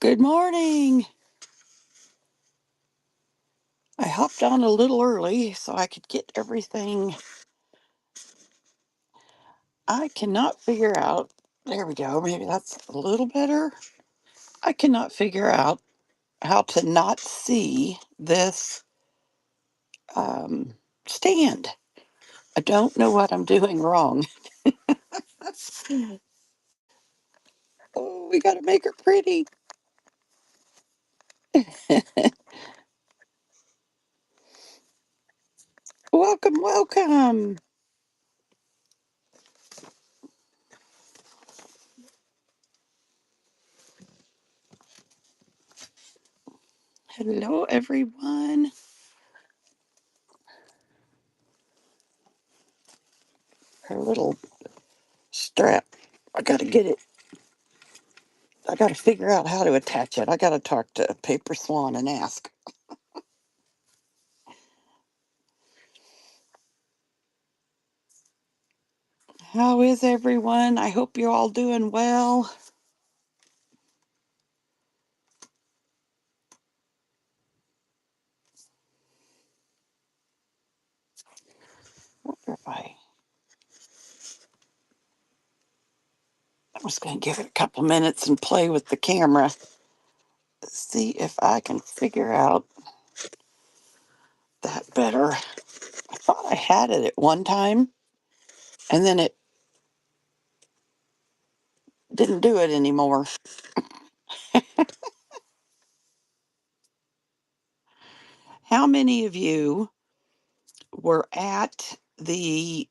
Good morning. I hopped on a little early so I could get everything. I cannot figure out. There we go. Maybe that's a little better. I cannot figure out how to not see this um, stand. I don't know what I'm doing wrong. Oh, we got to make her pretty. Welcome, welcome. Hello, everyone. Her little strap. I got to get it. I got to figure out how to attach it. I got to talk to Paperswan and ask. How is everyone? I hope you're all doing well. Wonder if I'm just going to give it a couple minutes and play with the camera. See if I can figure out that better. I thought I had it at one time, and then it didn't do it anymore. How many of you were at the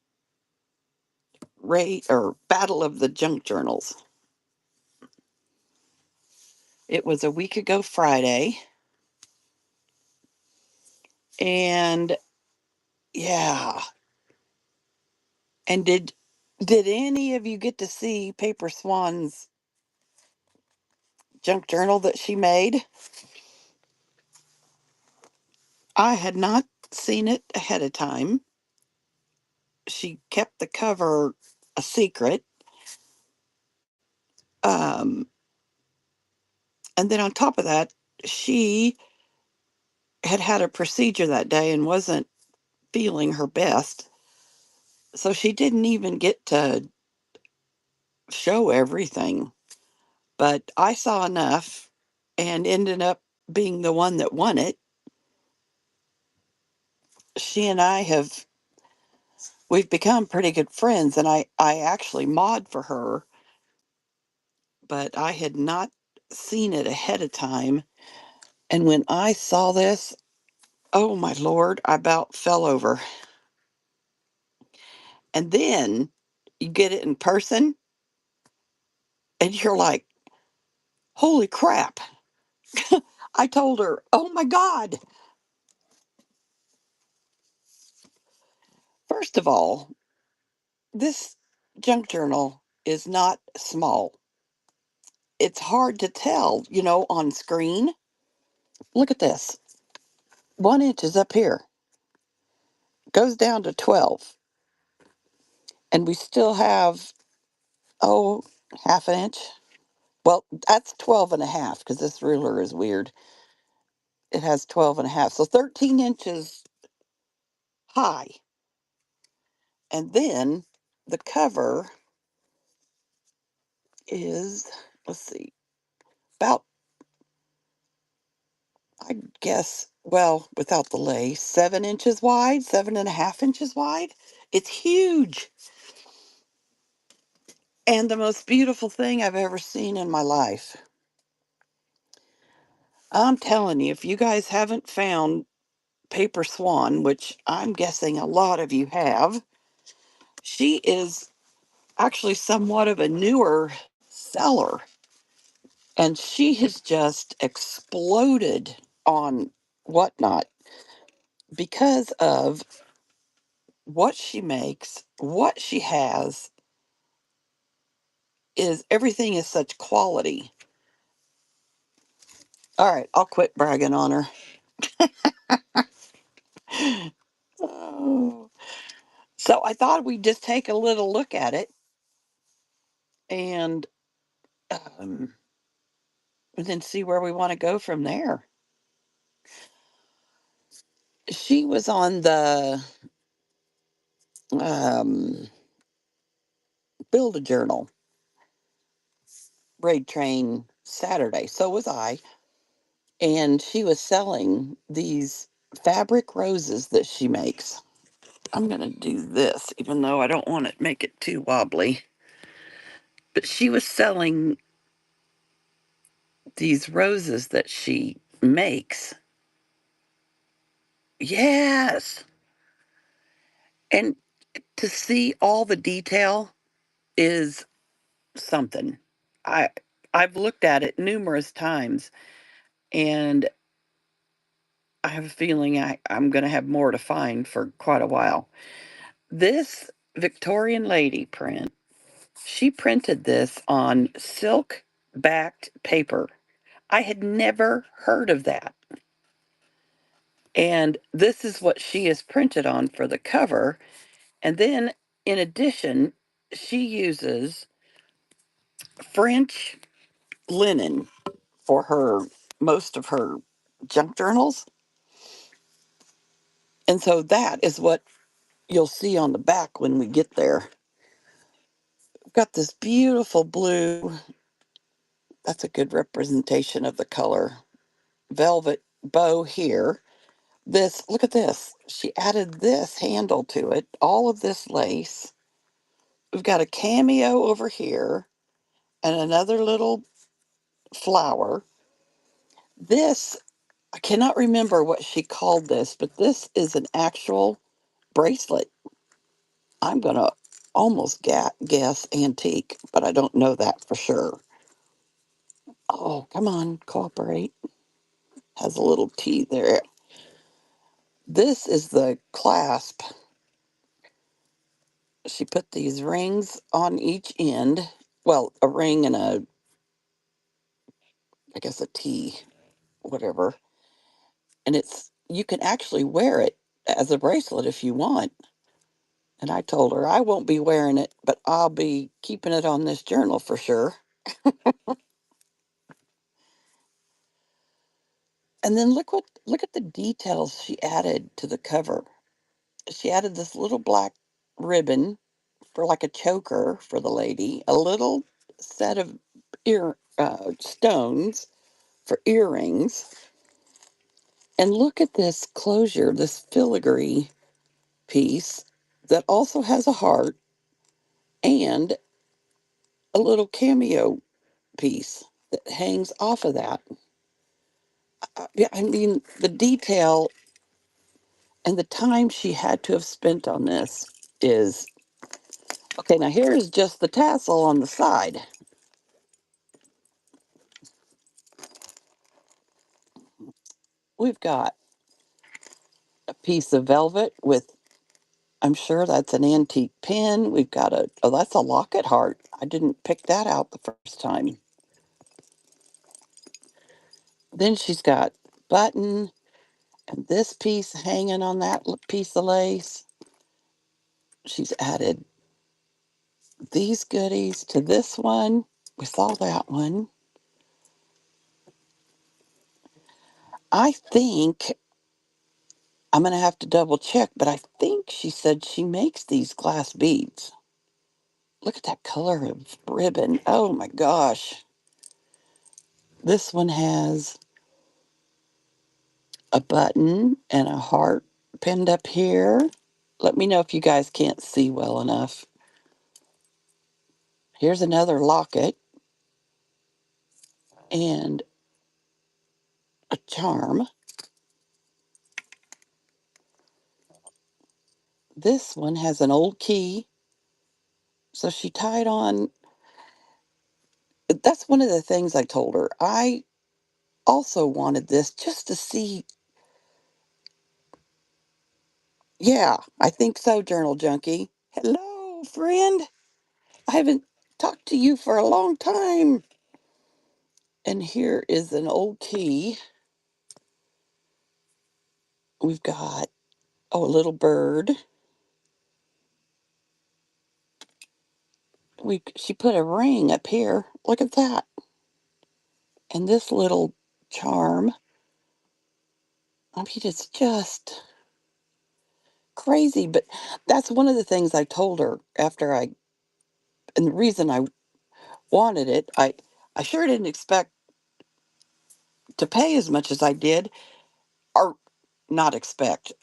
rate or Battle of the Junk Journals? It was a week ago Friday, and yeah. And did any of you get to see Paper Swan's junk journal that she made? I had not seen it ahead of time. She kept the cover a secret. Um, and then on top of that, she had had a procedure that day and wasn't feeling her best. So she didn't even get to show everything. But I saw enough and ended up being the one that won it. She and I have we've become pretty good friends, and I actually mod for her, but I had not seen it ahead of time. And when I saw this, oh my Lord, I about fell over. And then you get it in person, and you're like, holy crap. I told her, oh my God. First of all, this junk journal is not small. It's hard to tell, on screen. Look at this. 1 inch is up here, goes down to 12. And we still have, oh, half an inch. Well, that's 12 and a half because this ruler is weird. It has 12 and a half. So 13 inches high. And then the cover is, let's see, about, I guess, well, without the lace, 7 inches wide, 7.5 inches wide. It's huge. And the most beautiful thing I've ever seen in my life. I'm telling you, if you guys haven't found Paper Swan, which I'm guessing a lot of you have, she is actually somewhat of a newer seller. And she has just exploded on Whatnot because of what she makes, what she has, is everything is such quality. All right, I'll quit bragging on her. Oh. So I thought we'd just take a little look at it and um, and then see where we want to go from there. She was on the um, Build a Journal raid train Saturday. So was I. And she was selling these fabric roses that she makes. I'm going to do this, even though I don't want to make it too wobbly. But she was selling these roses that she makes. Yes. And to see all the detail is something. I I've looked at it numerous times, and I have a feeling I'm going to have more to find for quite a while. This Victorian lady print, she printed this on silk backed paper. I had never heard of that. And this is what she is printed on for the cover. And then, in addition, she uses French linen for her most of her junk journals. And so that is what you'll see on the back when we get there. We've got this beautiful blue, that's a good representation of the color, velvet bow here. This, look at this. She added this handle to it, all of this lace. We've got a cameo over here and another little flower. This, I cannot remember what she called this, but this is an actual bracelet. I'm going to almost guess antique, but I don't know that for sure. Oh, come on, cooperate. Has a little T there. This is the clasp. She put these rings on each end. Well, a ring and I guess a T, whatever. And you can actually wear it as a bracelet if you want. And I told her I won't be wearing it, but I'll be keeping it on this journal for sure. And then look at the details she added to the cover. She added this little black ribbon for like a choker for the lady, a little set of ear stones for earrings, and look at this closure, this filigree piece that also has a heart and a little cameo piece that hangs off of that. Yeah, I mean, the detail and the time she had to have spent on this is okay. Now, here's just the tassel on the side. We've got a piece of velvet with, I'm sure that's an antique pin. We've got oh, that's a locket heart. I didn't pick that out the first time. Then she's got button and this piece hanging on that piece of lace. She's added these goodies to this one. We saw that one. I think I'm going to have to double check, but I think she said she makes these glass beads. Look at that color of ribbon. Oh my gosh. This one has a button and a heart pinned up here. Let me know if you guys can't see well enough. Here's another locket and a charm. This one has an old key. So she tied on. That's one of the things I told her. I also wanted this just to see. Yeah, I think so, Journal Junkie. Hello, friend. I haven't talked to you for a long time. And here is an old key. We've got, oh, a little bird. She put a ring up here. Look at that. And this little charm, I mean, it's just crazy. But that's one of the things I told her after and the reason I wanted it, I sure didn't expect to pay as much as I did, or not expect.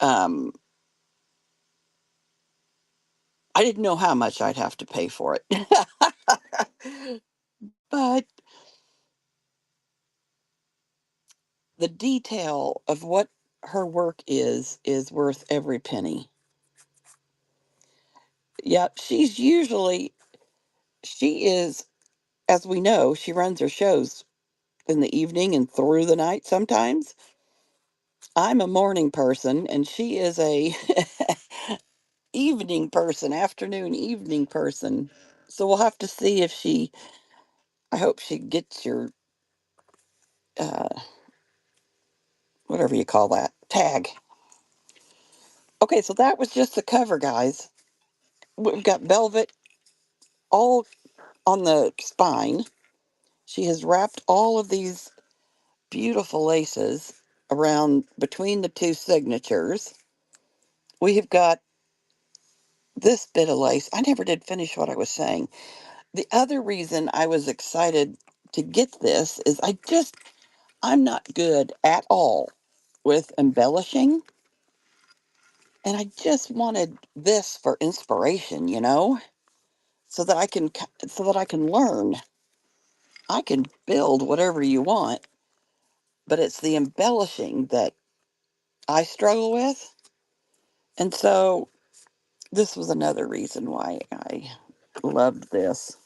I didn't know how much I'd have to pay for it. But the detail of what her work is worth every penny. Yeah, she is, as we know, she runs her shows in the evening and through the night sometimes. I'm a morning person and she is a evening person, afternoon evening person. So we'll have to see if I hope she gets your uh whatever you call that tag. Okay, so that was just the cover, guys. We've got velvet all on the spine. She has wrapped all of these beautiful laces around between the two signatures. We have got this bit of lace. I never did finish what I was saying. The other reason I was excited to get this is I'm not good at all with embellishing. And I just wanted this for inspiration, so that I can learn. I can build whatever you want, but it's the embellishing that I struggle with. And so this was another reason why I loved this.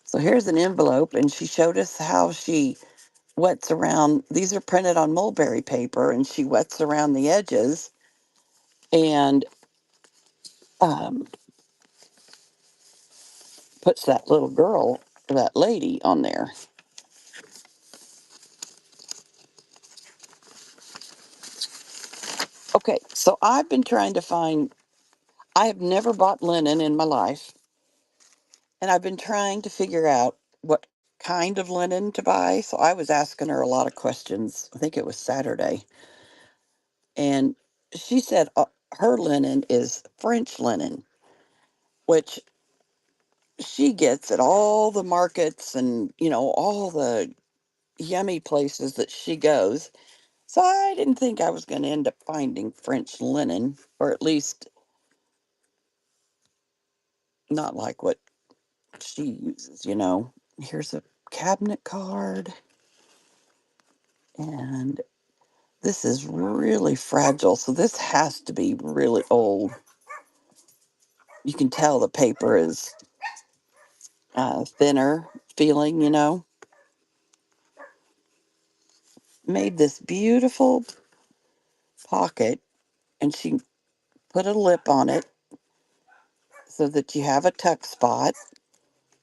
So here's an envelope, and she showed us how she wets around. These are printed on mulberry paper, and she wets around the edges and um, puts that little girl, that lady, on there. Okay, so I've been trying to find. I have never bought linen in my life, and I've been trying to figure out what kind of linen to buy. So I was asking her a lot of questions. I think it was Saturday. And she said her linen is French linen, which she gets at all the markets and, all the yummy places that she goes. So I didn't think I was going to end up finding French linen, or at least not like what she uses. Here's a cabinet card, and this is really fragile. So this has to be really old. You can tell the paper is thinner feeling. Made this beautiful pocket, and she put a lip on it so that you have a tuck spot.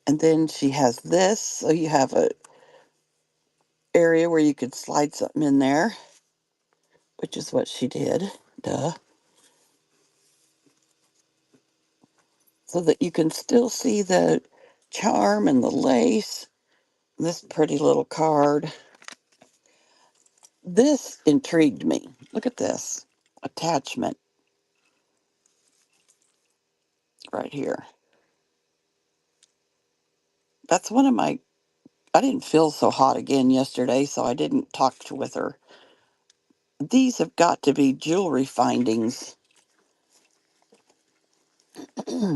And then she has this, so you have a area where you could slide something in there, which is what she did. Duh. So that you can still see the charm and the lace. This pretty little card. This intrigued me. Look at this attachment right here. That's one of my. I didn't feel so hot again yesterday, so I didn't with her. These have got to be jewelry findings,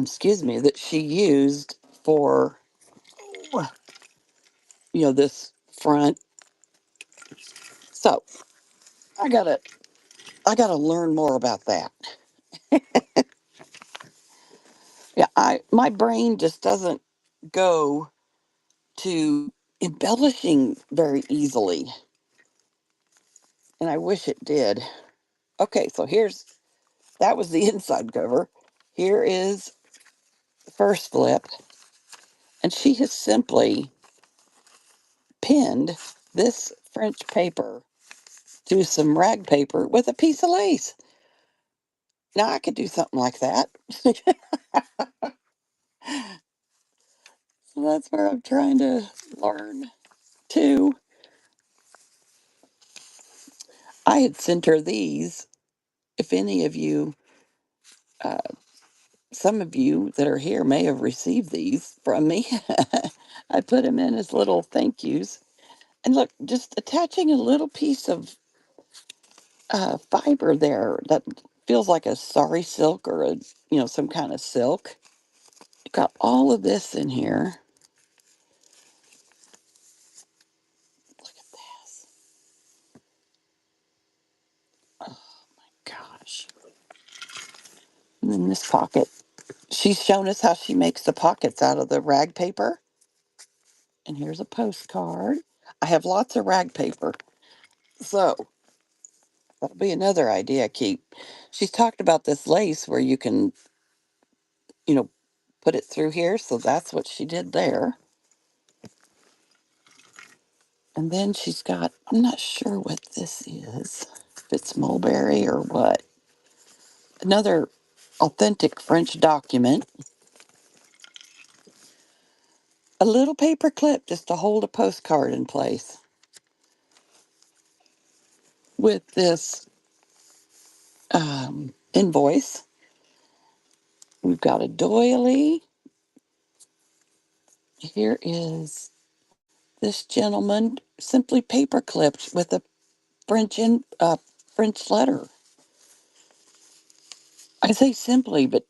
excuse me, that she used for, this front. So I gotta, I gotta learn more about that. Yeah, my brain just doesn't go to embellishing very easily, and I wish it did. Okay, so that was the inside cover. Here is the first flip, and she has simply pinned this French paper to some rag paper with a piece of lace. Now I could do something like that. So that's where I'm trying to learn too. I had sent her these. If any of you, uh, some of you that are here may have received these from me. I put them in as little thank yous. And look, just attaching a little piece of fiber there that feels like a sari silk or some kind of silk. Got all of this in here. Look at this. Oh my gosh. And then this pocket. She's shown us how she makes the pockets out of the rag paper. And here's a postcard. I have lots of rag paper. So that'll be another idea I keep. She's talked about this lace where you can, you know, put it through here. So that's what she did there. And then she's got, I'm not sure what this is, if it's mulberry or what. Another authentic French document. A little paper clip just to hold a postcard in place. With this invoice, we've got a doily. Here is this gentleman simply paper clipped with a French letter. I say simply, but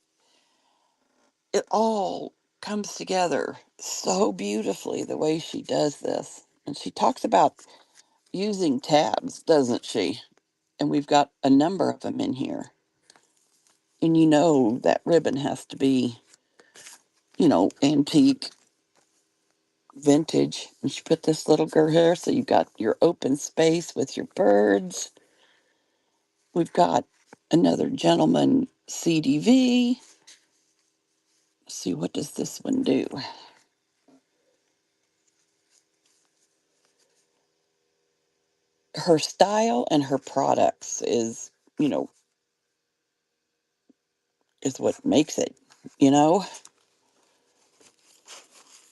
it all comes together so beautifully the way she does this. And she talks about using tabs, doesn't she? And we've got a number of them in here. And that ribbon has to be, antique, vintage. And she put this little girl here, so you've got your open space with your birds. We've got another gentleman CDV. Let's see, what does this one do? Her style and her products you know, is what makes it, you know?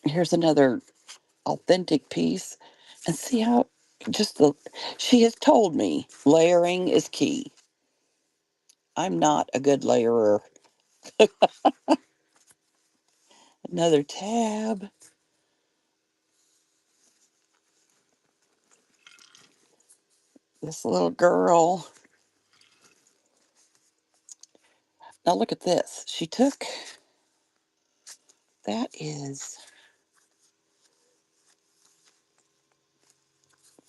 Here's another authentic piece. And see how she has told me layering is key. I'm not a good layerer. Another tab. This little girl. Now look at this. She took, that is,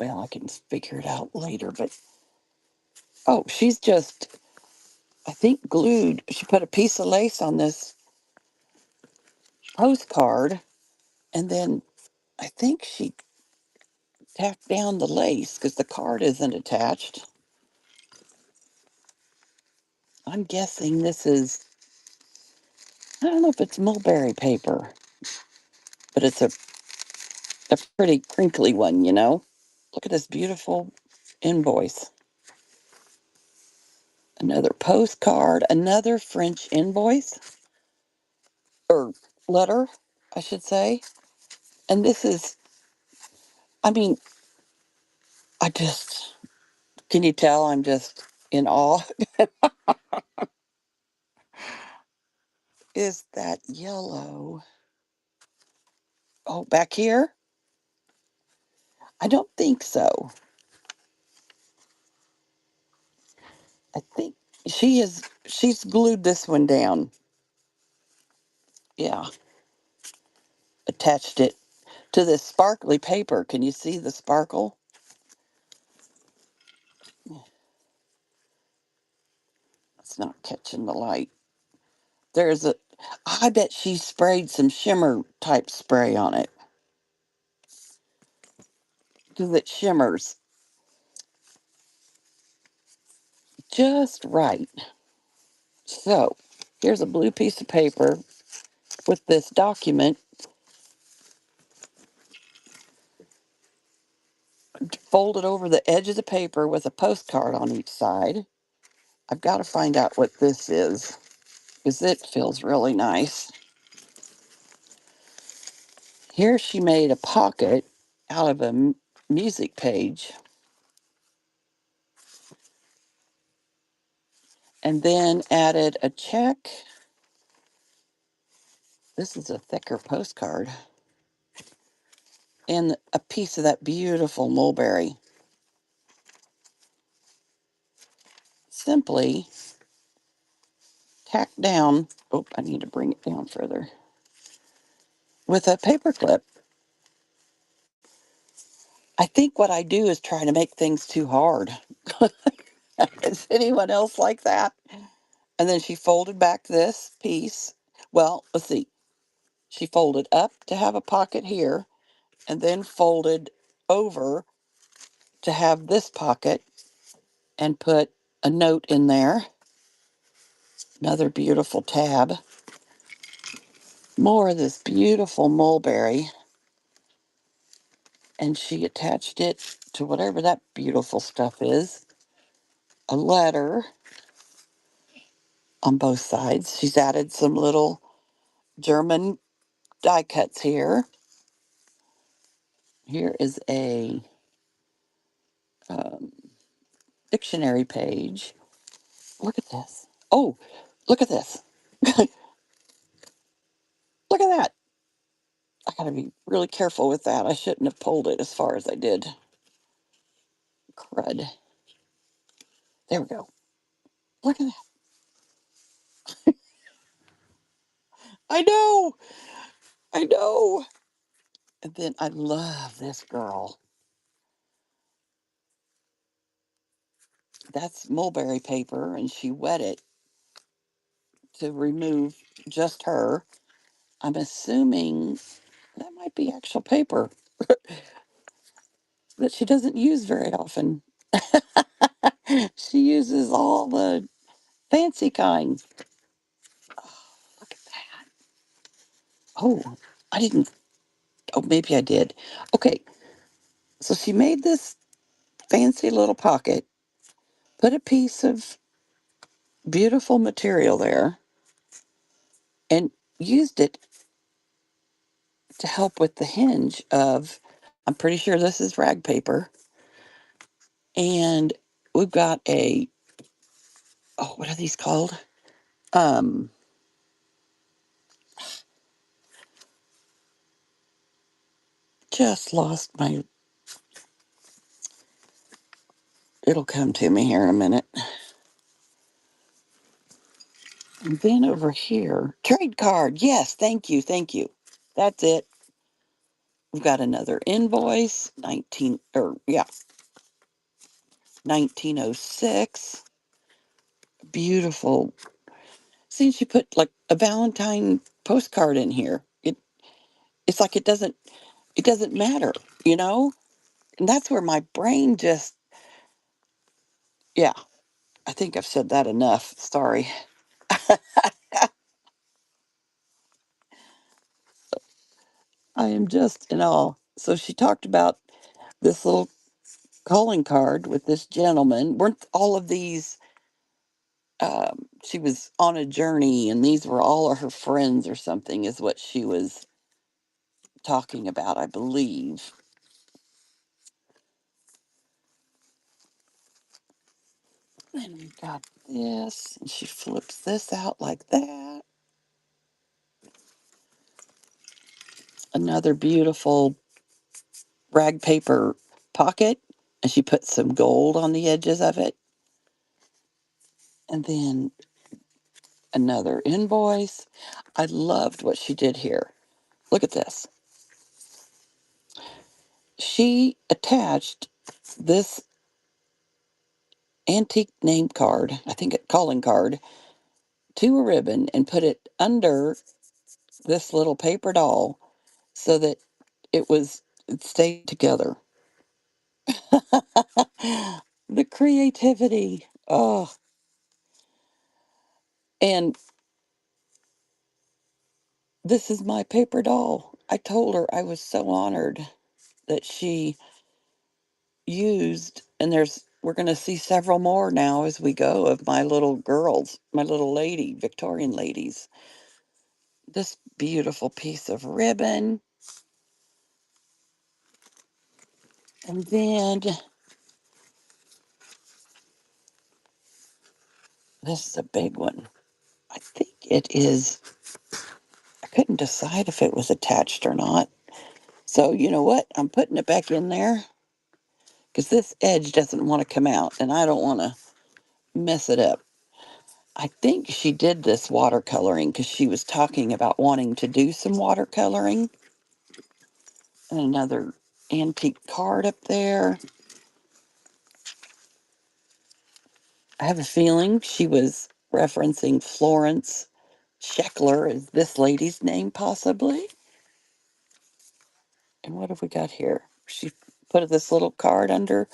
well, I can figure it out later, but oh, she's just, I think, glued. She put a piece of lace on this postcard, and then I think she tacked down the lace because the card isn't attached. I'm guessing this is, I don't know if it's mulberry paper, but it's a pretty crinkly one. Look at this beautiful invoice. Another postcard, another French invoice, or letter, I should say. And this is, I mean, I just, can you tell I'm just in awe? Is that yellow? Oh, back here? I don't think so. I think she's glued this one down. Yeah, attached it to this sparkly paper. Can you see the sparkle? It's not catching the light. There's I bet she sprayed some shimmer type spray on it because it shimmers just right. So here's a blue piece of paper with this document folded over the edge of the paper with a postcard on each side. I've got to find out what this is because it feels really nice. Here she made a pocket out of a music page. And then added a check. This is a thicker postcard. And a piece of that beautiful mulberry. Simply tack down. Oh, I need to bring it down further. With a paper clip. I think what I do is try to make things too hard. Is anyone else like that? And then she folded back this piece. Well, let's see. She folded up to have a pocket here, and then folded over to have this pocket and put a note in there. Another beautiful tab. More of this beautiful mulberry. And she attached it to whatever that beautiful stuff is. A letter on both sides. She's added some little German die cuts here. Here is a um, dictionary page. Look at this. Oh, look at this. Look at that. I gotta be really careful with that. I shouldn't have pulled it as far as I did. Crud. There we go. Look at that. I know. I know. And then I love this girl. That's mulberry paper, and she wet it to remove just her. I'm assuming that might be actual paper that she doesn't use very often. She uses all the fancy kind. Look at that. Oh, I didn't. Oh, maybe I did. Okay, so she made this fancy little pocket, put a piece of beautiful material there, and used it to help with the hinge of, I'm pretty sure this is rag paper. And we've got a, oh, what are these called? Um, just lost my, it'll come to me here in a minute. And then over here, trade card. Yes, thank you, thank you. That's it. We've got another invoice, 1906. Beautiful. See, she put like a Valentine postcard in here. It's like it doesn't matter, you know? And that's where my brain just, yeah, I think I've said that enough. Sorry. I am just in awe. So she talked about this little calling card with this gentleman. Weren't all of these, she was on a journey and these were all of her friends or something, is what she was talking about, I believe. And we got this, and she flips this out like that. Another beautiful rag paper pocket, and she put some gold on the edges of it. And then another invoice. I loved what she did here. Look at this. She attached this antique name card, I think a calling card, to a ribbon and put it under this little paper doll so that it stayed together. The creativity. Oh, and this is my paper doll. I told her I was so honored that she used, and we're going to see several more now as we go of my little girls, my little lady, Victorian ladies. This beautiful piece of ribbon. And then This is a big one. I think it is. I couldn't decide if it was attached or not. So, you know what? I'm putting it back in there because this edge doesn't want to come out and I don't want to mess it up. I think she did this watercoloring because she was talking about wanting to do some watercoloring. And another antique card up there. I have a feeling she was referencing Florence Scheckler as this lady's name, possibly. And what have we got here? She put this little card under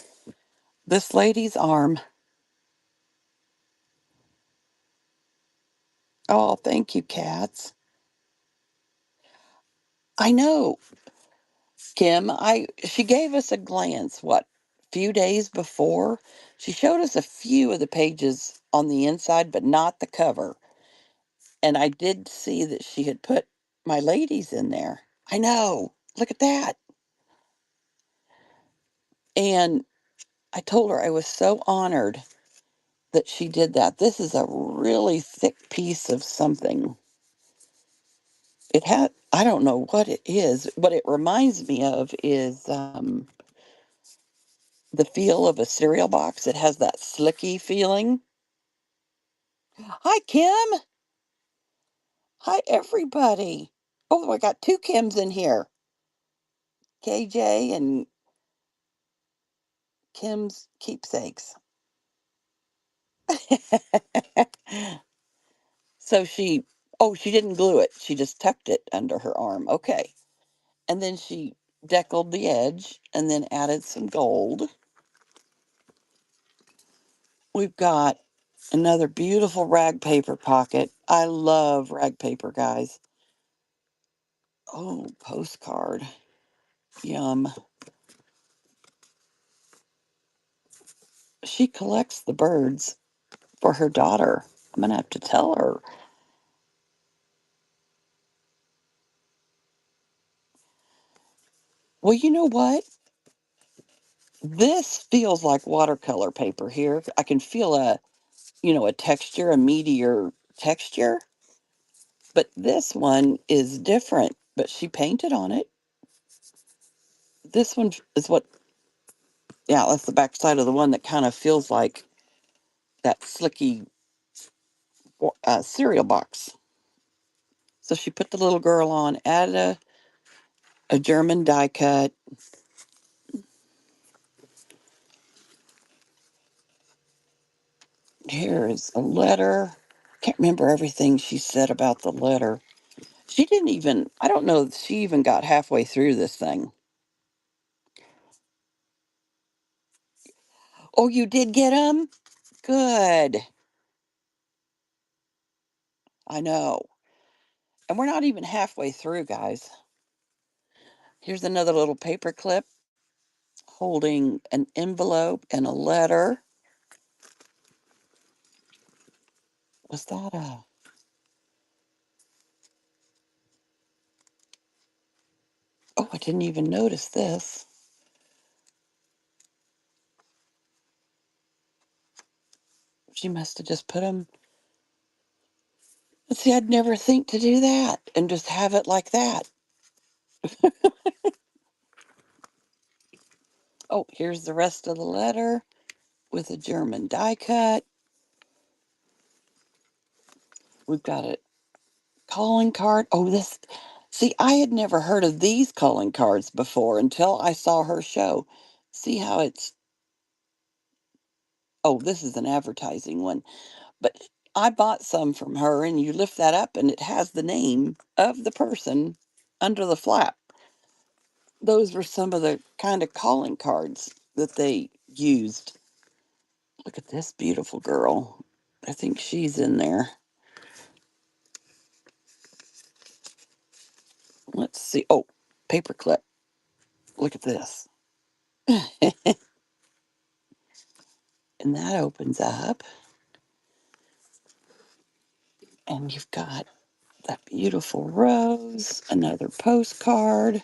this lady's arm. Oh, thank you, cats. I know, Kim. She gave us a glance, what, few days before? She showed us a few of the pages on the inside, but not the cover. And I did see that she had put my ladies in there. I know. Look at that. And I told her I was so honored that she did that. This is a really thick piece of something. It had, I don't know what it is. What it reminds me of is the feel of a cereal box. It has that slicky feeling. Hi, Kim. Hi, everybody. Oh, I got two Kims in here, KJ and Kim's keepsakes. So she didn't glue it. She just tucked it under her arm. Okay. And then she deckled the edge and then added some gold. We've got another beautiful rag paper pocket. I love rag paper, guys. Oh, postcard. Yum. She collects the birds for her daughter. I'm going to have to tell her. Well, you know what? This feels like watercolor paper here. I can feel a texture, a meatier texture. But this one is different, but she painted on it. This one is what, yeah, that's the back side of the one that kind of feels like that slicky cereal box. So she put the little girl on, added a German die cut. Here is a letter. Can't remember everything she said about the letter. She didn't even, I don't know if she even got halfway through this thing. Oh, you did get them? Good. I know. And we're not even halfway through, guys. Here's another little paper clip holding an envelope and a letter. Was that a... Oh, I didn't even notice this. She must have just put them... Let's see, I'd never think to do that and just have it like that. Oh, here's the rest of the letter with a German die cut. We've got a calling card. Oh, this... See, I had never heard of these calling cards before until I saw her show. See how it's... Oh, this is an advertising one. But I bought some from her, and you lift that up, and it has the name of the person under the flap. Those were some of the kind of calling cards that they used. Look at this beautiful girl. I think she's in there. Let's see. Oh, paperclip. Look at this. And that opens up, and you've got that beautiful rose, another postcard.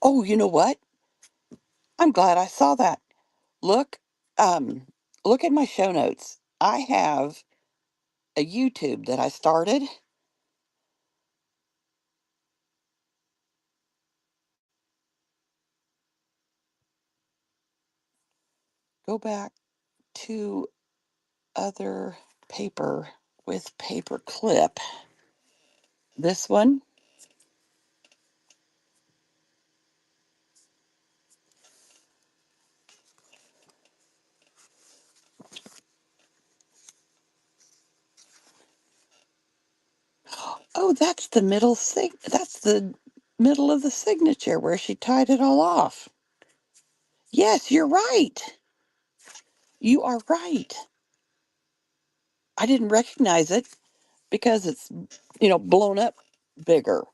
Oh, you know what? I'm glad I saw that. Look, um, look at my show notes. I have a YouTube that I started. Go back to other paper with paper clip. This one. Oh, that's the middle of the signature where she tied it all off. Yes, you're right. You are right. I didn't recognize it because it's, blown up bigger.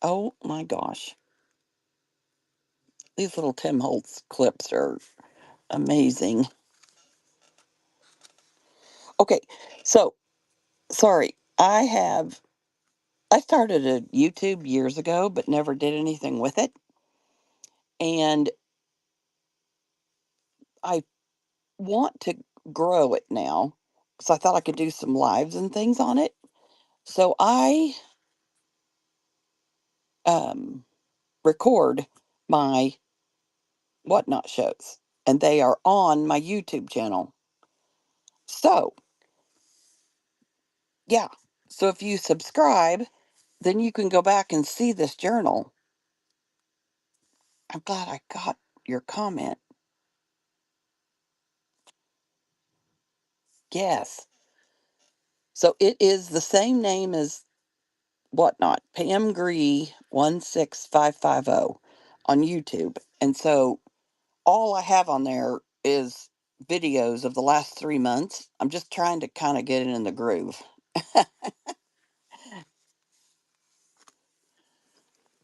Oh my gosh. These little Tim Holtz clips are amazing. Okay, so sorry. I started a YouTube years ago, but never did anything with it. And I want to grow it now. So I thought I could do some lives and things on it. So I um, record my whatnot shows, and they are on my YouTube channel. So, yeah. So if you subscribe, then you can go back and see this journal. I'm glad I got your comment. Yes. So it is the same name as whatnot, Pam Gree 16550 on YouTube. And so all I have on there is videos of the last 3 months. I'm just trying to kind of get it in the groove.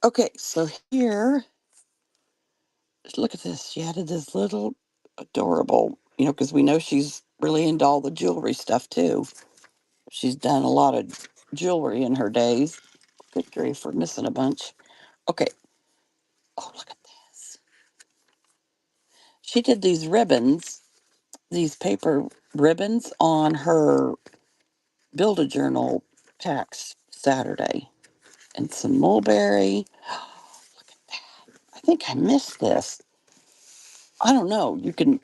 Okay, so here, just look at this. She added this little adorable, because we know she's really into all the jewelry stuff too. She's done a lot of jewelry in her days. Good grief, we're missing a bunch. Okay. Oh, look at this. She did these ribbons, these paper ribbons on her Build a Journal tax Saturday. And some mulberry. Look at that. I think I missed this. I don't know. You can,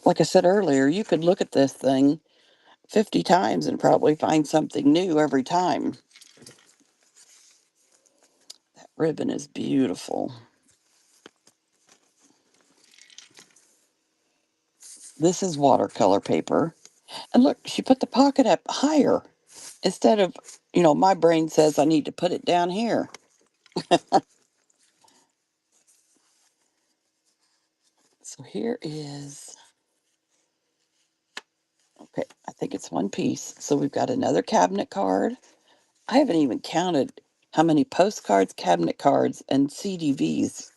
like I said earlier, you could look at this thing 50 times and probably find something new every time. That ribbon is beautiful. This is watercolor paper. And look, she put the pocket up higher instead of, my brain says I need to put it down here. So here is, okay, I think it's one piece. So we've got another cabinet card. I haven't even counted how many postcards, cabinet cards, and CDVs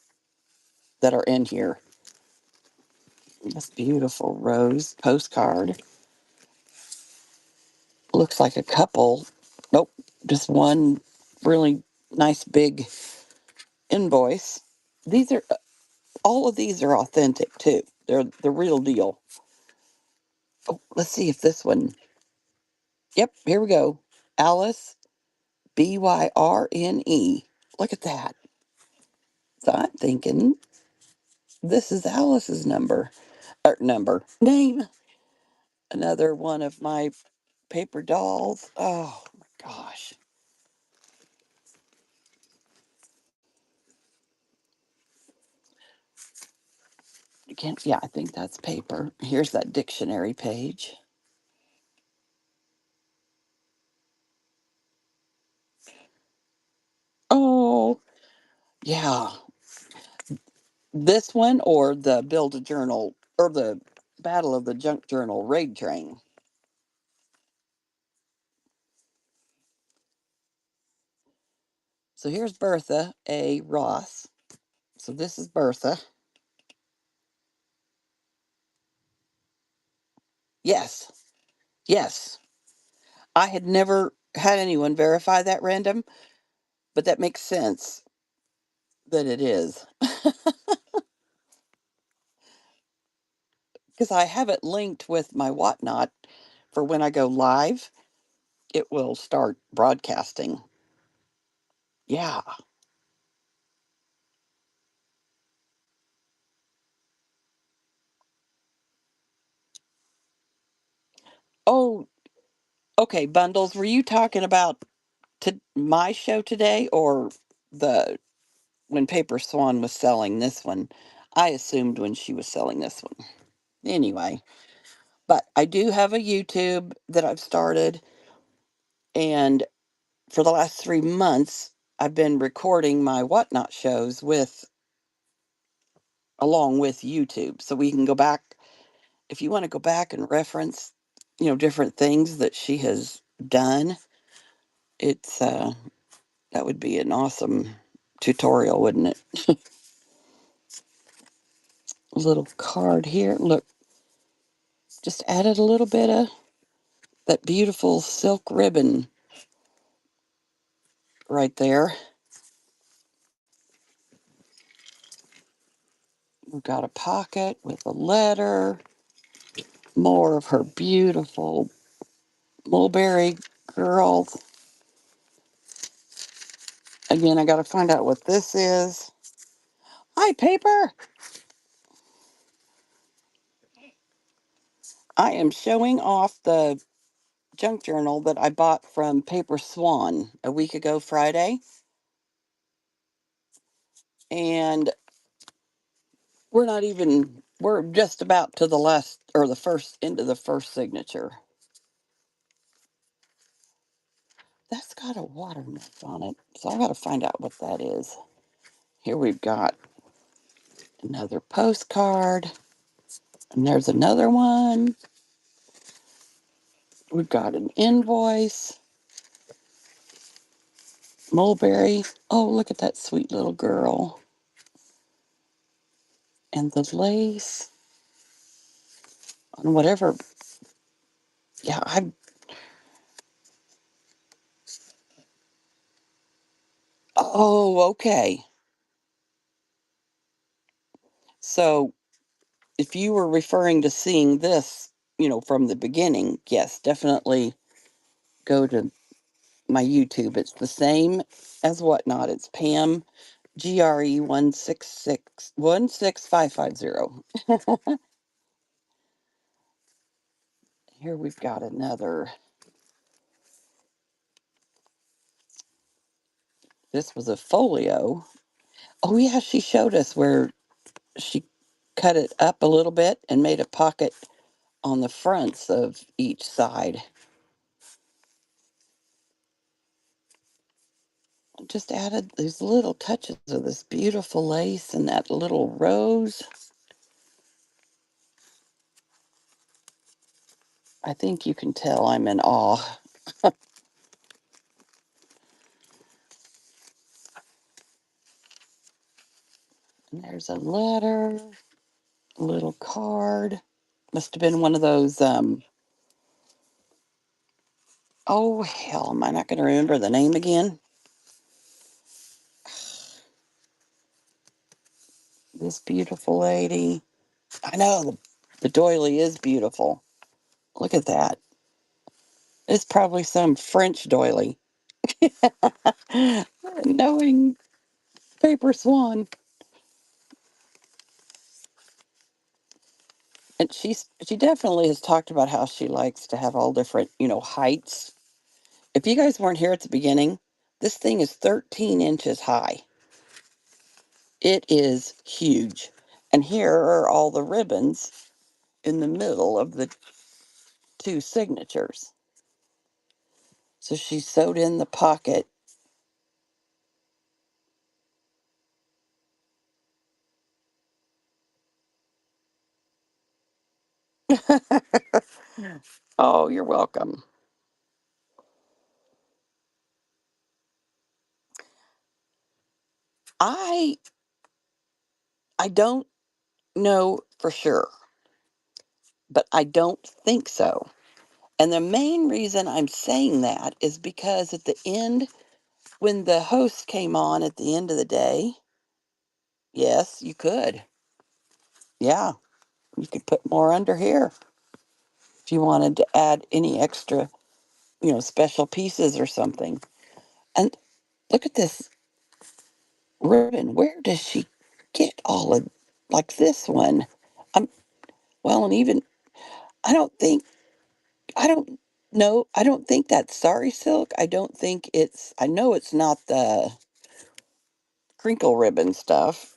that are in here. This beautiful rose postcard. Looks like a couple. Nope, just one really nice big invoice. These are all of these are authentic too. They're the real deal. Oh, let's see if this one. Yep, here we go. Alice Byrne. Look at that. So I'm thinking this is Alice's number. Or number. Name. Another one of my paper dolls. Oh my gosh. You can't, yeah, I think that's paper. Here's that dictionary page. Oh, yeah. This one or the Build a Journal or the Battle of the Junk Journal raid train. So here's Bertha A. Ross. So this is Bertha. Yes, yes. I had never had anyone verify that random, but that makes sense. that it is. Because I have it linked with my whatnot for when I go live, it will start broadcasting. Yeah. Oh, okay. Bundles. Were you talking about my show today or the when Paper Swan was selling this one? I assumed when she was selling this one. Anyway, but I do have a YouTube that I've started, and for the last 3 months, I've been recording my whatnot shows with along with YouTube, so we can go back if you want to go back and reference, different things that she has done. It's that would be an awesome tutorial, wouldn't it? A little card here. Look, just added a little bit of that beautiful silk ribbon right there. We've got a pocket with a letter, more of her beautiful mulberry girls. Again, I got to find out what this is. Hi, Paper. I am showing off the junk journal that I bought from Paper Swan a week ago Friday. And we're just about to the last, or the first, into the first signature. That's got a watermark on it, so I got to find out what that is. Here we've got another postcard, and there's another one. We've got an invoice, mulberry. Oh, look at that sweet little girl. And the lace on whatever. Yeah, oh, okay. So if you were referring to seeing this, from the beginning, yes, definitely go to my YouTube. It's the same as whatnot. It's Pam GRE 166550. Here we've got another. This was a folio. Oh yeah, she showed us where she cut it up a little bit and made a pocket on the fronts of each side. Just added these little touches of this beautiful lace and that little rose. I think you can tell I'm in awe. And there's a letter, a little card. Must have been one of those, oh hell, am I not going to remember the name again? This beautiful lady. I know, the doily is beautiful. Look at that. It's probably some French doily. Knowing Paper Swan. And she definitely has talked about how she likes to have all different, heights. If you guys weren't here at the beginning, this thing is 13 inches high. It is huge. And here are all the ribbons in the middle of the two signatures. So she sewed in the pocket. Oh, you're welcome. I I don't know for sure, but I don't think so. And the main reason I'm saying that is because at the end, when the host came on at the end of the day, Yes, you could. Yeah, you could put more under here if you wanted to add any extra, special pieces or something. And look at this ribbon. Where does she get all of like this one? Um, well, and even I don't think I don't know. I don't think that's sari silk. I don't think it's. I know it's not the crinkle ribbon stuff.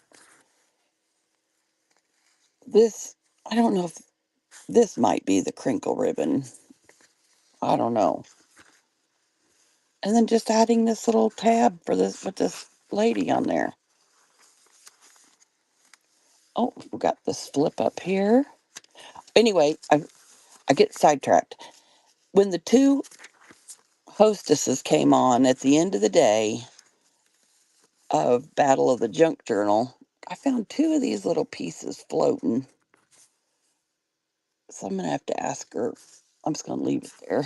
This I don't know if this might be the crinkle ribbon. I don't know. And then just adding this little tab for this with this lady on there. Oh, we got this flip up here. Anyway, I get sidetracked. When the two hostesses came on at the end of the day of Battle of the Junk Journal, I found two of these little pieces floating. So I'm going to have to ask her. I'm just going to leave it there.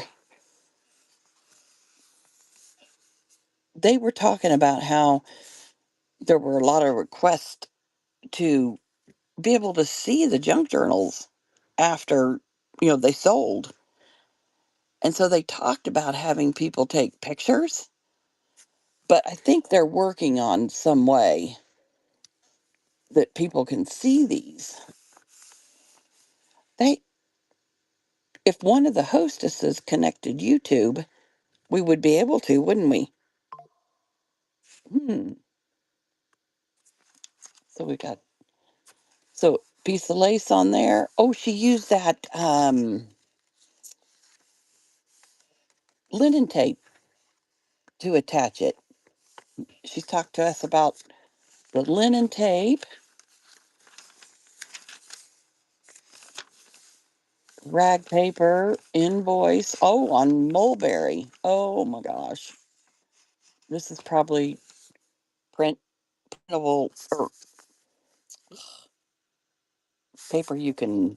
They were talking about how there were a lot of requests to be able to see the junk journals after, they sold. And so they talked about having people take pictures, but I think they're working on some way that people can see these. They If one of the hostesses connected YouTube, we would be able to, wouldn't we? Hmm. So we got piece of lace on there. Oh, she used that linen tape to attach it. She talked to us about the linen tape, rag paper, invoice. Oh, on mulberry. Oh my gosh. This is probably printable or paper you can.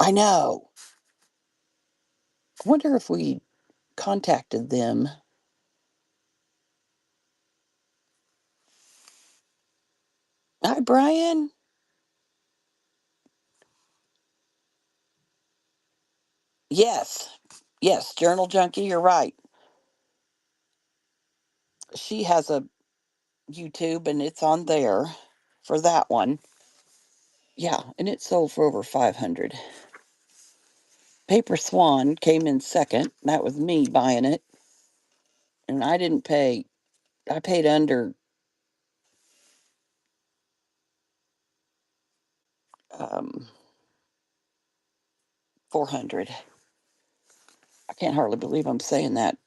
I know. I wonder if we contacted them. Hi, Brian. Yes. Yes, Journal Junkie, you're right. She has a YouTube and it's on there for that one. Yeah, and it sold for over 500. Paperswan came in second. That was me buying it. And I didn't pay, I paid under 400. I can't hardly believe I'm saying that.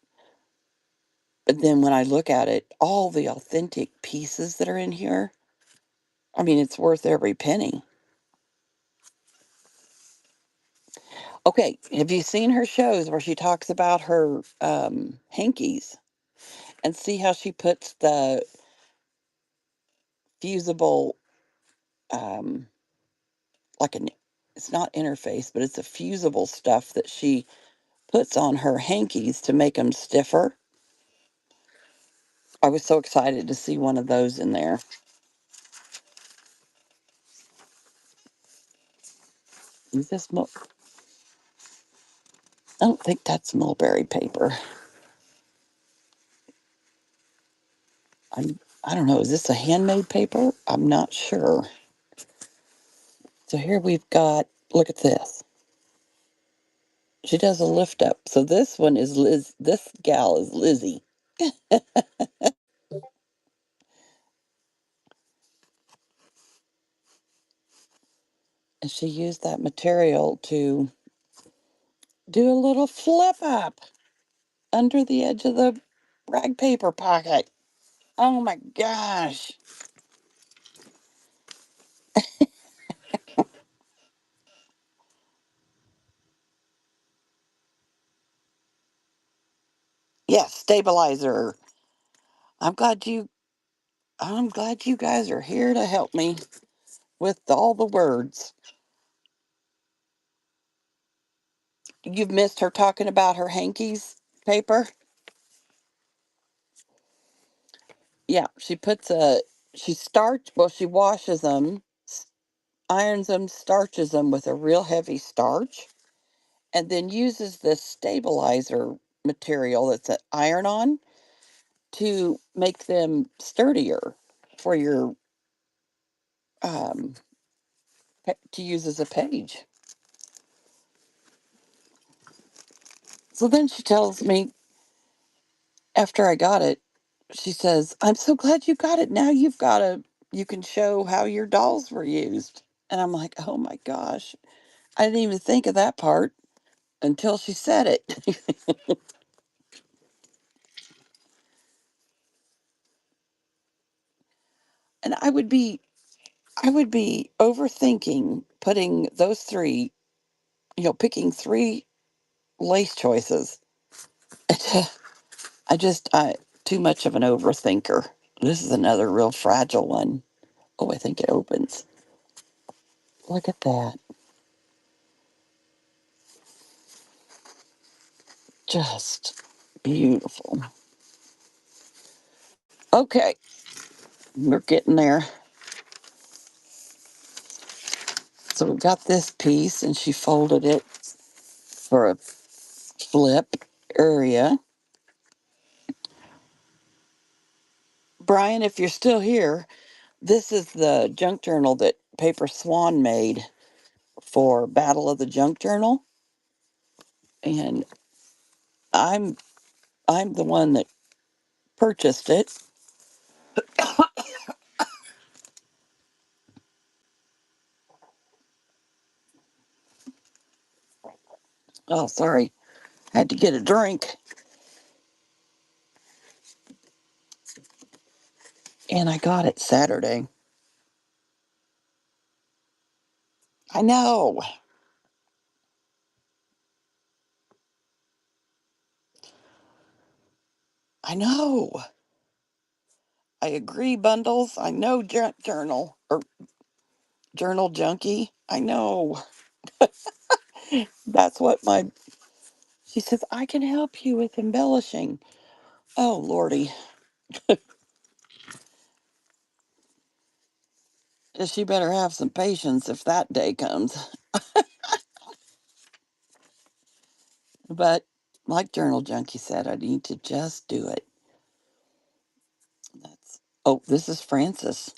But then when I look at it, all the authentic pieces that are in here, I mean, it's worth every penny. Okay, have you seen her shows where she talks about her hankies and see how she puts the fusible, um, like it's not interface, but it's a fusible stuff that she puts on her hankies to make them stiffer. I was so excited to see one of those in there. Is this, I don't think that's mulberry paper. I don't know, is this a handmade paper? I'm not sure. So here we've got, look at this. She does a lift up. So this one is Liz, this gal is Lizzie. And she used that material to do a little flip up under the edge of the rag paper pocket. Oh my gosh. Yes, stabilizer. I'm glad you I'm glad you guys are here to help me with all the words. You've missed her talking about her hankies paper? Yeah, she washes them, irons them, starches them with a real heavy starch, and then uses this stabilizer material that's an iron on to make them sturdier for your um to use as a page. So then she tells me after I got it, she says, "I'm so glad you got it. Now you can show how your dolls were used." And I'm like, "Oh my gosh. I didn't even think of that part until she said it." And I would be overthinking putting those three, picking three lace choices. I too much of an overthinker. This is another real fragile one. Oh, I think it opens. Look at that. Just beautiful. Okay, we're getting there. So we got this piece, and she folded it for a flip area. Brian, if you're still here, this is the junk journal that Paperswan made for Battle of the Junk Journal, and I'm I'm the one that purchased it. Oh, sorry, had to get a drink, and I got it Saturday. I know, I know. I agree, bundles. I know, junk journal or journal junkie. I know. That's what my. She says I can help you with embellishing. Oh lordy, she better have some patience if that day comes. But like Journal Junkie said, I need to just do it. That's this is Francis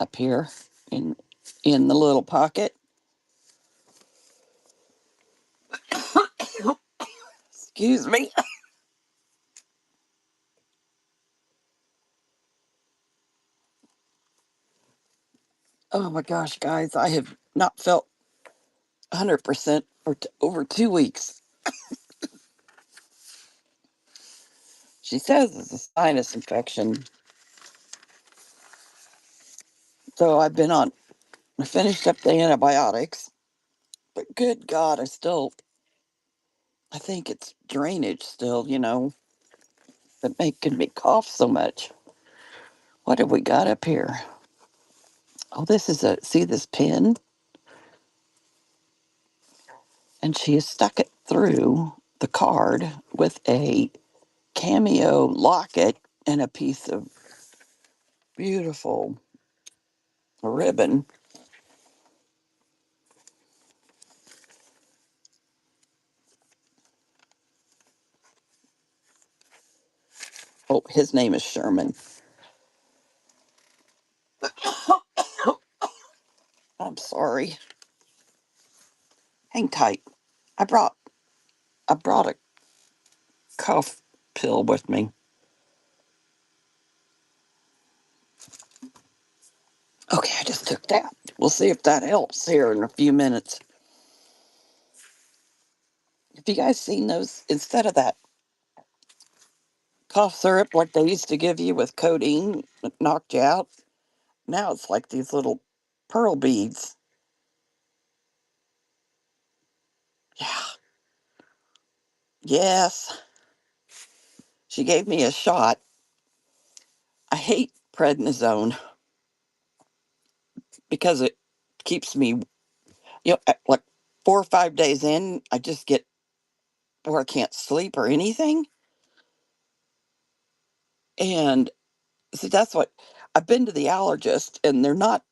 up here in the little pocket. Excuse me. Oh my gosh, guys, I have not felt 100% for over 2 weeks. She says it's a sinus infection. So I finished up the antibiotics, but good God, I think it's drainage still, that making me cough so much. What have we got up here? Oh, see this pin? And she has stuck it through the card with a cameo locket and a piece of beautiful ribbon. Oh, his name is Sherman. I'm sorry. Hang tight. I brought I brought a cough pill with me. Okay, I just took that. We'll see if that helps here in a few minutes. Have you guys seen those? Instead of that cough syrup like they used to give you with codeine that knocked you out, now it's like these little pearl beads. Yeah. Yes. She gave me a shot. I hate prednisone because it keeps me, like 4 or 5 days in, I just get where I can't sleep or anything. And so that's what I've been to the allergist, and they're not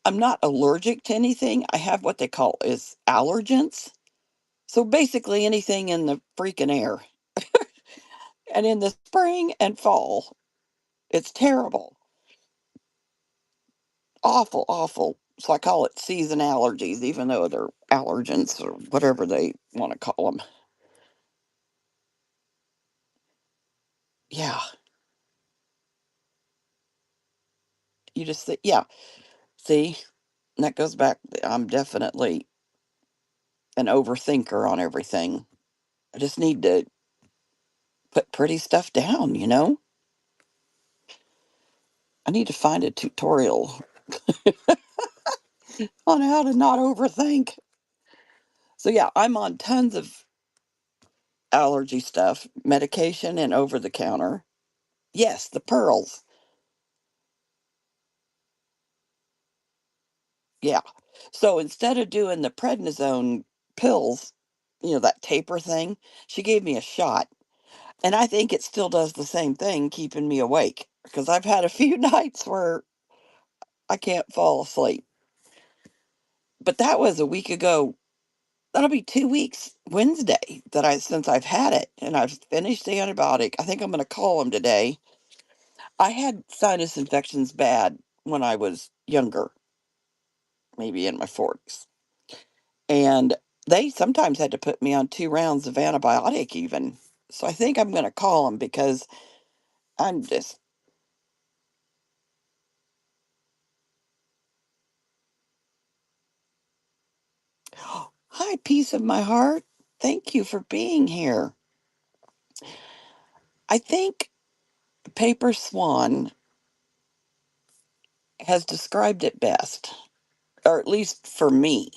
I'm not allergic to anything. I have what they call is allergens. So basically anything in the freaking air. And in the spring and fall, it's terrible. Awful, awful. So I call it season allergies, even though they're allergens or whatever they want to call them. Yeah, you just see, yeah, see, and that goes back. I'm definitely an overthinker on everything. I just need to put pretty stuff down, you know? I need to find a tutorial on how to not overthink. So, yeah, I'm on tons of allergy stuff, medication and over the counter. Yes, the pearls. Yeah. So instead of doing the prednisone pills, that taper thing, she gave me a shot. And I think it still does the same thing, keeping me awake. Because I've had a few nights where I can't fall asleep. But that was a week ago. That'll be 2 weeks Wednesday that since I've had it, and I've finished the antibiotic. I think I'm going to call them today. I had sinus infections bad when I was younger, maybe in my 40s. And they sometimes had to put me on 2 rounds of antibiotic, even. So I think I'm going to call them because I'm just, hi, piece of my heart. Thank you for being here. I think Paperswan has described it best, or at least for me.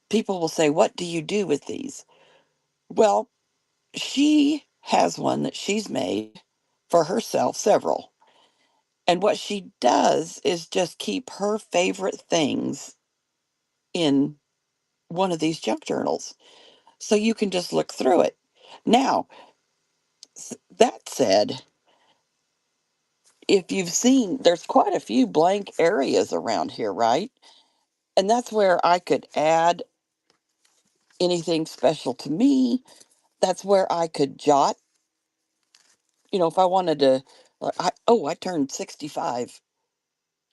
People will say, "What do you do with these?" Well, she has one that she's made for herself, several. And what she does is just keep her favorite things in one of these junk journals. So you can just look through it. Now, that said, if you've seen, there's quite a few blank areas around here, right? And that's where I could add anything special to me. That's where I could jot, if I wanted to. I turned 65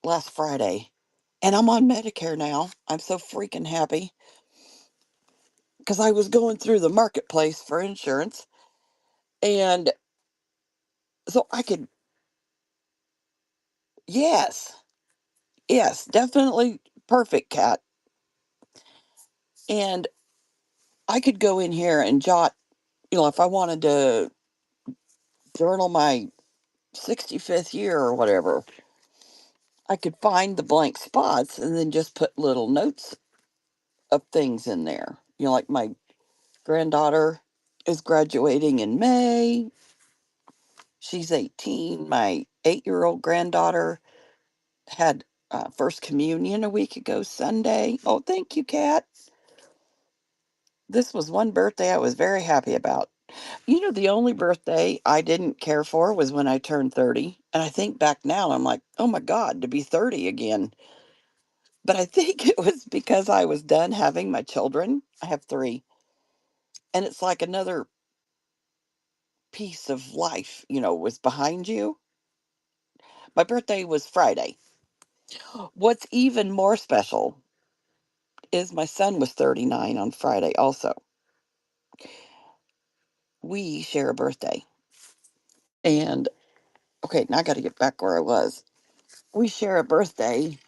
last Friday, and I'm on Medicare now. I'm so freaking happy because I was going through the marketplace for insurance, and so I could, yes, yes, definitely perfect cat. And I could go in here and jot, if I wanted to journal my 65th year or whatever, I could find the blank spots and then just put little notes of things in there. Like my granddaughter is graduating in May. She's 18. My 8-year-old granddaughter had first communion a week ago Sunday. Oh, thank you, Kat. This was one birthday I was very happy about. The only birthday I didn't care for was when I turned 30. And I think back now, and I'm like, oh my God, to be 30 again. But I think it was because I was done having my children. I have three. And it's like another piece of life, was behind you. My birthday was Friday. What's even more special is my son was 39 on Friday also. We share a birthday. And okay, now I got to get back where I was. We share a birthday.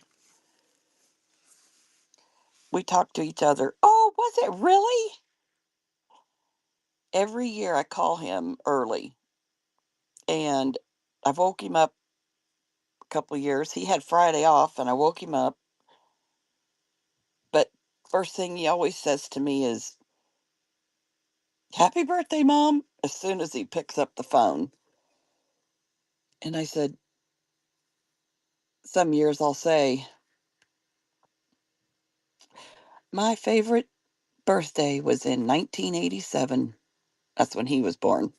We talk to each other. Oh, was it really? Every year I call him early, and I woke him up a couple of years. He had Friday off, and I woke him up. But first thing he always says to me is, "Happy birthday, Mom," as soon as he picks up the phone. And I said, some years I'll say, my favorite birthday was in 1987. That's when he was born.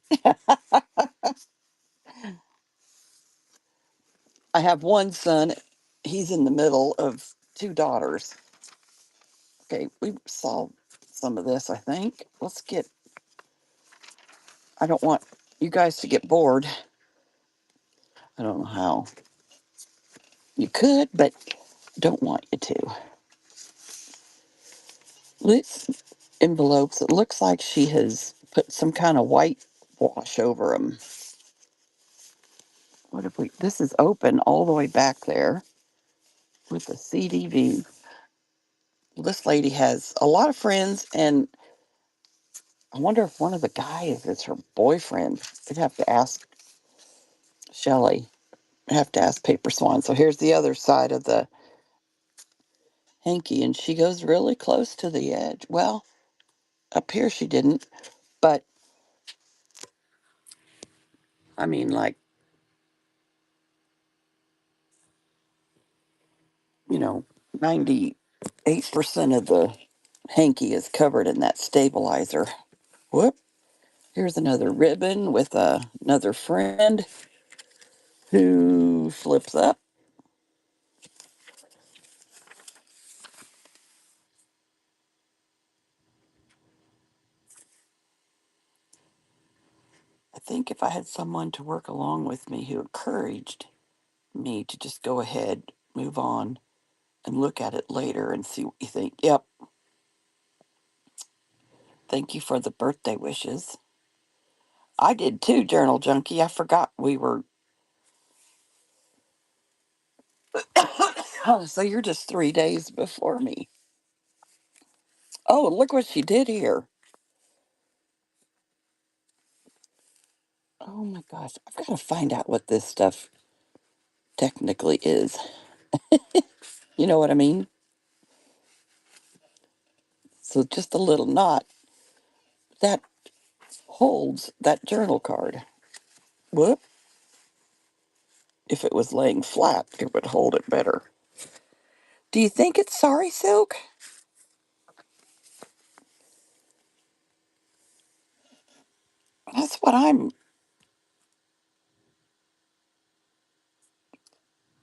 I have one son. He's in the middle of two daughters. Okay, we saw some of this, I think. Let's get, I don't want you guys to get bored. I don't know how. You could, but don't want you to. These envelopes, it looks like she has put some kind of white wash over them. What if we, this is open all the way back there with the CDV. This lady has a lot of friends, and I wonder if one of the guys is her boyfriend. I'd have to ask Shelley. I have to ask Paperswan. So here's the other side of the hanky, and she goes really close to the edge. Well, up here she didn't, but I mean, like, 98% of the hanky is covered in that stabilizer. Whoop. Here's another ribbon with another friend who flips up. I think if I had someone to work along with me who encouraged me to just go ahead, move on, and look at it later and see what you think. Yep. Thank you for the birthday wishes. I did too, Journal Junkie. I forgot we were. Oh, so you're just 3 days before me. Oh, look what she did here. Oh my gosh. I've got to find out what this stuff technically is. You know what I mean? So just a little knot that holds that journal card. Whoop. If it was laying flat, it would hold it better. Do you think it's sari silk? That's what I'm.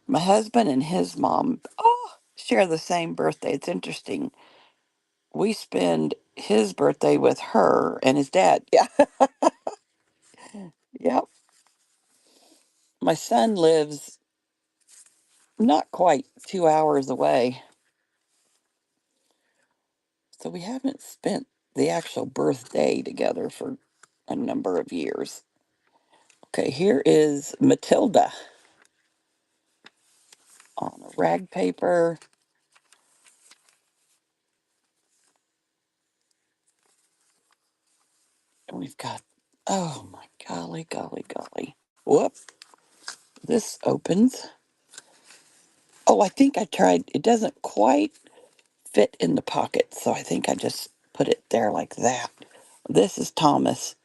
My husband and his mom, share the same birthday. It's interesting. We spend his birthday with her and his dad. Yeah. Yep. My son lives not quite 2 hours away. So we haven't spent the actual birthday together for a number of years. Okay, here is Matilda on a rag paper. And we've got, oh my golly, golly, golly. Whoop, this opens. Oh, I think I tried, it doesn't quite fit in the pocket, so I think I just put it there like that. This is Thomas.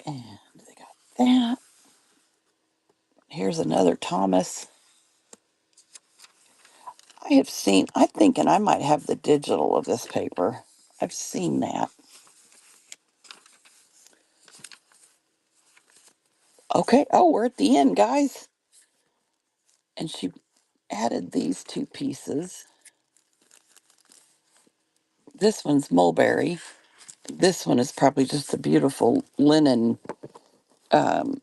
And they got that. Here's another Thomas. I have seen, I'm thinking I might have the digital of this paper. I've seen that. Okay, oh, we're at the end, guys. And she added these two pieces. This one's mulberry. This one is probably just a beautiful linen, um,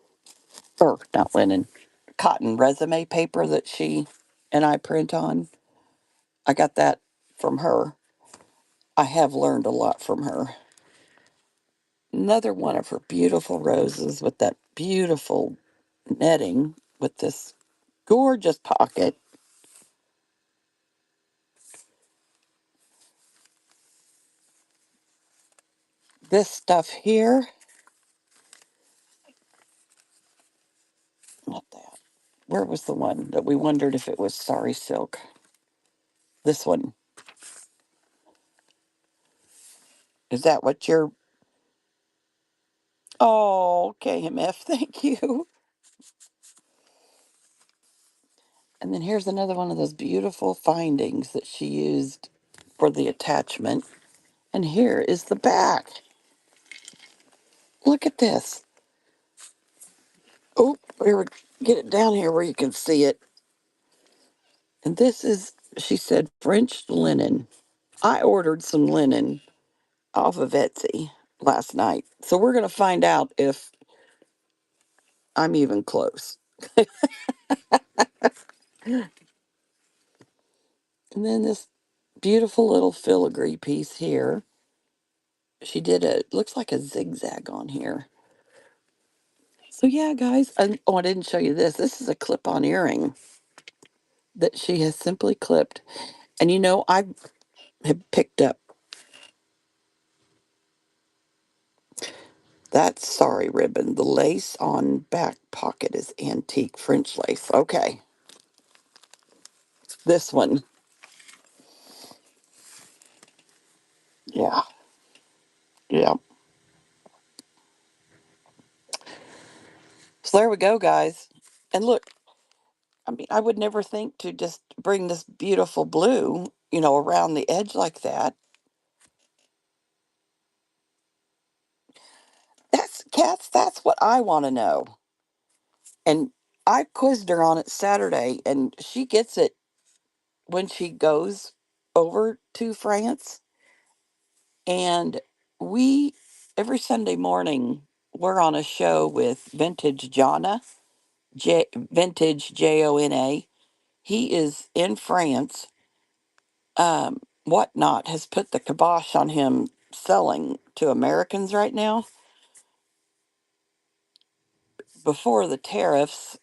or not linen, cotton resume paper that she and I print on. I got that from her. I have learned a lot from her. Another one of her beautiful roses with that beautiful netting with this gorgeous pocket. This stuff here, not that. Where was the one that we wondered if it was sari silk? This one. Is that what you're? Oh, KMF, thank you. And then here's another one of those beautiful findings that she used for the attachment. And here is the back. Look at this. Oh, here, get it down here where you can see it. And this is, she said, French linen. I ordered some linen off of Etsy last night. So we're going to find out if I'm even close. And then this beautiful little filigree piece here. She did a, looks like a zigzag on here. So yeah, guys. Oh, I didn't show you this. This is a clip-on earring that she has simply clipped. And I have picked up that sari ribbon. The lace on back pocket is antique French lace. Okay. This one. Yeah. Yeah. So there we go, guys. And look, I mean, I would never think to just bring this beautiful blue, around the edge like that. That's what I want to know. And I quizzed her on it Saturday, and she gets it when she goes over to France. And we, every Sunday morning, we're on a show with Vintage Jonna, Vintage Jona. He is in France. Whatnot has put the kibosh on him selling to Americans right now. Before the tariffs,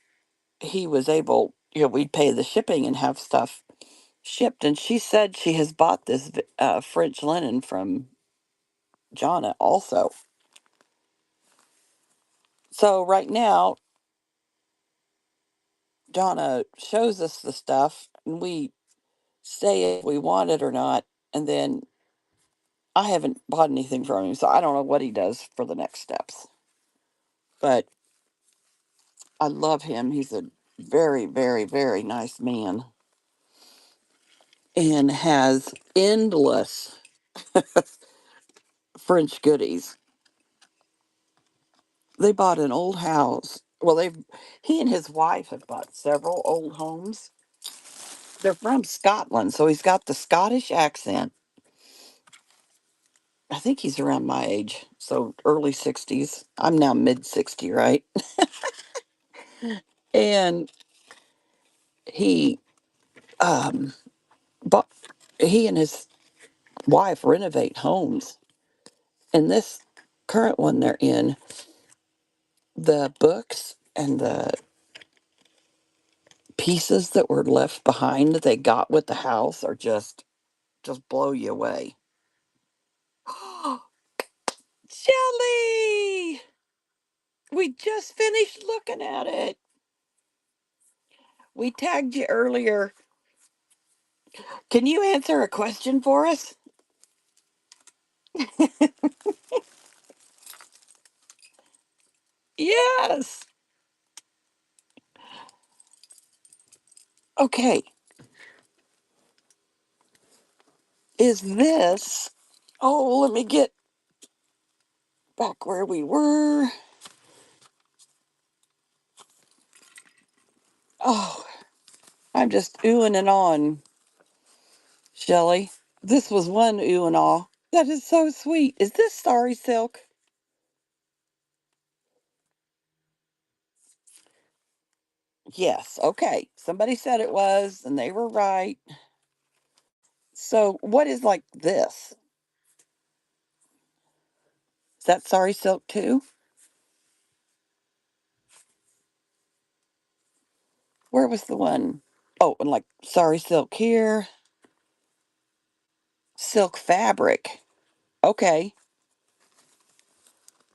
he was able, we'd pay the shipping and have stuff shipped. And she said she has bought this French linen from Jonna also. So right now, Jonna shows us the stuff and we say if we want it or not. And then I haven't bought anything from him, so I don't know what he does for the next steps. But I love him. He's a very, very, very nice man and has endless French goodies. They bought an old house. Well, he and his wife have bought several old homes. They're from Scotland, so he's got the Scottish accent. I think he's around my age, so early 60s. I'm now mid 60, right? And he um bought, he and his wife renovate homes. And this current one they're in, the books and the pieces that were left behind that they got with the house are just blow you away. Shelly! We just finished looking at it. We tagged you earlier. Can you answer a question for us? Yes. Okay. Is this. Oh, let me get back where we were. Oh, I'm just oohing and on, Shelly. This was one ooh and ah. That is so sweet. Is this Starry Silk? Yes. Okay. Somebody said it was, and they were right. So, what is like this? Is that Starry Silk too? Where was the one? Oh, and like Starry Silk here. Silk fabric. Okay.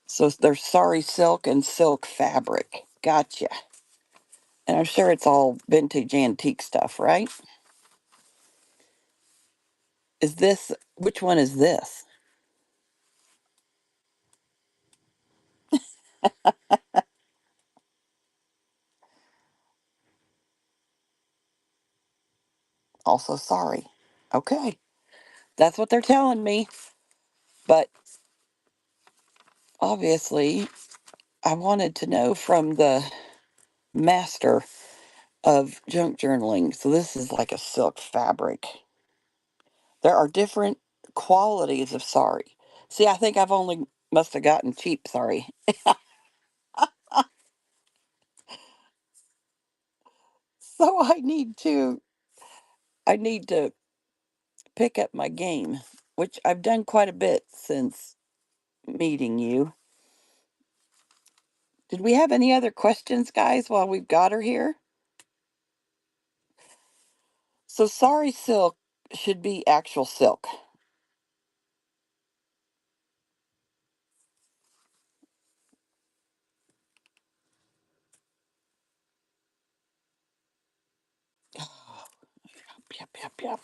So there's Sorry Silk and Silk fabric. Gotcha. And I'm sure it's all vintage antique stuff, right? Is this, which one is this? Also sorry. Okay. That's what they're telling me. But obviously, I wanted to know from the master of junk journaling. So this is like a silk fabric. There are different qualities of sorry. See, I think I've only must have gotten cheap sorry. So I need to pick up my game, which I've done quite a bit since meeting you. Did we have any other questions, guys, while we've got her here? So sorry silk should be actual silk. Yep, yep, yep.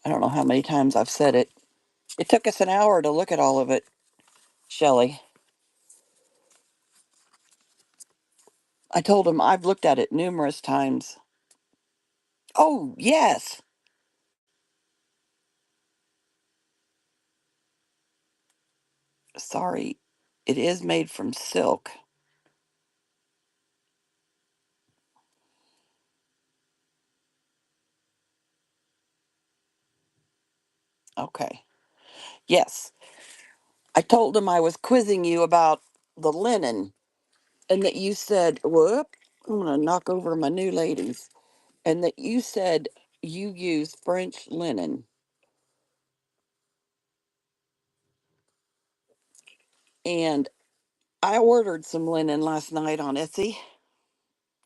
I don't know how many times I've said it. It took us an hour to look at all of it, Shelley. I told him I've looked at it numerous times. Oh, yes. Sorry. It is made from silk. Okay. Yes. I told him I was quizzing you about the linen and that you said, whoop, I'm going to knock over my new ladies. And that you said you use French linen. And I ordered some linen last night on Etsy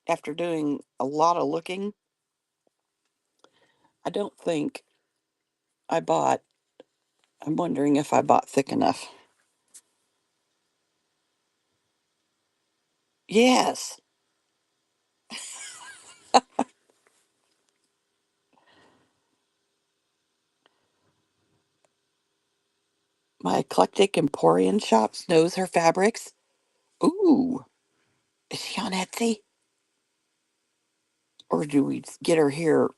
after doing a lot of looking. I don't think I bought, I'm wondering if I bought thick enough. Yes. My eclectic Emporium shop knows her fabrics. Ooh, is she on Etsy? Or do we get her here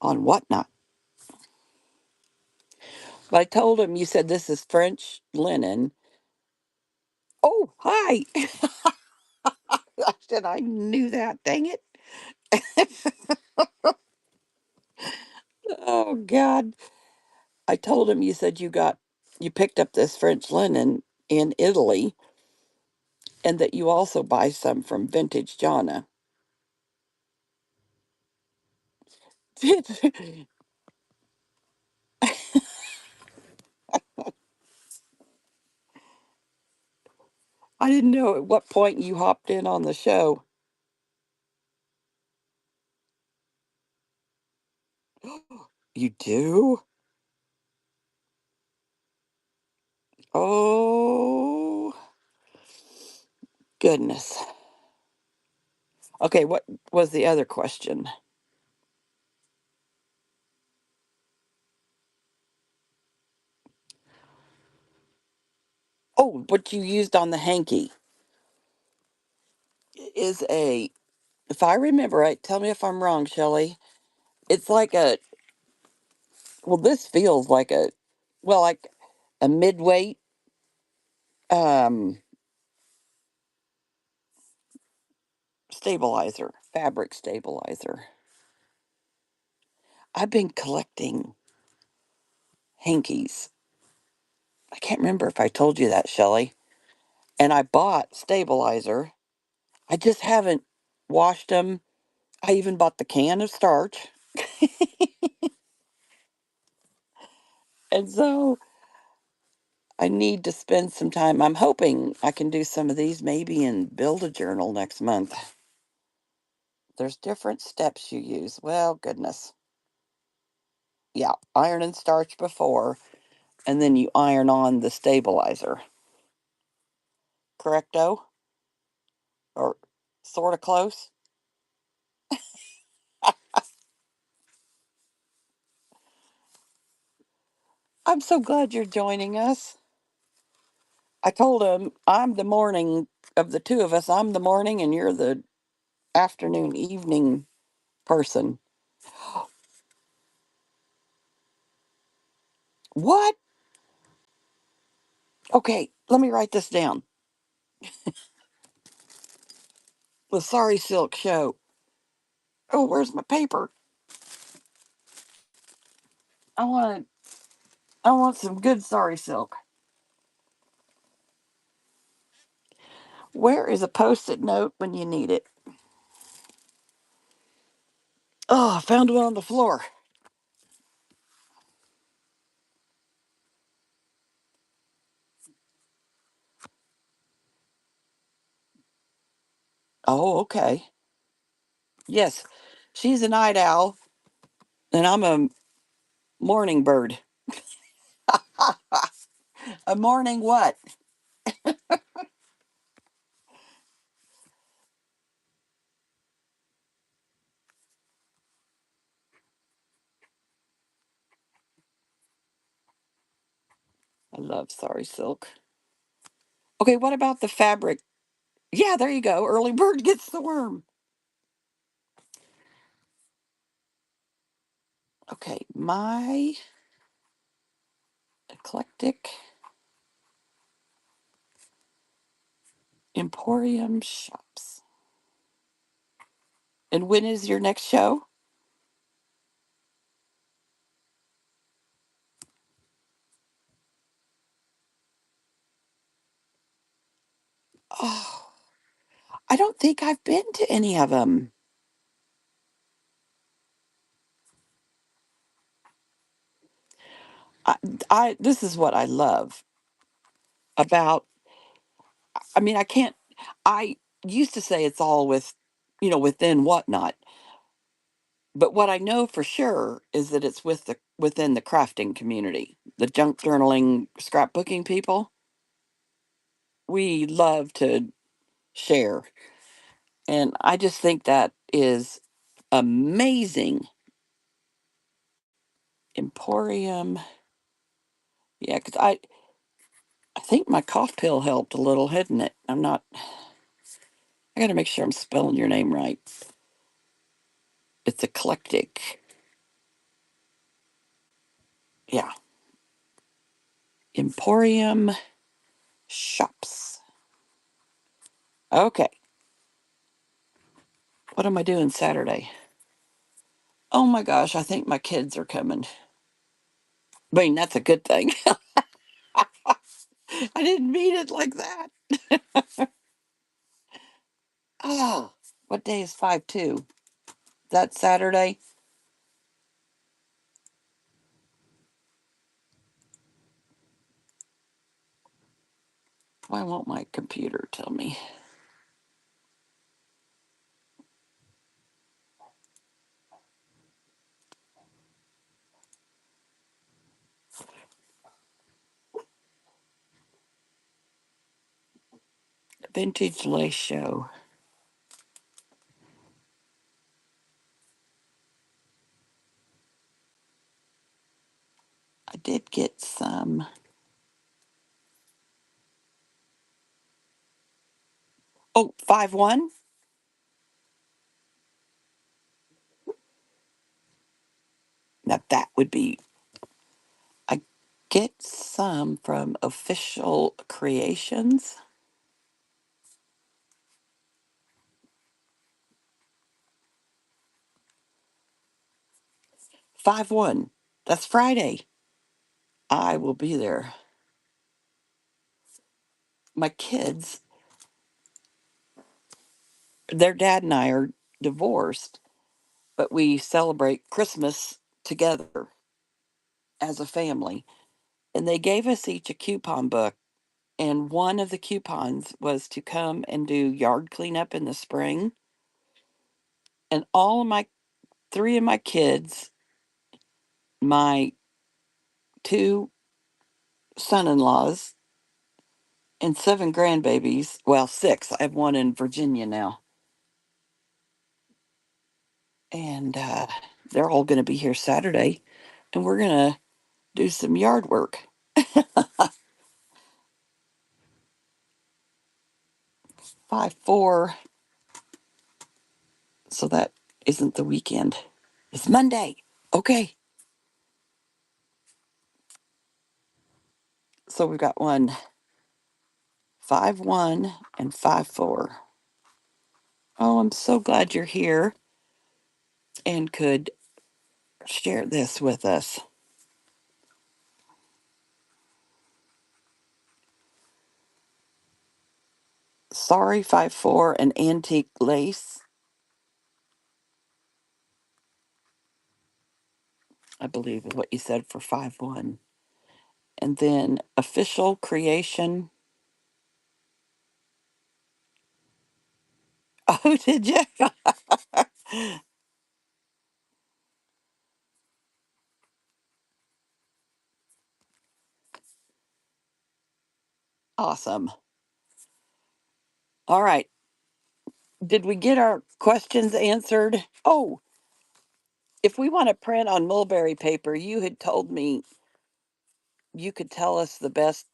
on Whatnot? But I told him you said this is French linen. Oh, hi. I said I knew that. Dang it. Oh, God. I told him you said you picked up this French linen in Italy and that you also buy some from Vintage Jana. I didn't know at what point you hopped in on the show. You do? Oh, goodness. Okay, what was the other question? Oh, what you used on the hanky is if I remember right, tell me if I'm wrong, Shelley. It's like this feels like like a midweight um, stabilizer, fabric stabilizer. I've been collecting hankies. I can't remember if I told you that, Shelley. And I bought stabilizer. I just haven't washed them. I even bought the can of starch. And so I need to spend some time. I'm hoping I can do some of these maybe and build a journal next month. There's different steps you use. Well, goodness. Yeah, iron and starch before, and then you iron on the stabilizer. Correcto? Or sort of close? I'm so glad you're joining us. I told him I'm the morning of the two of us. I'm the morning and you're the afternoon, evening person. What? Okay, let me write this down. The Sorry Silk Show. Oh, where's my paper? I want I want some good Sorry Silk. Where is a post-it note when you need it? Oh, I found one on the floor. Oh, okay. Yes, she's a night owl, and I'm a morning bird. A morning what? I love Sorry Silk. Okay, what about the fabric? Yeah, there you go. Early bird gets the worm. Okay, my eclectic Emporium shops. And when is your next show? Oh, I don't think I've been to any of them. I, I this is what I love about. I mean, I can't. I used to say it's all within whatnot, but what I know for sure is that it's within the crafting community, the junk journaling, scrapbooking people. We love to share, and I just think that is amazing. Emporium, yeah, because I think my cough pill helped a little, hadn't it? I'm not. I got to make sure I'm spelling your name right. It's eclectic. Yeah, Emporium shops. Okay, what am I doing Saturday? Oh my gosh, I think my kids are coming. I mean, that's a good thing. I didn't mean it like that. Oh, what day is 5/2? That Saturday? Why won't my computer tell me? Vintage lace show. I did get some. Oh, 5/1? Now that would be. I get some from Official Creations. 5/1. That's Friday. I will be there. My kids, their dad and I are divorced, but we celebrate Christmas together as a family. And they gave us each a coupon book. And one of the coupons was to come and do yard cleanup in the spring. And all of my three of my kids, my two son in laws, and seven grandbabies, well, six. I have one in Virginia now. And they're all going to be here Saturday. And we're going to do some yard work. 5/4. So that isn't the weekend. It's Monday. Okay. So we've got one. 5-1 and 5-4. Oh, I'm so glad you're here and could share this with us. Sorry, 5-4 and antique lace. I believe is what you said for 5-1. And then official creation. Oh, did you? Awesome. All right. Did we get our questions answered? Oh, if we want to print on mulberry paper, you had told me you could tell us the best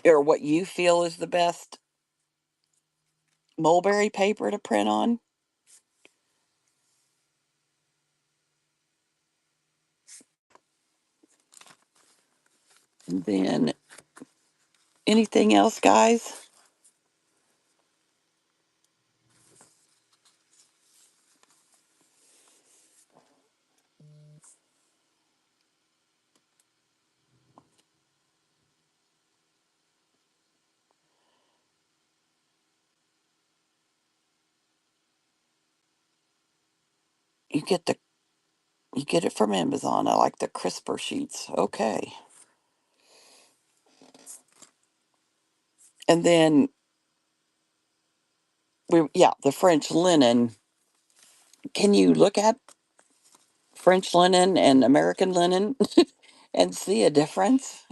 or what you feel is the best mulberry paper to print on. And then anything else, guys? You get the you get it from Amazon. I like the crisper sheets. Okay. And then the French linen. Can you look at French linen and American linen and see a difference?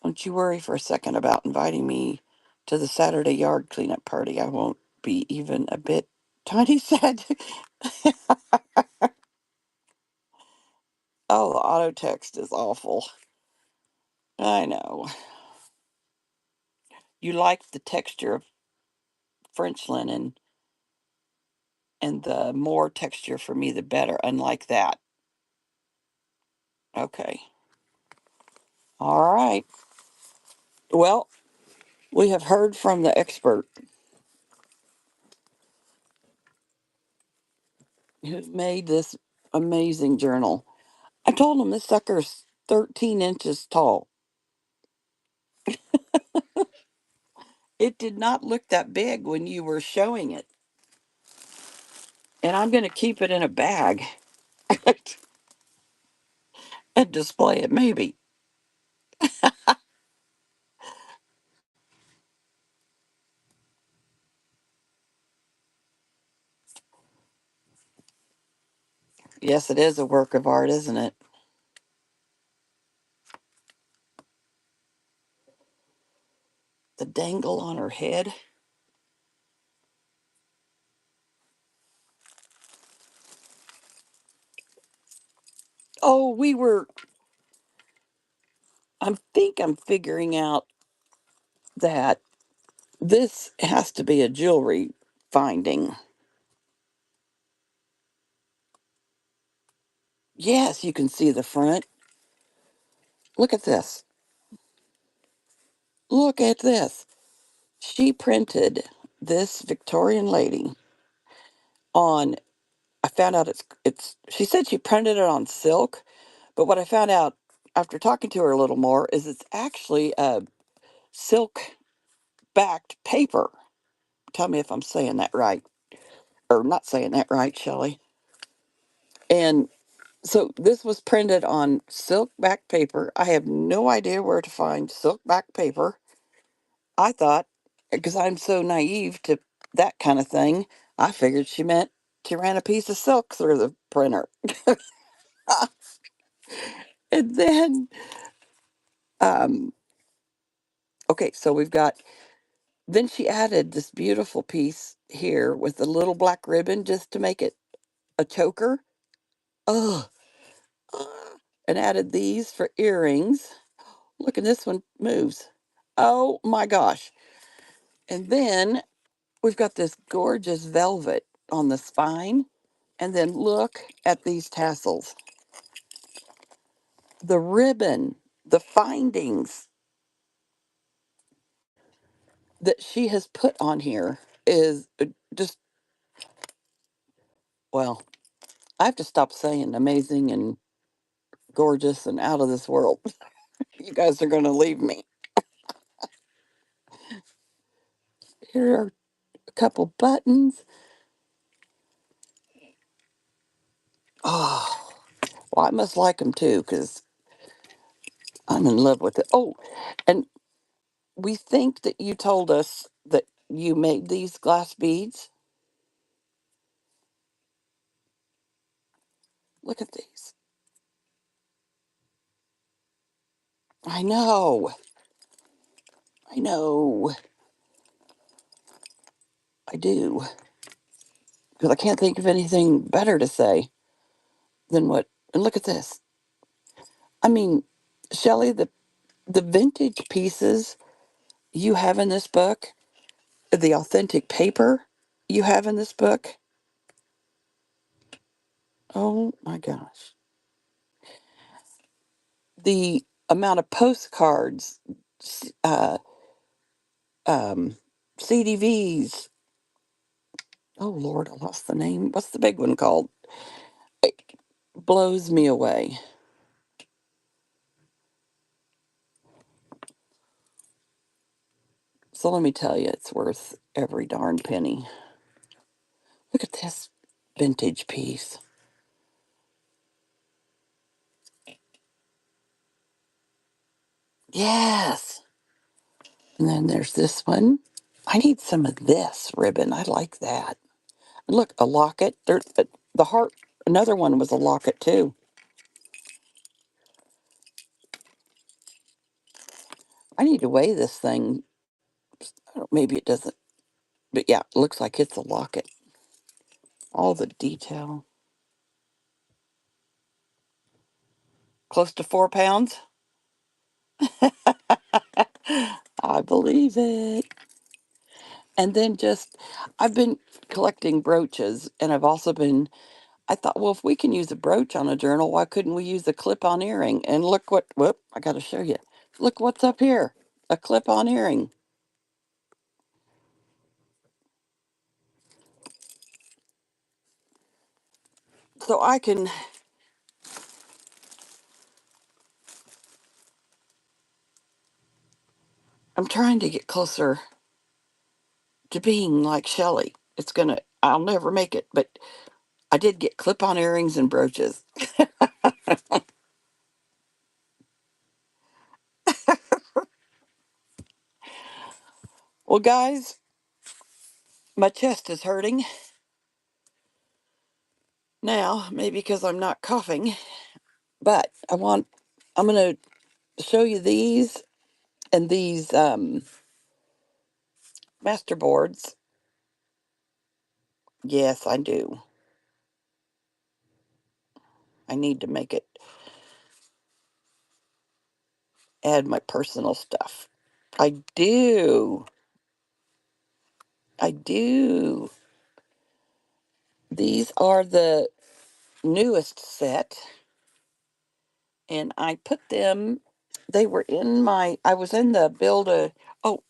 Don't you worry for a second about inviting me to the Saturday yard cleanup party. I won't be even a bit tiny sad. Oh, the auto text is awful. I know. You like the texture of French linen, and the more texture for me, the better, unlike that. Okay. All right. Well, we have heard from the expert who made this amazing journal. I told him this sucker's 13 inches tall. It did not look that big when you were showing it. And I'm going to keep it in a bag and display it, maybe. Yes, it is a work of art, isn't it? The dangle on her head. Oh, I'm figuring out that this has to be a jewelry finding. Yes, you can see the front. Look at this. Look at this. She printed this Victorian lady on, I found out she said she printed it on silk, but what I found out after talking to her a little more is it's actually a silk backed paper. Tell me if I'm saying that right or not saying that right, Shelley. And so this was printed on silk back paper. I have no idea where to find silk back paper. I thought, because I'm so naive to that kind of thing, I figured she meant she ran a piece of silk through the printer. And then, um, okay, so then she added this beautiful piece here with a little black ribbon just to make it a choker. Oh, and added these for earrings. Look, and this one moves. Oh my gosh. And then we've got this gorgeous velvet on the spine. And then look at these tassels. The ribbon, the findings that she has put on here is just, well, I have to stop saying amazing and gorgeous and out of this world. You guys are going to leave me. Here are a couple buttons. Oh, well, I must like them too because I'm in love with it. Oh, and we think that you told us that you made these glass beads. Look at these. I know. I know. I do. Because I can't think of anything better to say than what. And look at this. I mean, Shelley, the vintage pieces you have in this book, the authentic paper you have in this book. Oh my gosh. The amount of postcards, uh, um, CDVs. Oh Lord, I lost the name. What's the big one called? It blows me away. So let me tell you, it's worth every darn penny. Look at this vintage piece. Yes. And then there's this one. I need some of this ribbon. I like that. Look, a locket. There, the heart. Another one was a locket too. I need to weigh this thing. Maybe it doesn't. But yeah, it looks like it's a locket. All the detail. Close to 4 pounds. I believe it. And then just, I've been collecting brooches, and I've also been, I thought, well, if we can use a brooch on a journal, why couldn't we use a clip on earring? And look what, whoop, I got to show you. Look what's up here, a clip on earring. So I can, I'm trying to get closer to being like Shelley. I'll never make it, but I did get clip on earrings and brooches. Well, guys, my chest is hurting now, maybe because I'm not coughing, but I'm going to show you these and these master boards. Yes, I do. I need to make it add my personal stuff. I do. I do. These are the newest set, and I put them, they were in I was in the build a, oh,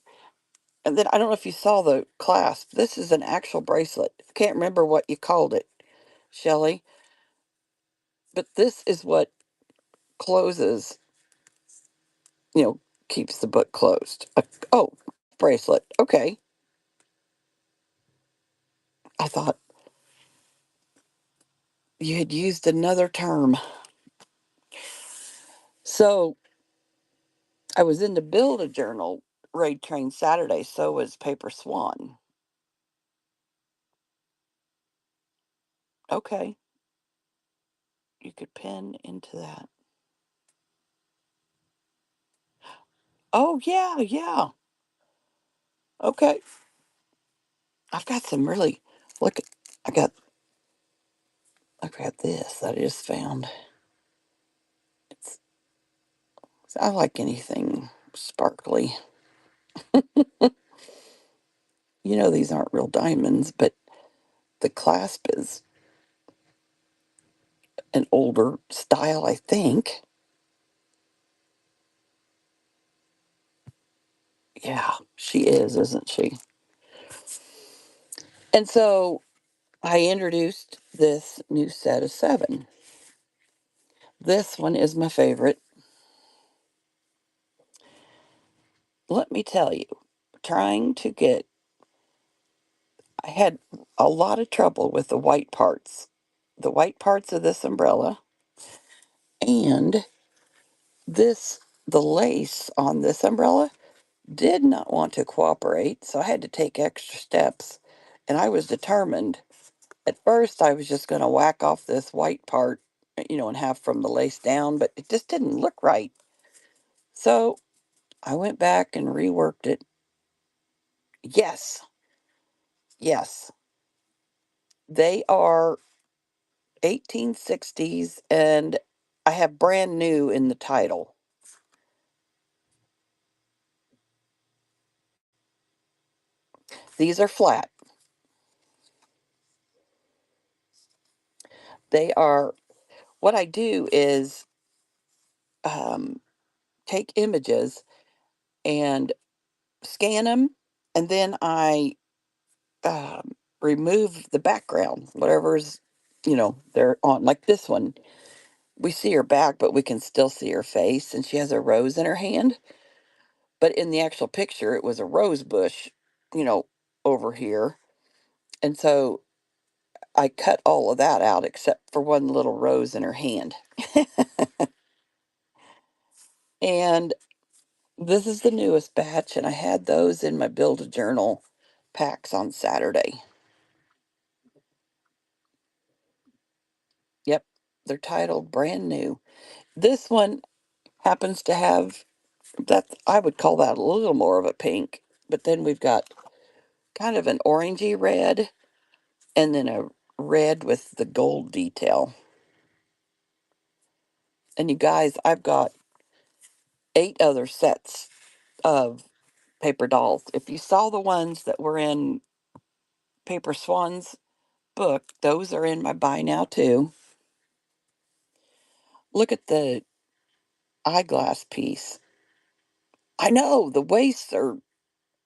and then I don't know if you saw the clasp. This is an actual bracelet. I can't remember what you called it, Shelley, but this is what closes, you know, keeps the book closed. Oh, bracelet. Okay. I thought you had used another term. So I was in the build a journal raid train Saturday. So was Paperswan. Okay. You could pin into that. Oh, yeah, yeah. Okay. I've got some really, look, I got, I got this that I just found. It's, I like anything sparkly. You know, these aren't real diamonds, but the clasp is. an older style, I think. Yeah, she is, isn't she? And so I introduced this new set of 7. This one is my favorite. Let me tell you, trying to get, I had a lot of trouble with the white parts. The white parts of this umbrella and the lace on this umbrella did not want to cooperate, so I had to take extra steps. And I was determined. At first, I was just going to whack off this white part, and have from the lace down, but it just didn't look right. So I went back and reworked it. Yes, yes, they are 1860s, and I have brand new in the title. These are flat. They are, what I do is um, take images and scan them, and then I remove the background, whatever's, they're on. Like this one, we see her back, but we can still see her face, and she has a rose in her hand. But in the actual picture, it was a rose bush, you know, over here. And so I cut all of that out except for one little rose in her hand. And this is the newest batch, and I had those in my Build a Journal packs on Saturday. Yep, they're titled brand new. This one happens to have that, I would call that a little more of a pink, but then we've got kind of an orangey red and then a red with the gold detail. And you guys, I've got 8 other sets of paper dolls. If you saw the ones that were in Paperswan's book, those are in my buy now too. Look at the eyeglass piece. I know the waists are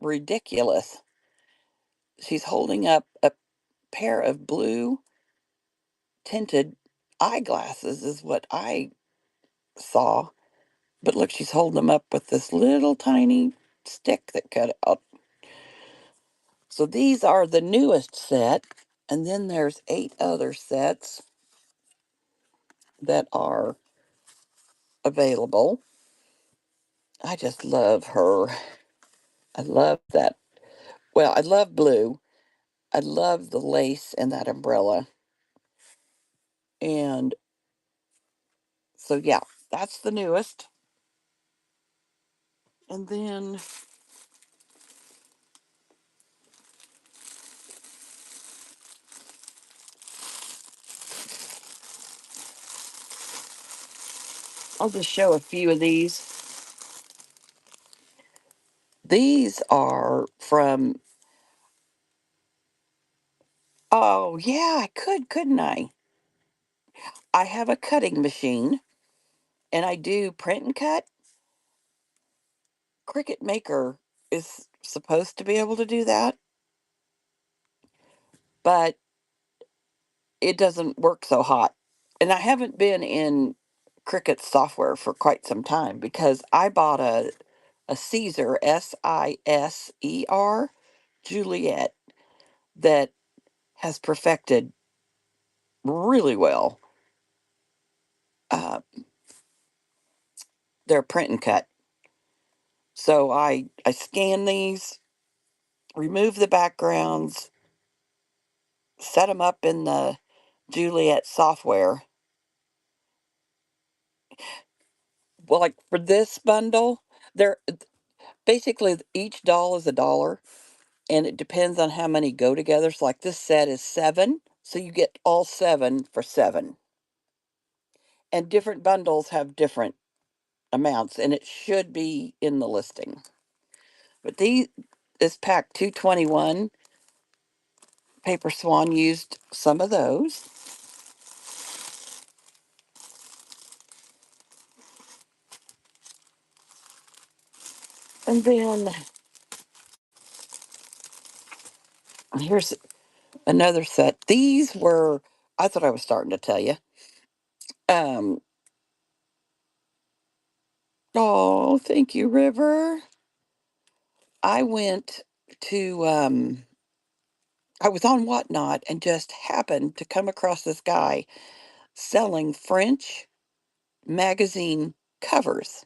ridiculous. She's holding up a pair of blue tinted eyeglasses, is what I saw. But look, she's holding them up with this little tiny stick that cut out. So these are the newest set. And then there's 8 other sets that are available. I just love her. I love that. Well, I love blue. I love the lace in that umbrella. And so, yeah, that's the newest. And then I'll just show a few of these. These are from, oh, yeah, I could, couldn't I? I have a cutting machine and I do print and cut. Cricut Maker is supposed to be able to do that, but it doesn't work so hot. And I haven't been in Cricut software for quite some time because I bought a Caesar, Siser, Juliet, that has perfected really well uh, their print and cut. So I scan these, remove the backgrounds, set them up in the Juliet software. Well, like for this bundle, they're basically each doll is $1, and it depends on how many go together. So, like this set is 7, so you get all 7 for 7. And different bundles have different amounts, and it should be in the listing. But this pack 221, Paper Swan used some of those. And then here's another set. These were, I thought I was starting to tell you. Um, oh, thank you, River. I went to, I was on Whatnot and just happened to come across this guy selling French magazine covers.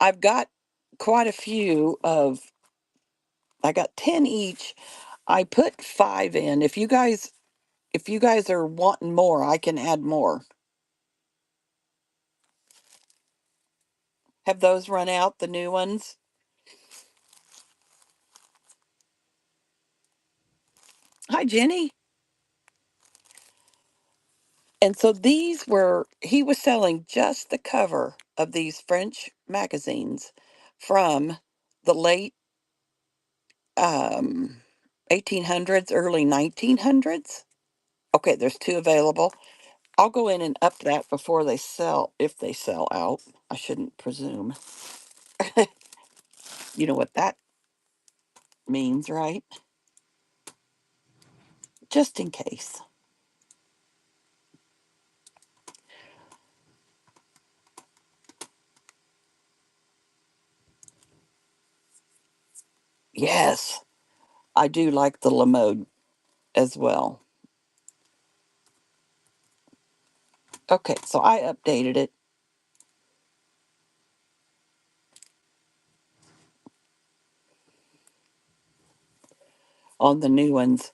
I've got quite a few of, I got 10 each. I put 5 in. If you guys are wanting more, I can add more. Have those run out, the new ones? Hi, Jenny. And so these were, he was selling just the cover of these French magazines from the late um, 1800s, early 1900s. Okay, there's 2 available. I'll go in and up that before they sell, if they sell out. I shouldn't presume. You know what that means, right? Just in case. Yes, I do like the Lamode as well. Okay, so I updated it on the new ones.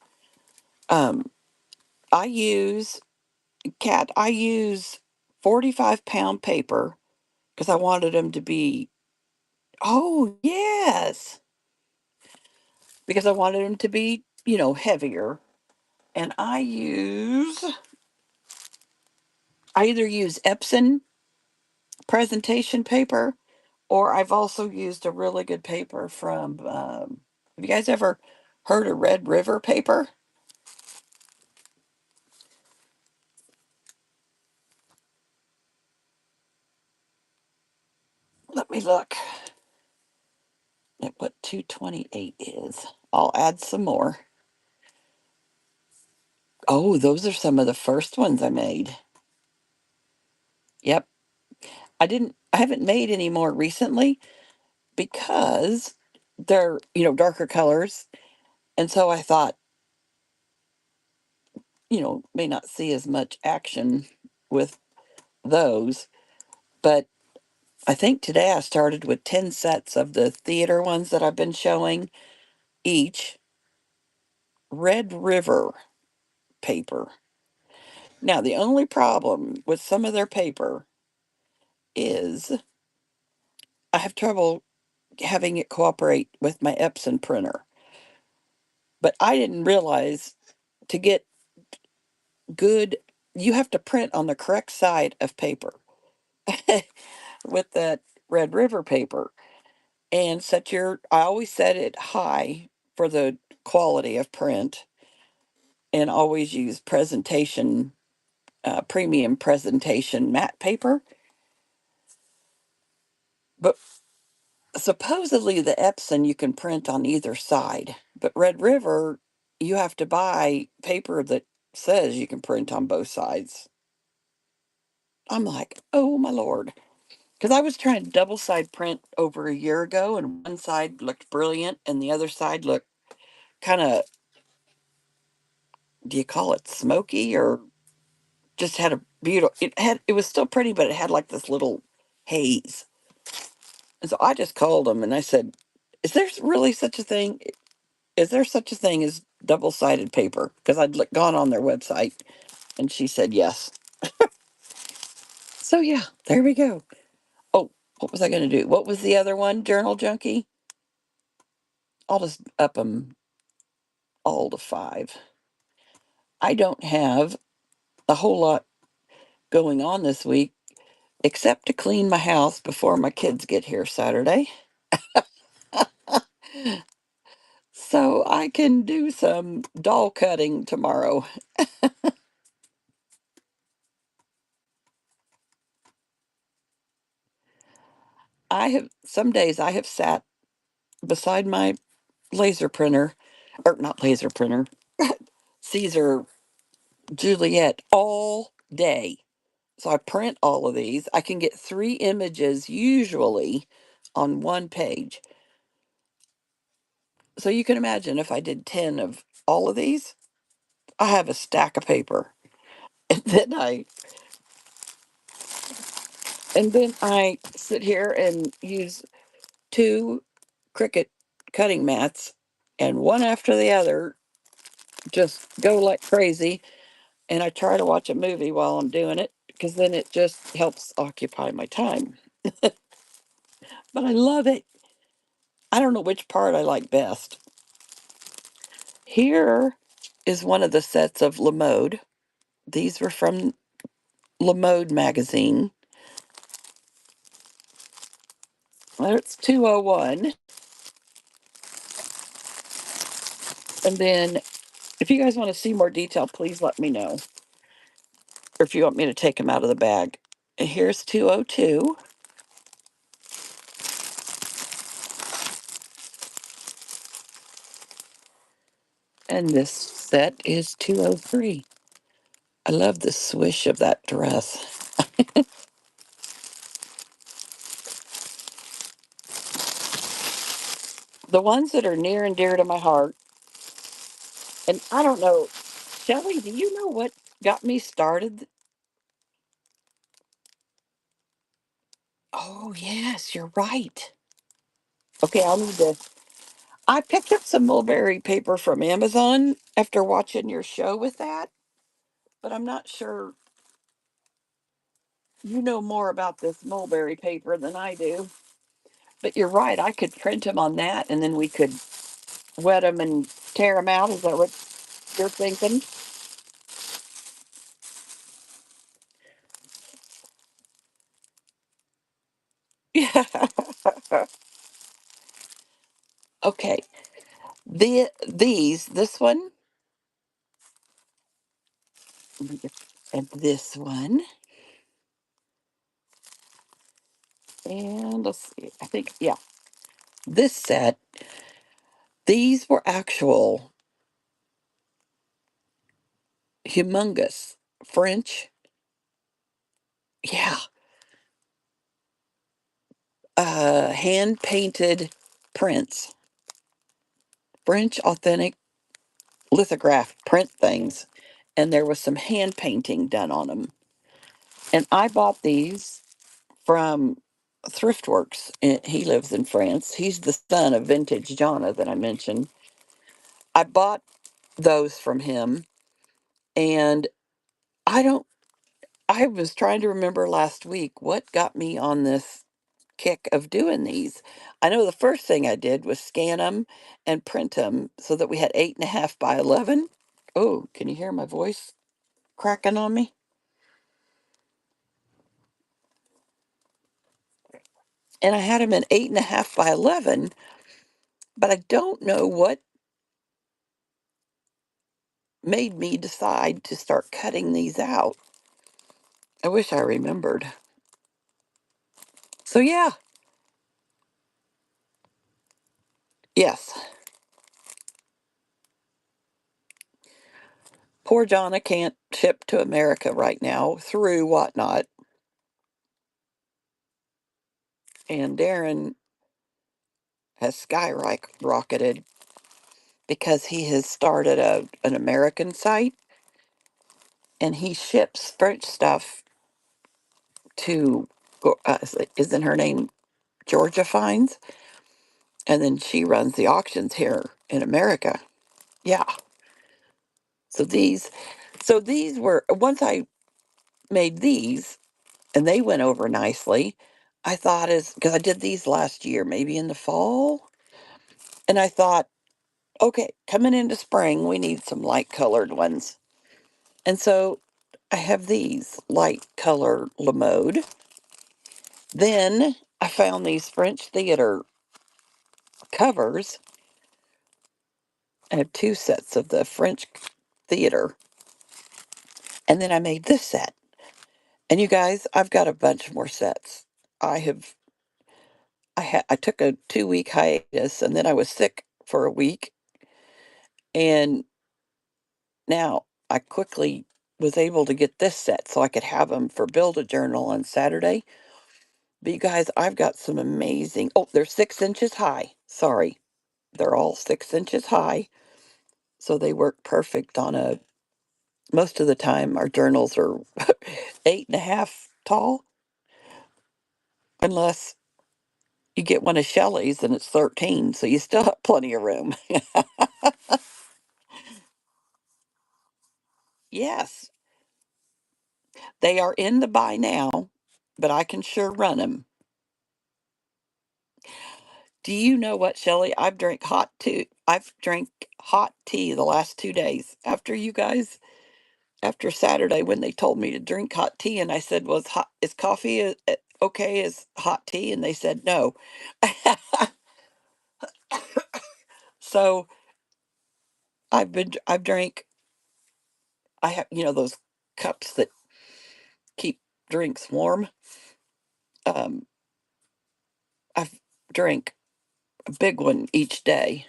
Um, I use, I use 45-pound paper because I wanted them to be, oh, yes, because I wanted them to be, heavier. And I either use Epson presentation paper, or I've also used a really good paper from, have you guys ever heard of Red River paper? Let me look at what 228 is. I'll add some more. Oh, those are some of the first ones I made. Yep. I haven't made any more recently because they're, darker colors. And so I thought, may not see as much action with those. But I think today I started with 10 sets of the theater ones that I've been showing, each Red River paper. Now, the only problem with some of their paper is I have trouble having it cooperate with my Epson printer. But I didn't realize to get good, you have to print on the correct side of paper with that Red River paper. And I always set it high for the quality of print, and always use premium presentation matte paper. But supposedly the Epson you can print on either side, but Red River, you have to buy paper that says you can print on both sides. I'm like, oh my Lord. Because I was trying double side print over a year ago, and one side looked brilliant, and the other side looked kind of, do you call it smoky, or just had a beautiful, it was still pretty, but it had like this little haze. And so I just called them and I said, is there really such a thing? Is there such a thing as double sided paper? Because gone on their website, and she said yes. So yeah, there we go. Oh, what was I going to do? What was the other one? Journal Junkie? I'll just up them all to 5. I don't have a whole lot going on this week except to clean my house before my kids get here Saturday. So I can do some doll cutting tomorrow. some days I have sat beside my laser printer, or not laser printer, Caesar Juliet all day. So I print all of these. I can get 3 images usually on one page. So you can imagine if I did 10 of all of these, I have a stack of paper. And then I sit here and use 2 Cricut cutting mats, and one after the other just go like crazy. And I try to watch a movie while I'm doing it because then it just helps occupy my time. But I love it. I don't know which part I like best. Here is one of the sets of La Mode. These were from La Mode magazine. There's 201. And then if you guys want to see more detail, please let me know. Or if you want me to take them out of the bag. And here's 202. And this set is 203. I love the swish of that dress. The ones that are near and dear to my heart, and I don't know, Shelley, do you know what got me started? Oh, yes, you're right. Okay, I'll need to. I picked up some mulberry paper from Amazon after watching your show with that, but I'm not sure you know more about this mulberry paper than I do. But you're right, I could print them on that and then we could wet them and tear them out. Is that what you're thinking? Yeah. Okay. This one, and this one, and let's see, I think, yeah, this set, these were actual humongous French, yeah, hand painted prints, French authentic lithograph print things, and there was some hand painting done on them. And I bought these from Thriftworks. He lives in France. He's the son of Vintage Jonna that I mentioned. I bought those from him, and I don't. I was trying to remember last week what got me on this kick of doing these. I know the first thing I did was scan them and print them so that we had 8.5 by 11. Oh, can you hear my voice cracking on me? And I had them in 8.5 by 11, but I don't know what made me decide to start cutting these out. I wish I remembered. So, yeah, yes, poor Jonna can't ship to America right now through whatnot. And Darren has skyrocketed because he has started an American site and he ships French stuff to, isn't her name Georgia Fines? And then she runs the auctions here in America. Yeah. So these were, once I made these and they went over nicely, I thought is because I did these last year, maybe in the fall. And I thought, okay, coming into spring, we need some light colored ones. And so I have these light color La Mode. Then I found these French theater covers. I have 2 sets of the French theater. And then I made this set. And you guys, I've got a bunch more sets. I have I took a 2-week hiatus, and then I was sick for a week, and now I quickly was able to get this set so I could have them for Build a Journal on Saturday. But you guys, I've got some amazing, oh, they're 6 inches high. Sorry. They're all 6 inches high. So they work perfect on a, most of the time our journals are 8.5 tall, unless you get one of Shelley's and it's 13. So you still have plenty of room. Yes, they are in the buy now, but I can sure run them. Do you know what, Shelley? I've drank hot tea the last 2 days after you guys, after Saturday when they told me to drink hot tea, and I said, "Was hot is coffee okay as hot tea?" And they said no. So I've drank. I have those cups that keep drinks warm. Um, I've drank a big one each day.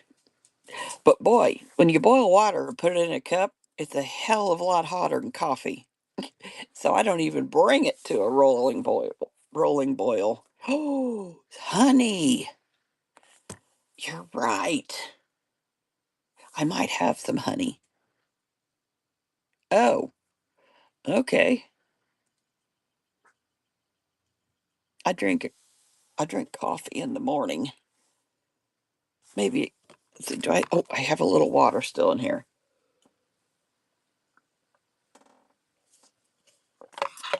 But boy, when you boil water and put it in a cup, it's a hell of a lot hotter than coffee. So I don't even bring it to a rolling boil. Rolling boil. Oh, honey, you're right. I might have some honey. Oh, okay. I drink I drink coffee in the morning. Maybe let's see, do I oh, I have a little water still in here.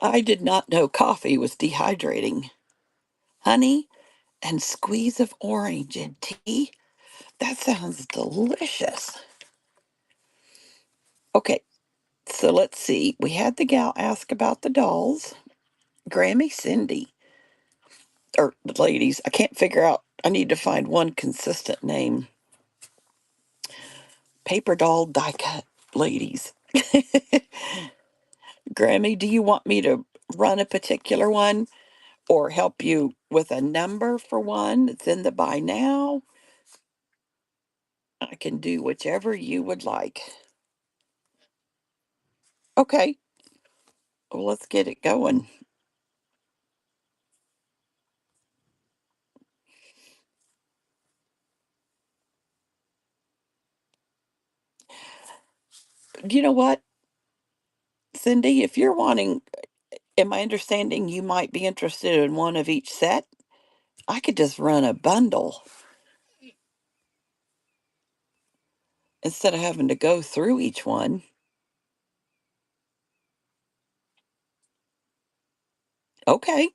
I did not know coffee was dehydrating. Honey and squeeze of orange in tea? That sounds delicious. Okay, so let's see. We had the gal ask about the dolls. Grammy Cindy, or the ladies. I can't figure out. I need to find one consistent name. Paper doll die cut ladies. Grammy, do you want me to run a particular one or help you with a number for one that's in the buy now? I can do whichever you would like. Okay, well, let's get it going. You know what, Cindy? If you're wanting, in my understanding, you might be interested in one of each set. I could just run a bundle instead of having to go through each one. Okay.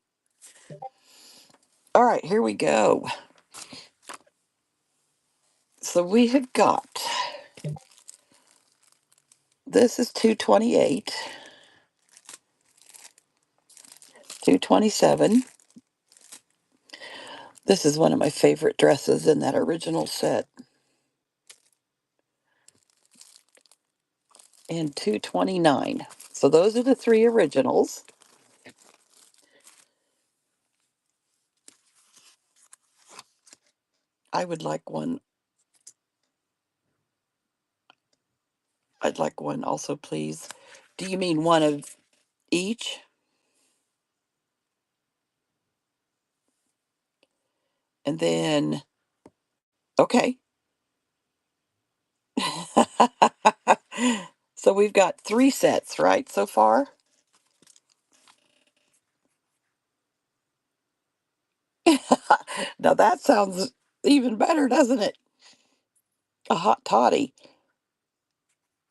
All right, here we go. So we have got, this is 228, 227. This is one of my favorite dresses in that original set. And 229. So those are the three originals. I would like one. I'd like one also, please. Do you mean one of each? And then, okay. So we've got 3 sets, right, so far? Now that sounds even better, doesn't it? A hot toddy.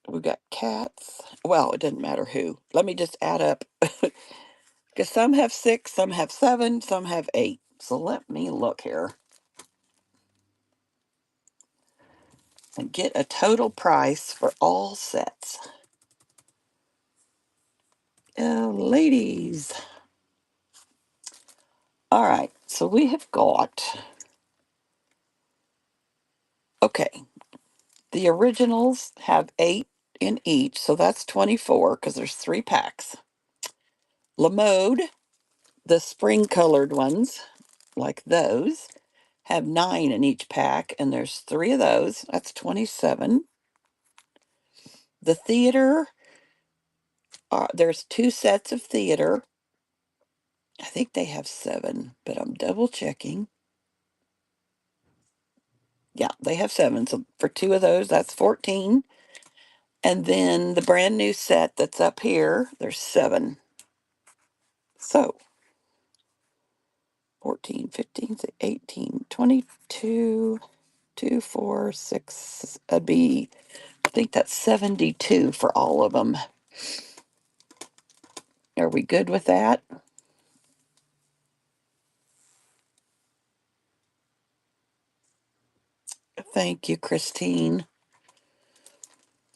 We've got cats. Well, it doesn't matter who. Let me just add up. Because some have 6, some have 7, some have 8. So let me look here and get a total price for all sets. Ladies. All right, so we have got, okay, the originals have 8 in each, so that's 24 because there's 3 packs. La Mode, the spring colored ones, like those, have 9 in each pack, and there's 3 of those. That's 27. The theater, there's 2 sets of theater. I think they have 7, but I'm double checking. Yeah, they have 7. So for 2 of those, that's 14. And then the brand new set that's up here, there's 7. So 14, 15, 18, 22, 2, 4, 6. That'd be, I think that's 72 for all of them. Are we good with that? Thank you, Christine.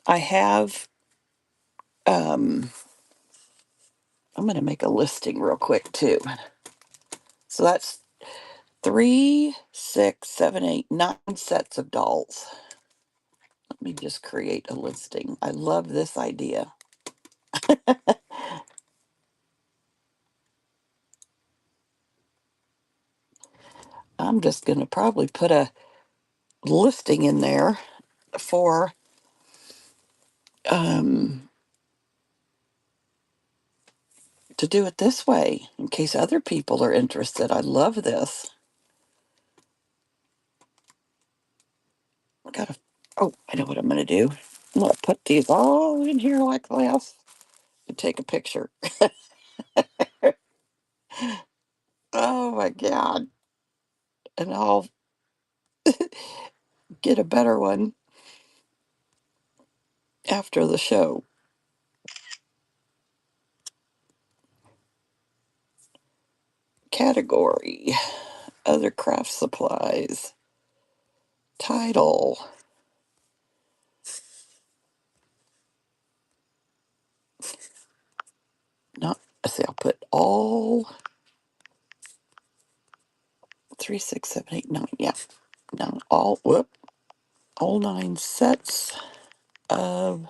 I have, um, I'm going to make a listing real quick too. So that's 3, 6, 7, 8, 9 sets of dolls. Let me just create a listing. I love this idea. I'm just going to probably put a listing in there for um, to do it this way in case other people are interested. I love this. I gotta, oh, I know what I'm going to do. I'm going to put these all in here like this and take a picture. Oh my God. And I'll get a better one after the show. Category, other craft supplies. Title, not, let's see, I'll put all 3, 6, 7, 8, 9. Yeah. Now all 9 sets of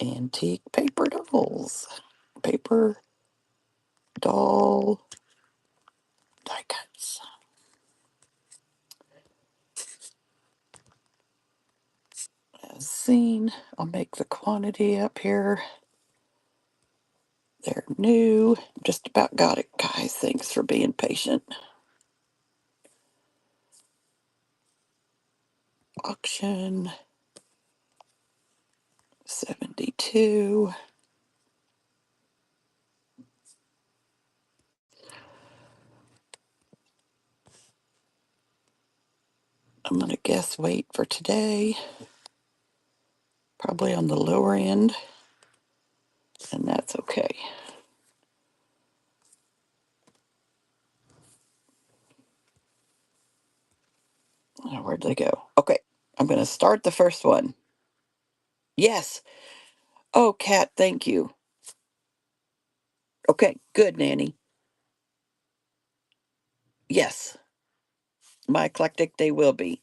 antique paper dolls. Paper doll die cuts. As seen, I'll make the quantity up here. They're new. Just about got it, guys. Thanks for being patient. Auction 72. I'm going to guess weight for today. Probably on the lower end. And that's okay. Oh, where'd they go? Okay. I'm going to start the first one. Yes. Oh, Kat, thank you. Okay, good, Nanny. Yes, my eclectic they will be.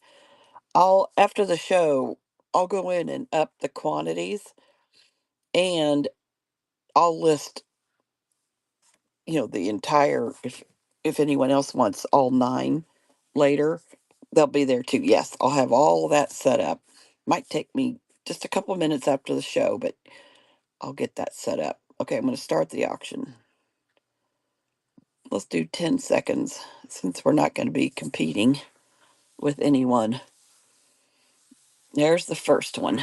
I'll after the show, I'll go in and up the quantities and I'll list, the entire if anyone else wants all 9 later, they'll be there too. Yes, I'll have all that set up. Might take me just a couple minutes after the show, but I'll get that set up. Okay, I'm going to start the auction. Let's do 10 seconds since we're not going to be competing with anyone. There's the first one.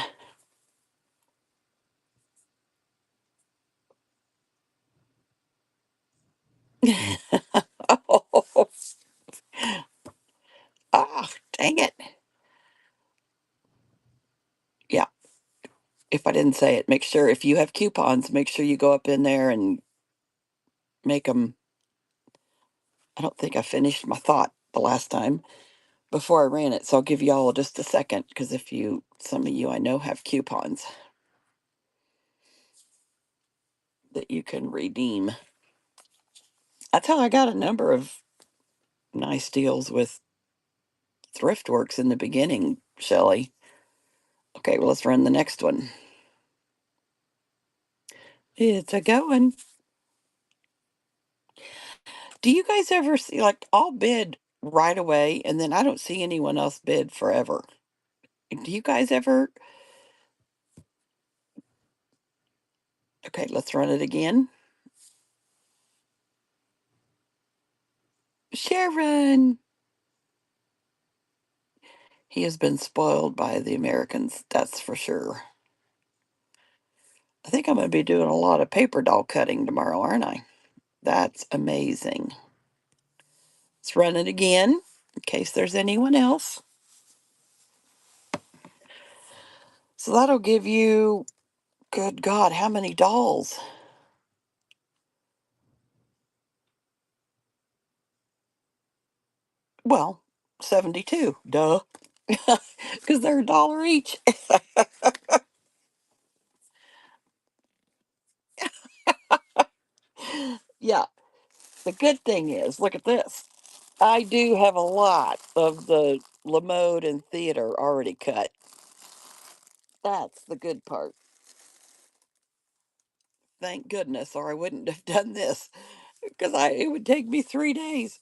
Oh, ah, dang it. Yeah, if I didn't say it, make sure if you have coupons, make sure you go up in there and make them. I don't think I finished my thought the last time before I ran it, so I'll give you all just a second because some of you I know have coupons that you can redeem. That's how I got a number of nice deals with Thriftworks in the beginning, Shelley. Okay, well, let's run the next one. It's a going. Do you guys ever see, like, I'll bid right away and then I don't see anyone else bid forever? Do you guys ever? Okay, let's run it again. Sharon! He has been spoiled by the Americans, that's for sure. I think I'm going to be doing a lot of paper doll cutting tomorrow, aren't I? That's amazing. Let's run it again in case there's anyone else. So that'll give you, good God, how many dolls? Well, 72, duh. Because they're a dollar each. Yeah, the good thing is, look at this. I do have a lot of the Lamode and Theater already cut. That's the good part. Thank goodness, or I wouldn't have done this because I it would take me 3 days.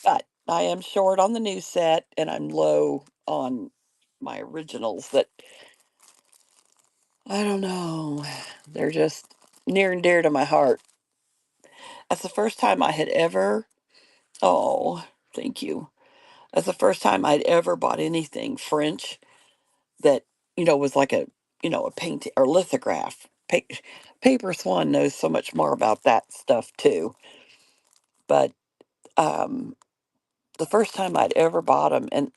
But I am short on the new set and I'm low on my originals that I don't know. They're just near and dear to my heart. That's the first time I had ever, oh, thank you. That's the first time I'd ever bought anything French that, was like a painting or lithograph. Paperswan knows so much more about that stuff too. But um, the first time I'd ever bought them, and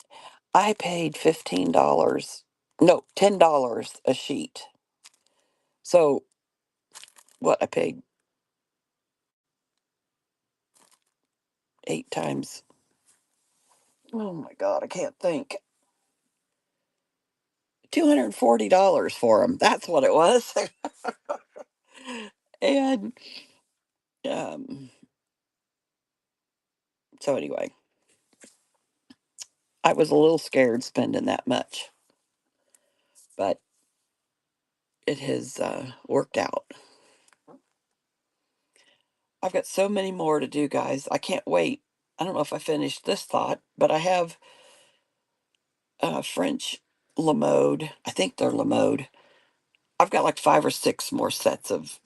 I paid $15, no, $10 a sheet. So what I paid 8 times. Oh my God, I can't think. $240 for them. That's what it was. And um, so anyway, I was a little scared spending that much, but it has worked out. I've got so many more to do, guys. I can't wait. I don't know if I finished this thought, but I have French Lamode. I think they're Lamode. I've got like 5 or 6 more sets of,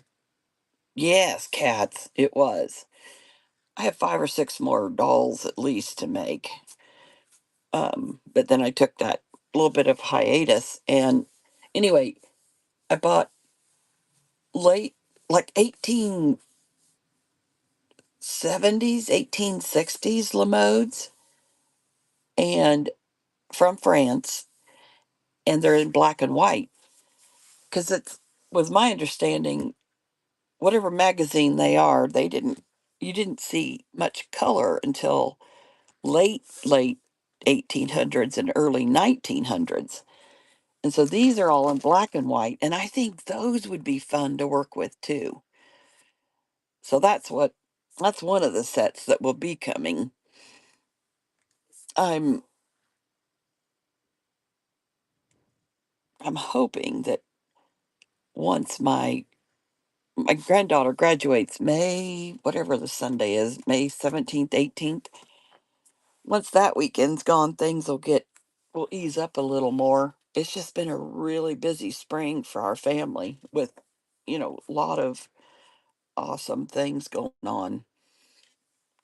yes, cats. It was. I have 5 or 6 more dolls at least to make. But then I took that little bit of hiatus. And anyway, I bought late, like 1870s, 1860s Lamodes and from France, and they're in black and white. Because it was my understanding, whatever magazine they are, you didn't see much color until late 1800s and early 1900s. And so these are all in black and white, and I think those would be fun to work with too. So that's one of the sets that will be coming. I'm I'm hoping that once my granddaughter graduates May, whatever the Sunday is, May 17th, 18th. Once that weekend's gone, will ease up a little more. It's just been a really busy spring for our family with, a lot of awesome things going on.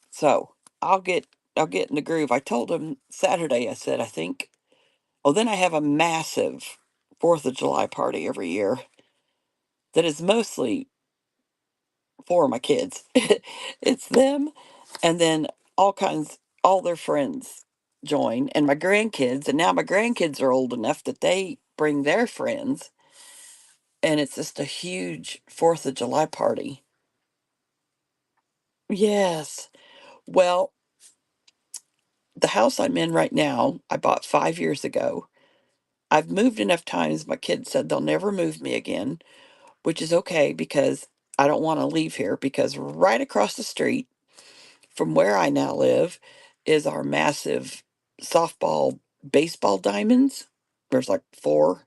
So I'll get in the groove. I told him Saturday, I said, I think, oh, then I have a massive 4th of July party every year that is mostly for my kids. It's them, and then all their friends join, and my grandkids. And now my grandkids are old enough that they bring their friends, and it's just a huge 4th of July party. Yes. Well, the house I'm in right now, I bought 5 years ago. I've moved enough times, my kids said they'll never move me again, which is okay because I don't want to leave here because right across the street from where I now live is our massive softball baseball diamonds. There's like 4.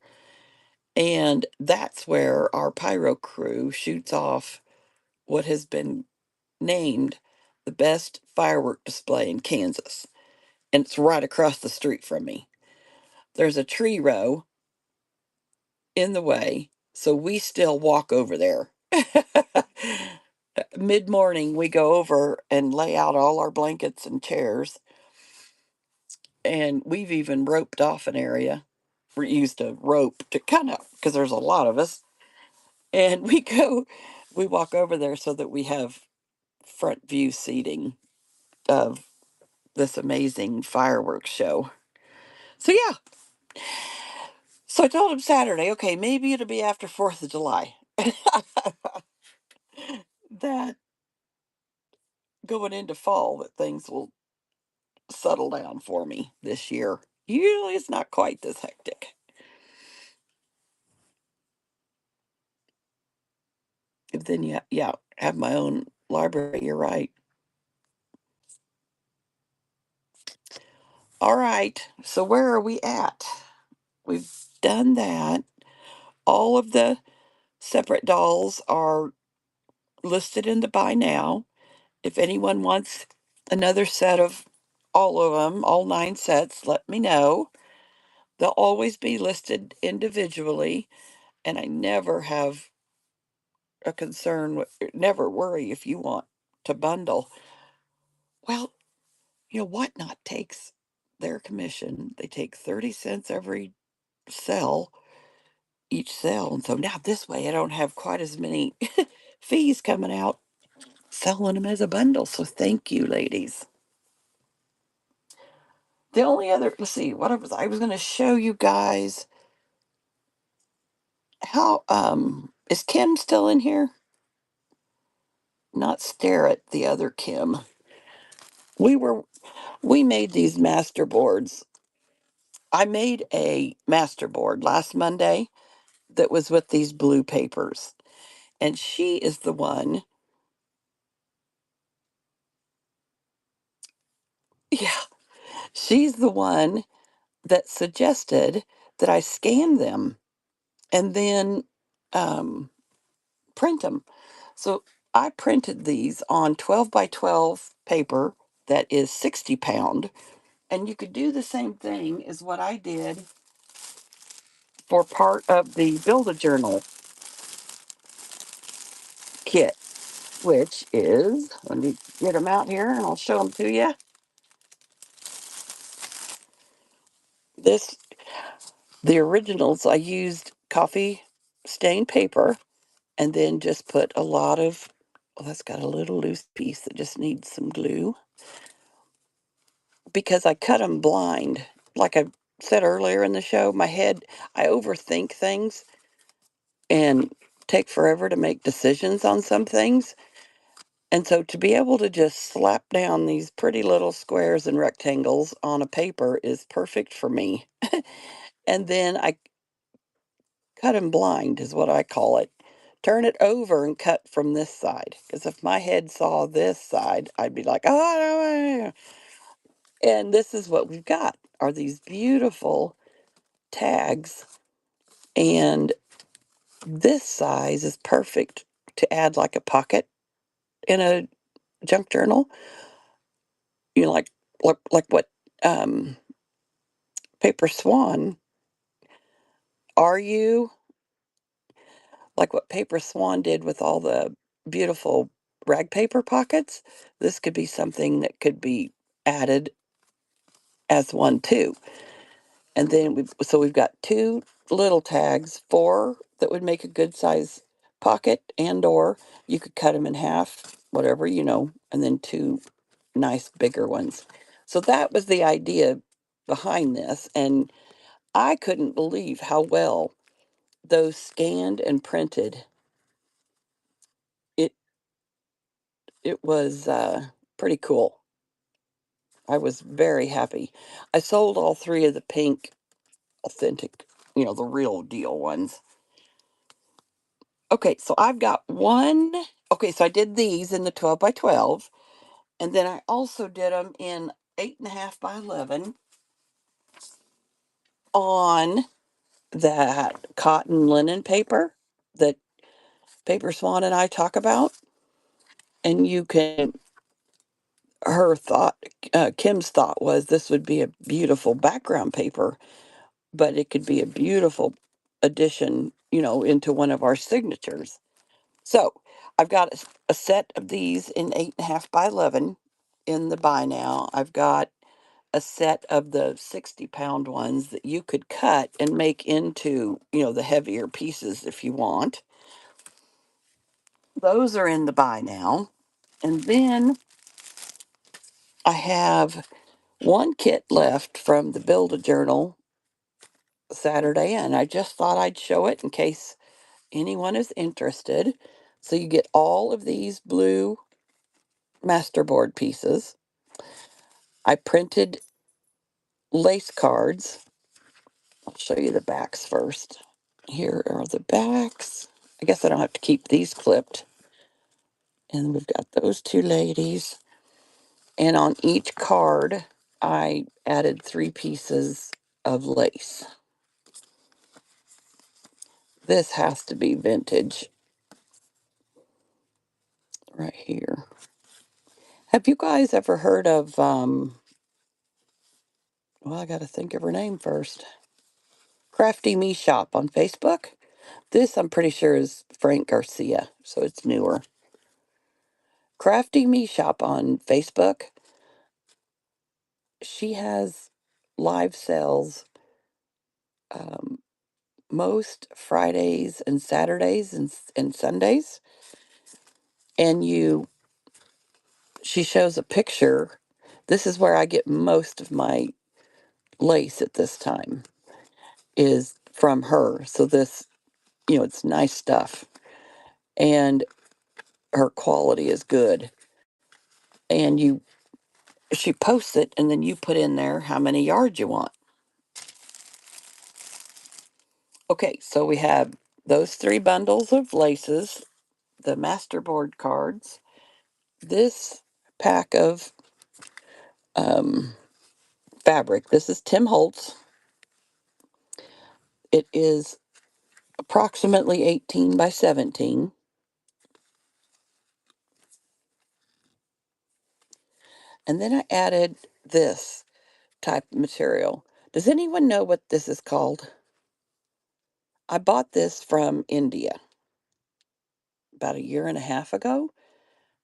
And that's where our pyro crew shoots off what has been named the best firework display in Kansas. And it's right across the street from me. There's a tree row in the way, so we still walk over there. Mid morning, we go over and lay out all our blankets and chairs, and we've even roped off an area. We used a rope to kind of, because there's a lot of us, and we walk over there so that we have front view seating of this amazing fireworks show. So yeah, so I told him Saturday, okay, maybe it'll be after 4th of July. That going into fall, that things will settle down for me this year. Usually it's not quite this hectic. But then, yeah, have my own library. You're right. All right. So where are we at? We've done that. All of the separate dolls are listed in the buy now. If anyone wants another set of all of them, all 9 sets, let me know. They'll always be listed individually, and I never have a concern, never worry if you want to bundle. Well, Whatnot takes their commission. They take 30 cents every sell, each sell. And so now this way I don't have quite as many fees coming out selling them as a bundle. So thank you, ladies. The only other, let's see, what I was going to show you guys how, is Kim still in here? Not stare at the other Kim. We were, we made these master boards. I made a master board last Monday that was with these blue papers. And she is the one, yeah, she's the one that suggested that I scan them and then um, print them. So I printed these on 12 by 12 paper that is 60 pound. And you could do the same thing as what I did for part of the Build a Journal kit, which is, let me get them out here and I'll show them to you. This, the originals, I used coffee stained paper and then just put a lot of, well, that's got a little loose piece that just needs some glue because I cut them blind. Like I said earlier in the show, my head, I overthink things and take forever to make decisions on some things. And so to be able to just slap down these pretty little squares and rectangles on a paper is perfect for me. And then I cut them blind, is what I call it. Turn it over and cut from this side. Because if my head saw this side, I'd be like, oh, I don't know. And this is what we've got are these beautiful tags. And this size is perfect to add like a pocket in a junk journal. Like what um, Paperswan, are you? Like what Paperswan did with all the beautiful rag paper pockets. This could be something that could be added as one too. And then we've got 2 little tags, 4 that would make a good size pocket, and or you could cut them in half, whatever, and then 2 nice bigger ones. So that was the idea behind this, and I couldn't believe how well those scanned and printed. It it was pretty cool. I was very happy. I sold all 3 of the pink authentic, the real deal ones. Okay, so I've got one. Okay, so I did these in the 12 by 12, and then I also did them in 8.5 by 11 on that cotton linen paper that Paperswan and I talk about, and you can. Her thought, Kim's thought was this would be a beautiful background paper, but it could be a beautiful addition, into one of our signatures. So I've got a set of these in 8.5 by 11 in the buy now. I've got a set of the 60-pound ones that you could cut and make into, the heavier pieces if you want. Those are in the buy now. And then I have one kit left from the Build a Journal Saturday, and I just thought I'd show it in case anyone is interested. So you get all of these blue masterboard pieces. I printed lace cards. I'll show you the backs first. Here are the backs. I guess I don't have to keep these clipped. And we've got those two ladies. And on each card, I added 3 pieces of lace. This has to be vintage right here. Have you guys ever heard of, well, I got to think of her name first. Crafty Me Shop on Facebook? This, I'm pretty sure, is Frank Garcia, so it's newer. Crafty Me Shop on Facebook. She has live sales um, most Fridays and Saturdays and Sundays. And she shows a picture. This is where I get most of my lace at this time, is from her. So this, it's nice stuff. And her quality is good. And she posts it, and then you put in there how many yards you want. Okay, so we have those 3 bundles of laces, the masterboard cards, this pack of um, fabric. This is Tim Holtz. It is approximately 18 by 17. And then I added this type of material. Does anyone know what this is called? I bought this from India about a year and a half ago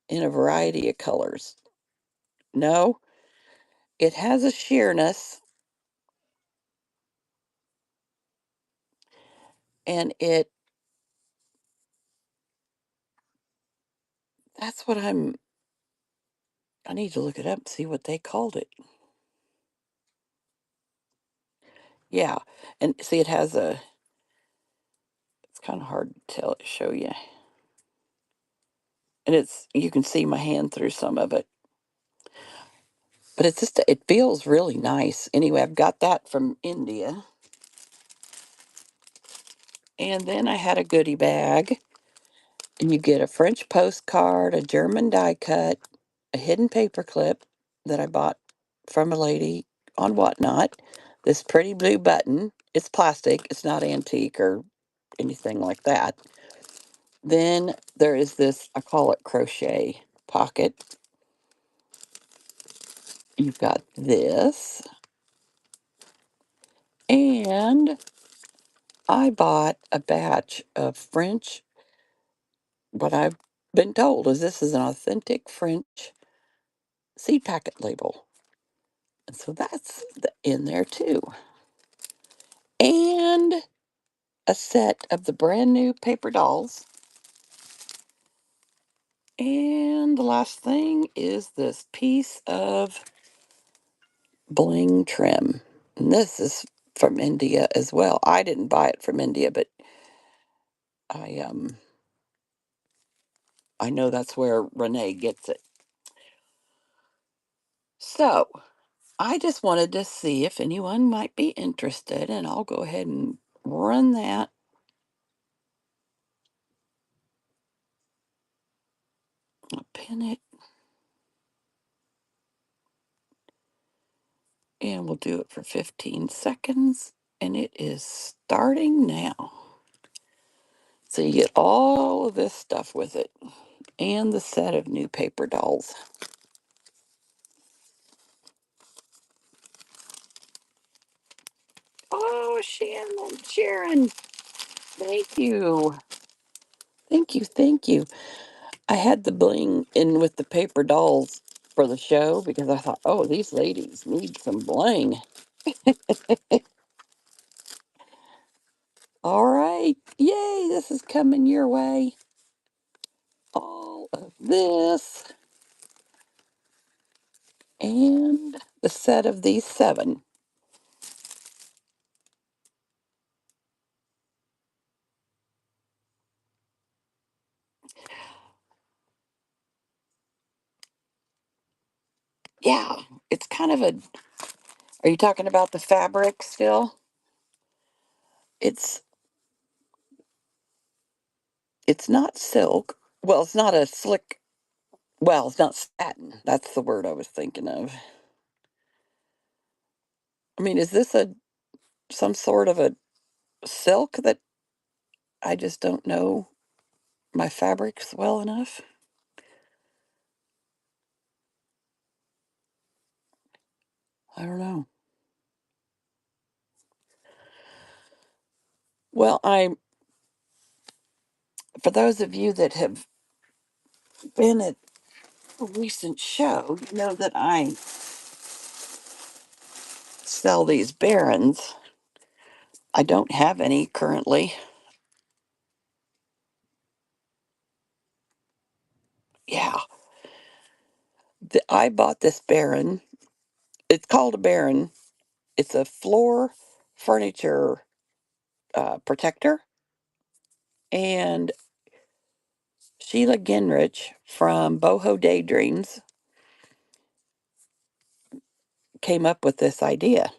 in a variety of colors. No, it has a sheerness, and that's what I need to look it up and see what they called it. Yeah, and see, it's kind of hard to show you. And you can see my hand through some of it. But it feels really nice. Anyway, I've got that from India. And then I had a goodie bag. And you get a French postcard, a German die cut, a hidden paper clip that I bought from a lady on Whatnot. This pretty blue button. It's plastic. It's not antique or anything like that. Then there is this, I call it crochet pocket. You've got this. And I bought a batch of French. What I've been told is this is an authentic French seed packet label. And so that's in there too. And a set of the brand new paper dolls. And the last thing is this piece of bling trim. And this is from India as well. I didn't buy it from India, but I I know that's where Renee gets it. So I just wanted to see if anyone might be interested, and I'll go ahead and run that. I'll pin it, and we'll do it for 15 seconds. And it is starting now. So you get all of this stuff with it and the set of new paper dolls. Oh, Sharon, thank you. Thank you, thank you. I had the bling in with the paper dolls for the show because I thought, oh, these ladies need some bling. All right. Yay, this is coming your way. All of this and the set of these 7. Yeah, it's kind of a. Are you talking about the fabric still? It's it's not silk. Well, it's not a slick. Well, it's not satin. That's the word I was thinking of. I mean, is this a some sort of a silk that I just don't know my fabrics well enough? I don't know. Well, I for those of you that have been at a recent show, you know that I sell these Barons. I don't have any currently. Yeah, I bought this Baron. It's called a Baron. It's a floor furniture protector. And Sheila Ginrich from Boho Daydreams came up with this idea.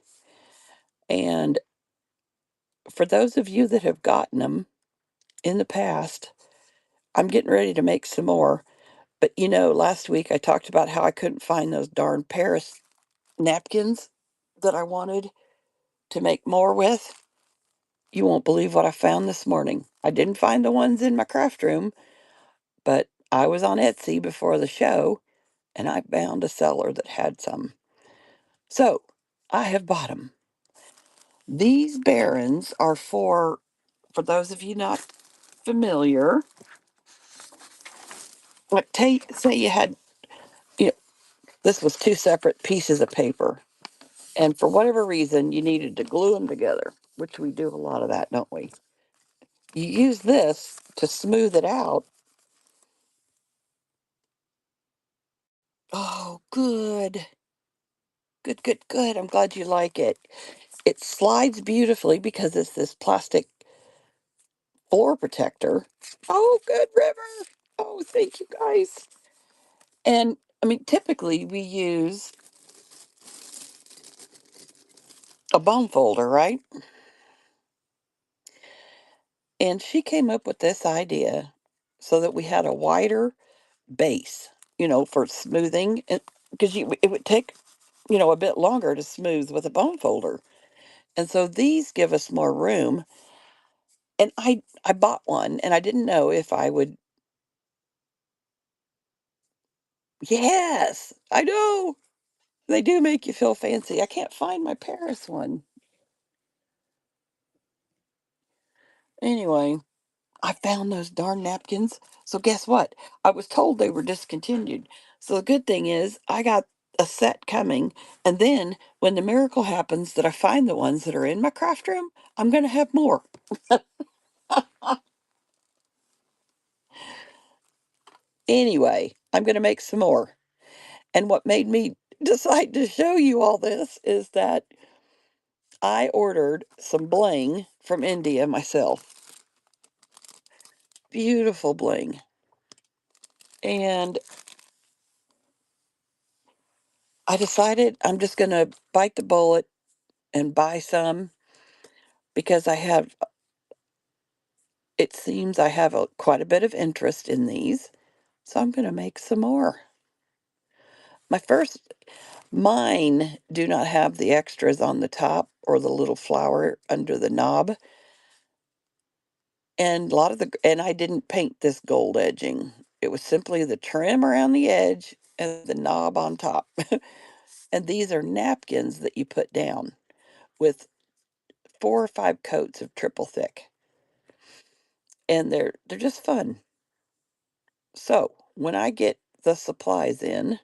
And for those of you that have gotten them in the past, I'm getting ready to make some more. But you know, last week I talked about how I couldn't find those darn Paris napkins that I wanted to make more with. You won't believe what I found this morning. I didn't find the ones in my craft room, but I was on Etsy before the show and I found a seller that had some. So I have bought them. These Barons are for those of you not familiar, like say you had, you know, this was 2 separate pieces of paper. And for whatever reason, you needed to glue them together, which we do a lot of that, don't we? You use this to smooth it out. Oh, good. Good, good, good. I'm glad you like it. It slides beautifully because it's this plastic floor protector. Oh, good, River. Oh, thank you guys. And I mean, typically we use a bone folder, right? And she came up with this idea so that we had a wider base, for smoothing. Because it would take, a bit longer to smooth with a bone folder. And so these give us more room. And I bought one and I didn't know if I would. Yes, I know. They do make you feel fancy. I can't find my Paris one. Anyway, I found those darn napkins. So guess what? I was told they were discontinued. So the good thing is I got a set coming. And then when the miracle happens that I find the ones that are in my craft room, I'm going to have more. Anyway, I'm going to make some more. And what made me decide to show you all this is that I ordered some bling from India myself. Beautiful bling. And I decided I'm just going to bite the bullet and buy some because it seems I have quite a bit of interest in these. So I'm going to make some more. My first, mine do not have the extras on the top or the little flower under the knob. And a lot of and I didn't paint this gold edging. It was simply the trim around the edge and the knob on top. And these are napkins that you put down with 4 or 5 coats of triple thick. And they're just fun. So, when I get the supplies in,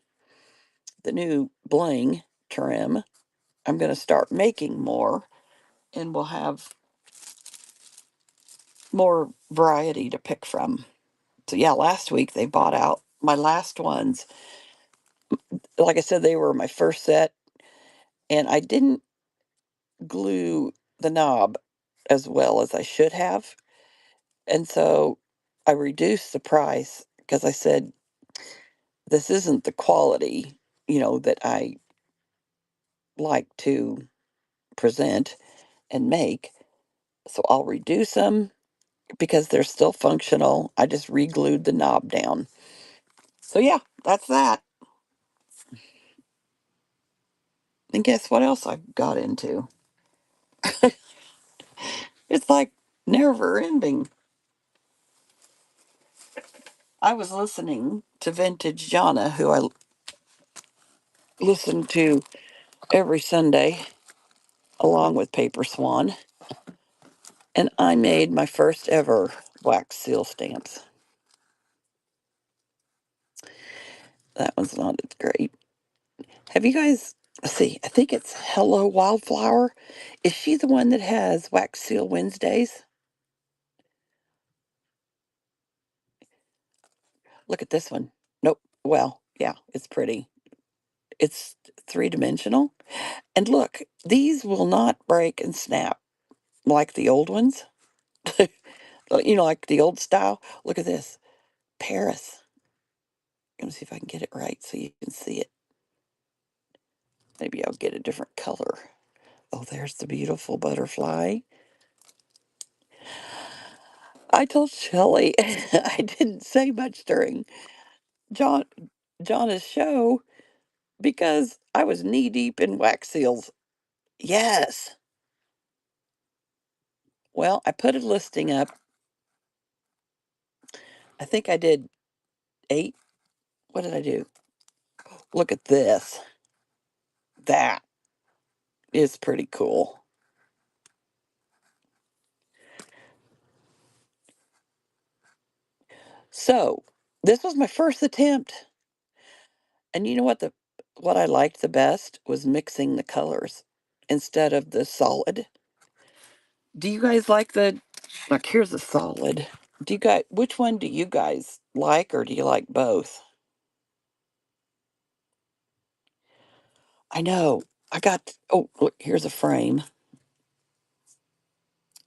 the new bling trim, I'm going to start making more and we'll have more variety to pick from. So yeah, last week they bought out my last ones. Like I said, they were my first set, and I didn't glue the knob as well as I should have. And so I reduced the price because I said, this isn't the quality, that I like to present and make. So I'll reduce them because they're still functional. I just re-glued the knob down. So yeah, that's that. And guess what else I got into? It's like never ending. I was listening to Vintage Jana, who I listen to every Sunday, along with Paperswan, and I made my first ever wax seal stamps. That one's not as great. Have you guys, let's see, I think it's Hello Wildflower. Is she the one that has Wax Seal Wednesdays? Look at this one. Nope. Well, yeah, it's pretty. It's three-dimensional. And look, these will not break and snap like the old ones. Like the old style. Look at this. Paris. Let me see if I can get it right so you can see it. Maybe I'll get a different color. Oh, there's the beautiful butterfly. I told Shelley I didn't say much during John Jonna's show because I was knee deep in wax seals. Yes. Well, I put a listing up. I think I did 8. What did I do? Look at this. That is pretty cool. So, this was my first attempt. And you know what I liked the best was mixing the colors instead of the solid. Do you guys like like here's a solid. Do you guys which one do you guys like or do you like both? I know. Oh, look, here's a frame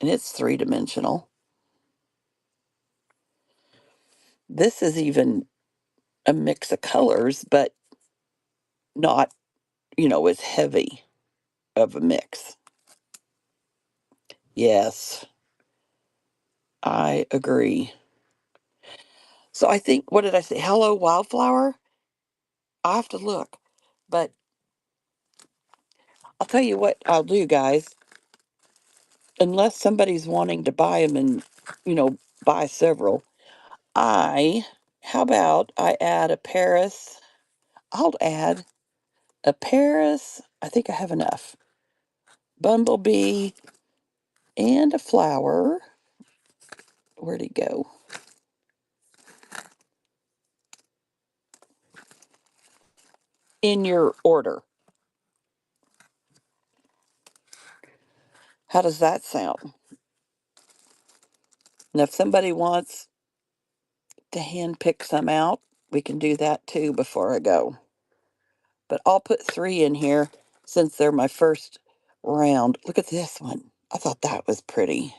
and it's three-dimensional. This is even a mix of colors, but not, as heavy of a mix. Yes, I agree. So I think, what did I say? Hello, Wildflower? I have to look. But I'll tell you what I'll do, guys. Unless somebody's wanting to buy them and, buy several, how about I add a Paris? I'll add a Paris. I think I have enough. Bumblebee and a flower. Where'd he go? In your order. How does that sound? And if somebody wants to hand pick some out, we can do that too before I go. But I'll put 3 in here since they're my first round. Look at this one. I thought that was pretty.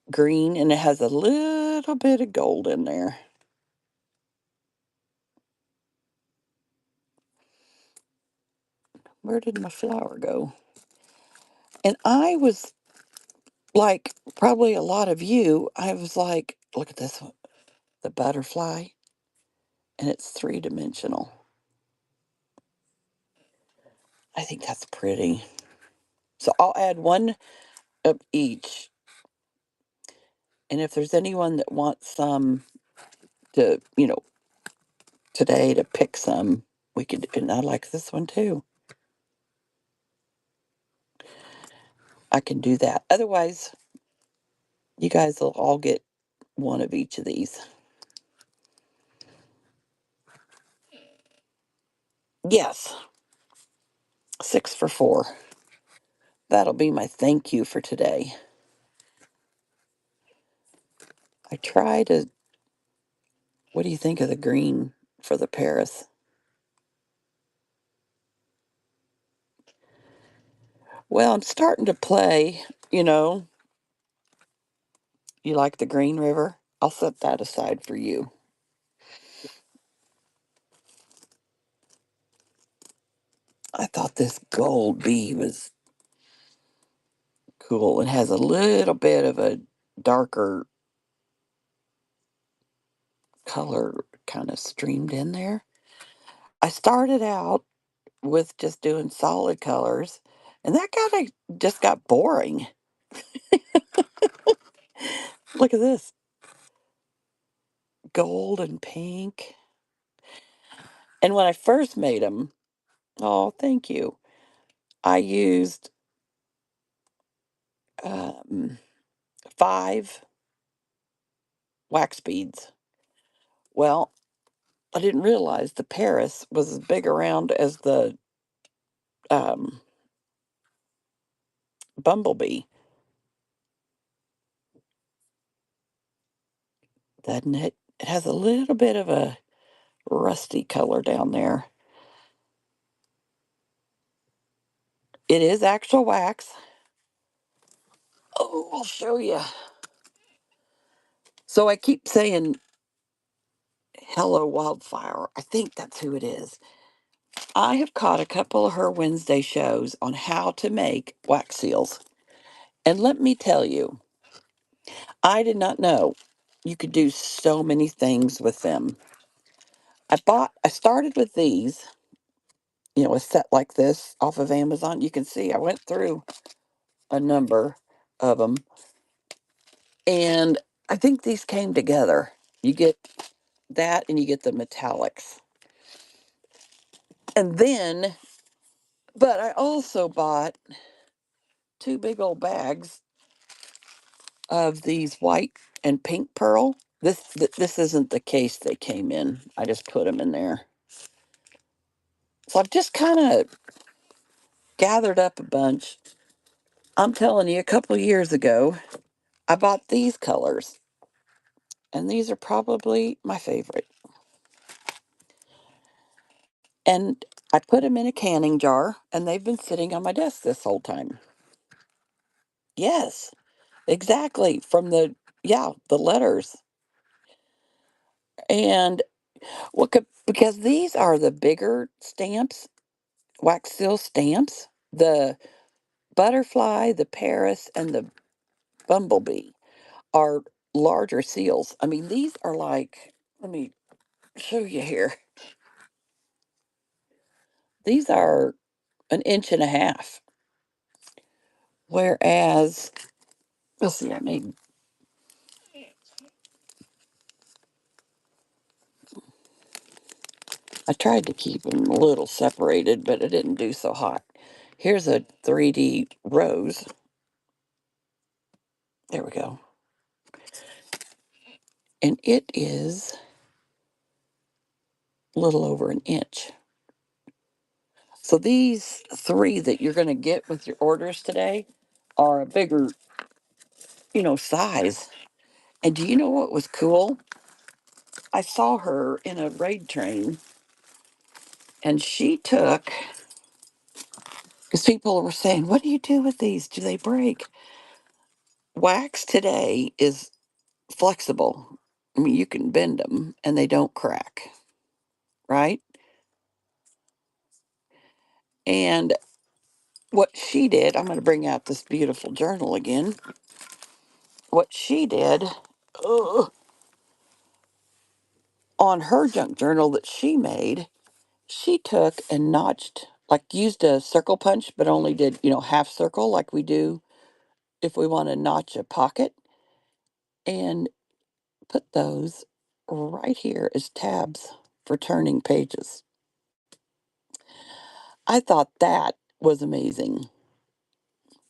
Green, and it has a little bit of gold in there. Where did my flower go? And I was like, probably a lot of you, I was like, look at this one, the butterfly, and it's three-dimensional. I think that's pretty. So I'll add one of each. And if there's anyone that wants some to, today to pick some, we could, and I like this one too. I can do that. Otherwise, you guys will all get one of each of these. Yes, 6 for $4. That'll be my thank you for today. I try to. What do you think of the green for the Paris? Well, I'm starting to play, you know. You like the Green River? I'll set that aside for you. I thought this gold bee was cool. It has a little bit of a darker color kind of streamed in there. I started out with just doing solid colors, and that kind of just got boring. Look at this, gold and pink. And when I first made them, oh, thank you, I used um, 5 wax beads. Well, I didn't realize the Paris was as big around as the um, bumblebee, doesn't it? It has a little bit of a rusty color down there. It is actual wax. Oh, I'll show you. So I keep saying Hello Wildfire. I think that's who it is. I have caught a couple of her Wednesday shows on how to make wax seals. And let me tell you, I did not know you could do so many things with them. I started with these, a set like this off of Amazon. You can see I went through a number of them. And I think these came together. You get that and you get the metallics. And then, but I also bought 2 big old bags of these white and pink pearl. This isn't the case they came in. I just put them in there. So I've just kind of gathered up a bunch. I'm telling you, a couple of years ago, I bought these colors, and these are probably my favorite. And I put them in a canning jar, and they've been sitting on my desk this whole time. Yes, exactly. The letters. And because these are the bigger stamps, wax seal stamps, the butterfly, the Paris, and the bumblebee are larger seals. I mean, these are like, let me show you here. These are an inch and a half. Whereas, let's see, I tried to keep them a little separated, but it didn't do so hot. Here's a 3D rose. There we go. And it is a little over an inch. So these 3 that you're going to get with your orders today are a bigger, size. And do you know what was cool? I saw her in a raid train, and she took, because people were saying, what do you do with these? Do they break? Wax today is flexible. I mean, you can bend them and they don't crack, right? And what she did, I'm going to bring out this beautiful journal again. What she did, ugh, on her junk journal that she made, she took and notched like used a circle punch, but only did, half circle like we do if we want to notch a pocket, and put those right here as tabs for turning pages. I thought that was amazing.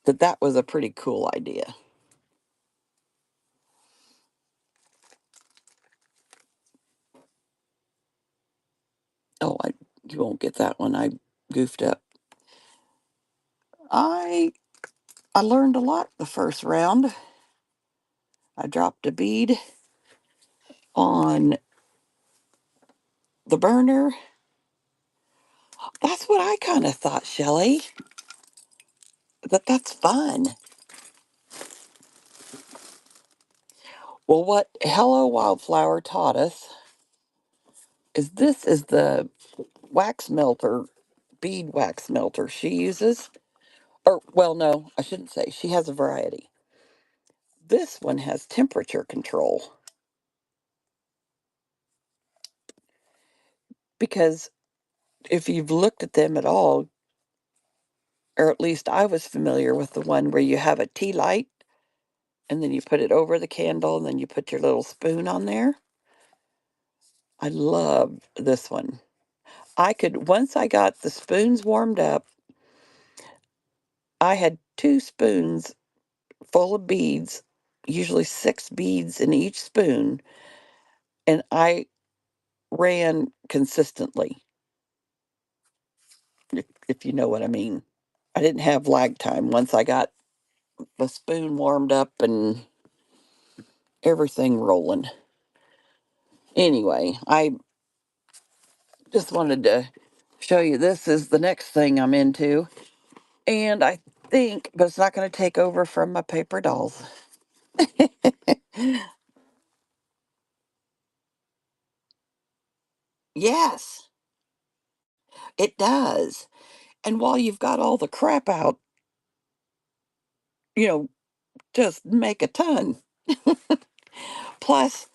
That was a pretty cool idea. Oh, you won't get that one. I goofed up. I I learned a lot the first round. I dropped a bead on the burner. That's what I kind of thought, Shelley. That's fun. Well, what Hello Wildflower taught us is this is the wax melter, bead wax melter she uses. Or, well, no, I shouldn't say. She has a variety. This one has temperature control because if you've looked at them at all, or at least I was familiar with the one where you have a tea light and then you put it over the candle and then you put your little spoon on there. I love this one. Once I got the spoons warmed up, I had two spoons full of beads, usually 6 beads in each spoon, and I ran consistently, if you know what I mean. I didn't have lag time once I got the spoon warmed up and everything rolling. Anyway, I just wanted to show you this is the next thing I'm into. And I think, but it's not going to take over from my paper dolls. Yes, it does. And while you've got all the crap out, you know, just make a ton. Plus,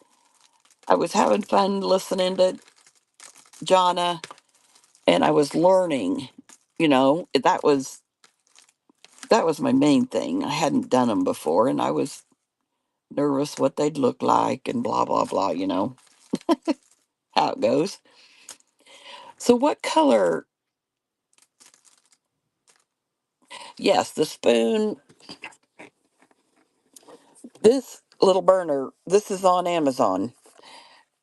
I was having fun listening to Jonna and I was learning, that was my main thing. I hadn't done them before and I was nervous what they'd look like and blah blah blah, how it goes. So what color? Yes, the spoon. This little burner, this is on Amazon,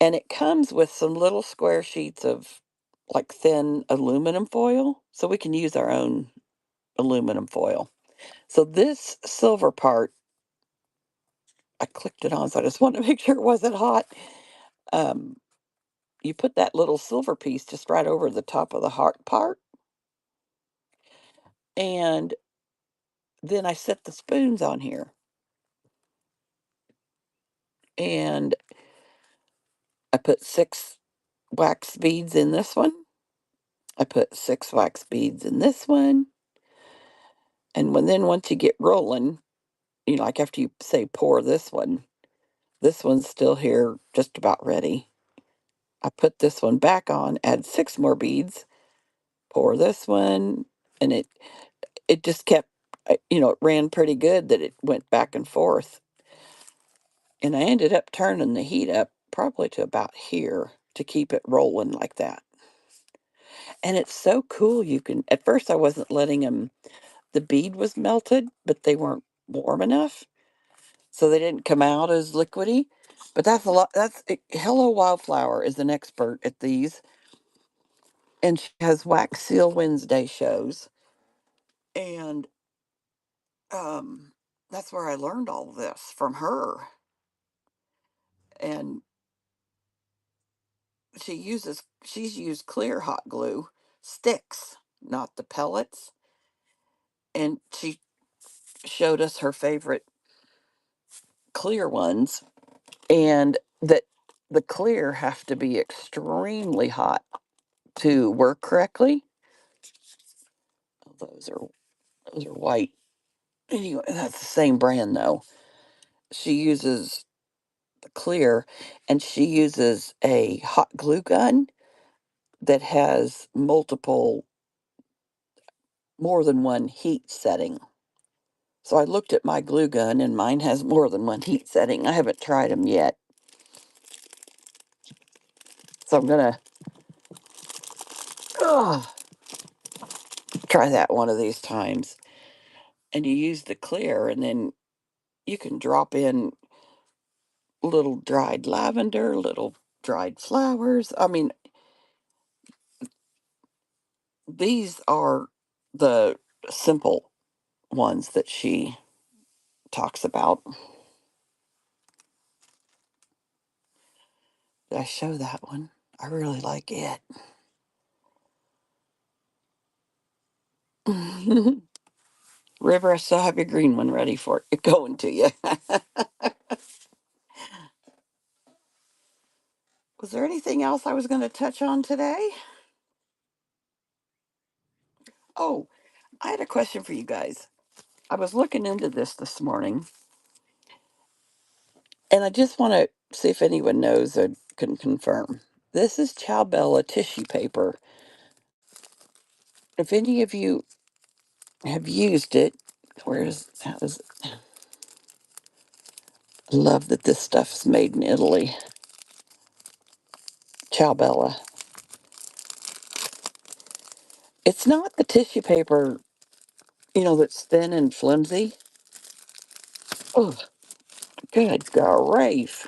and it comes with some little square sheets of like thin aluminum foil, so we can use our own aluminum foil. So this silver part, I clicked it on, so I just wanted to make sure it wasn't hot. Um, you put that little silver piece just right over the top of the heart part, and then I set the spoons on here, and I put 6 wax beads in this one. I put 6 wax beads in this one. And once you get rolling, like after you say pour this one's still here, just about ready. I put this one back on, add 6 more beads, pour this one, and it just kept, it ran pretty good that it went back and forth. And I ended up turning the heat up probably to about here to keep it rolling like that. And it's so cool. At first I wasn't letting them, the bead was melted, but they weren't warm enough. So they didn't come out as liquidy. But that's a lot. Hello Wildflower is an expert at these, and she has Wax Seal Wednesday shows, and that's where I learned all this from her. And she's used clear hot glue sticks, not the pellets, and she showed us her favorite clear ones, and that the clear have to be extremely hot to work correctly. Oh, those are white. Anyway, that's the same brand though. She uses the clear and she uses a hot glue gun that has multiple more than one heat setting. So I looked at my glue gun, and mine has more than one heat setting. I haven't tried them yet. So I'm going to try that one of these times. And you use the clear, and then you can drop in little dried lavender, little dried flowers. I mean, these are the simple ones that she talks about. Did I show that one? I really like it. River, I still have your green one ready for it going to you. Was there anything else I was going to touch on today? Oh, I had a question for you guys. I was looking into this morning, and I just want to see if anyone knows or can confirm. This is Ciao Bella tissue paper. If any of you have used it, I love that this stuff's made in Italy. Ciao Bella. It's not the tissue paper, that's thin and flimsy. Oh, good grief.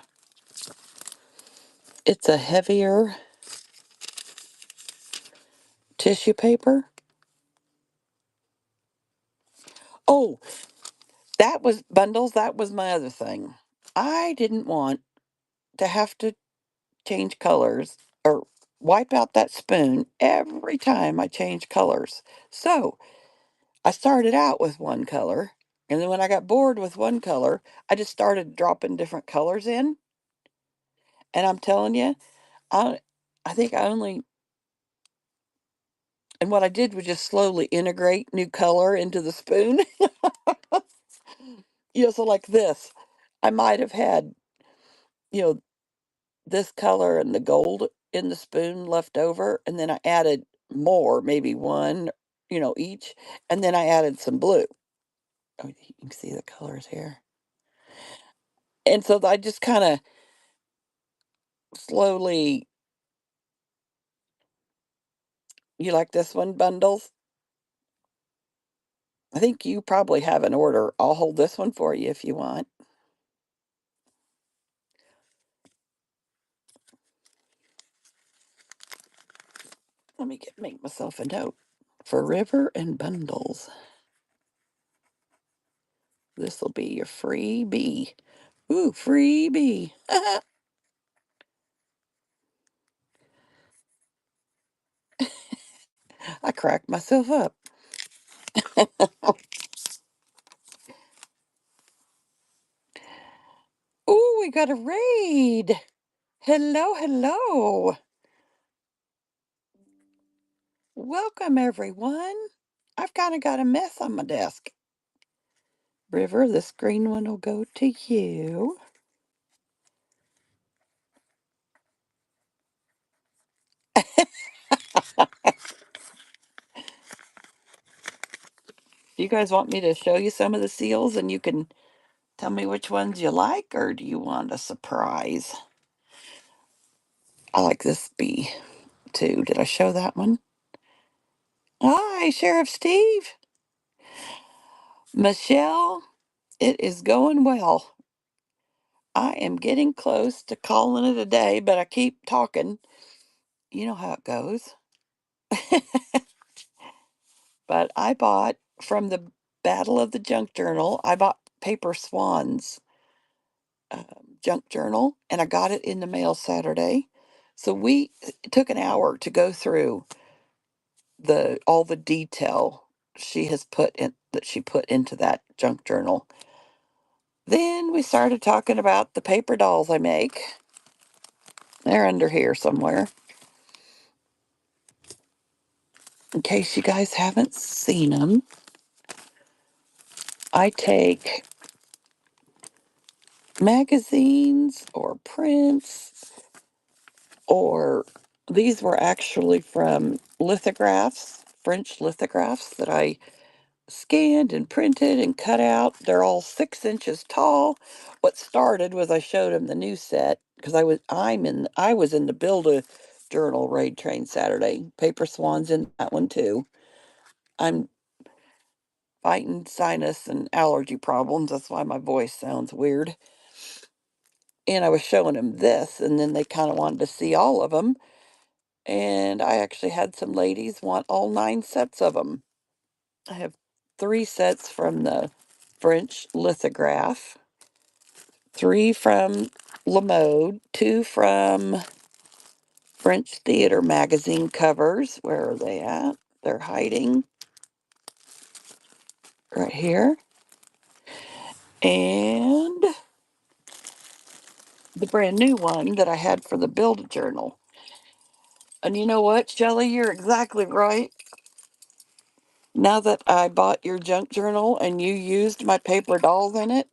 It's a heavier tissue paper. Oh, that was bundles. That was my other thing. I didn't want to have to change colors or wipe out that spoon every time I change colors. So I started out with one color, and then when I got bored with one color, I just started dropping different colors in. And I'm telling you, I, I think I only, and what I did was just slowly integrate new color into the spoon. So like this, I might have had, you know, this color and the gold in the spoon left over, and then I added more, maybe one, each, and then I added some blue. Oh, you can see the colors here. And so I just kind of slowly, you like this one, bundles? I think you probably have an order. I'll hold this one for you if you want. Let me make myself a note. For River and Bundles. This will be your freebie. Ooh, freebie. I cracked myself up. Ooh, we got a raid. Hello, hello. Welcome, everyone. I've kind of got a mess on my desk. River, this green one will go to you. Do you guys want me to show you some of the seals and you can tell me which ones you like, or do you want a surprise? I like this bee too. Did I show that one? Hi, Sheriff Steve. Michelle, it is going well. I am getting close to calling it a day, but I keep talking. You know how it goes. But I bought from the Battle of the Junk Journal, I bought Paperswan's junk journal, and I got it in the mail Saturday. So it took an hour to go through all the detail she put into that junk journal. Then we started talking about the paper dolls I make. They're under here somewhere. In case you guys haven't seen them, I take magazines or prints, or these were actually from lithographs French lithographs that I scanned and printed and cut out. They're all 6 inches tall. What started was I showed him the new set because I was in the Build a Journal raid train Saturday. Paperswan's in that one too. I'm fighting sinus and allergy problems. That's why my voice sounds weird. And I was showing him this, and then they kind of wanted to see all of them. And I actually had some ladies want all 9 sets of them. I have 3 sets from the French lithograph, 3 from Lamode, 2 from French Theater magazine covers. Where are they at? They're hiding right here. And the brand new one that I had for the Build Journal. And you know what, Shelley? You're exactly right. Now that I bought your junk journal and you used my paper dolls in it,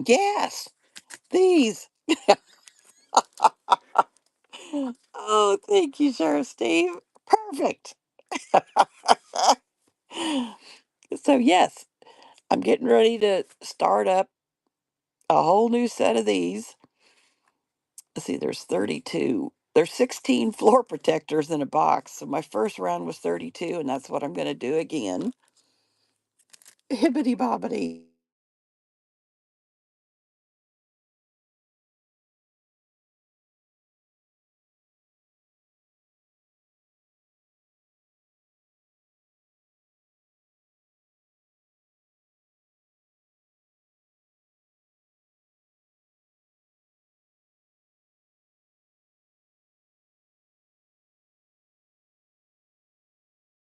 yes, these. Oh, thank you, Sheriff Steve. Perfect. So, yes, I'm getting ready to start up a whole new set of these. Let's see, there's 32. There's 16 floor protectors in a box. So my first round was 32, and that's what I'm going to do again. Hibbity bobbity.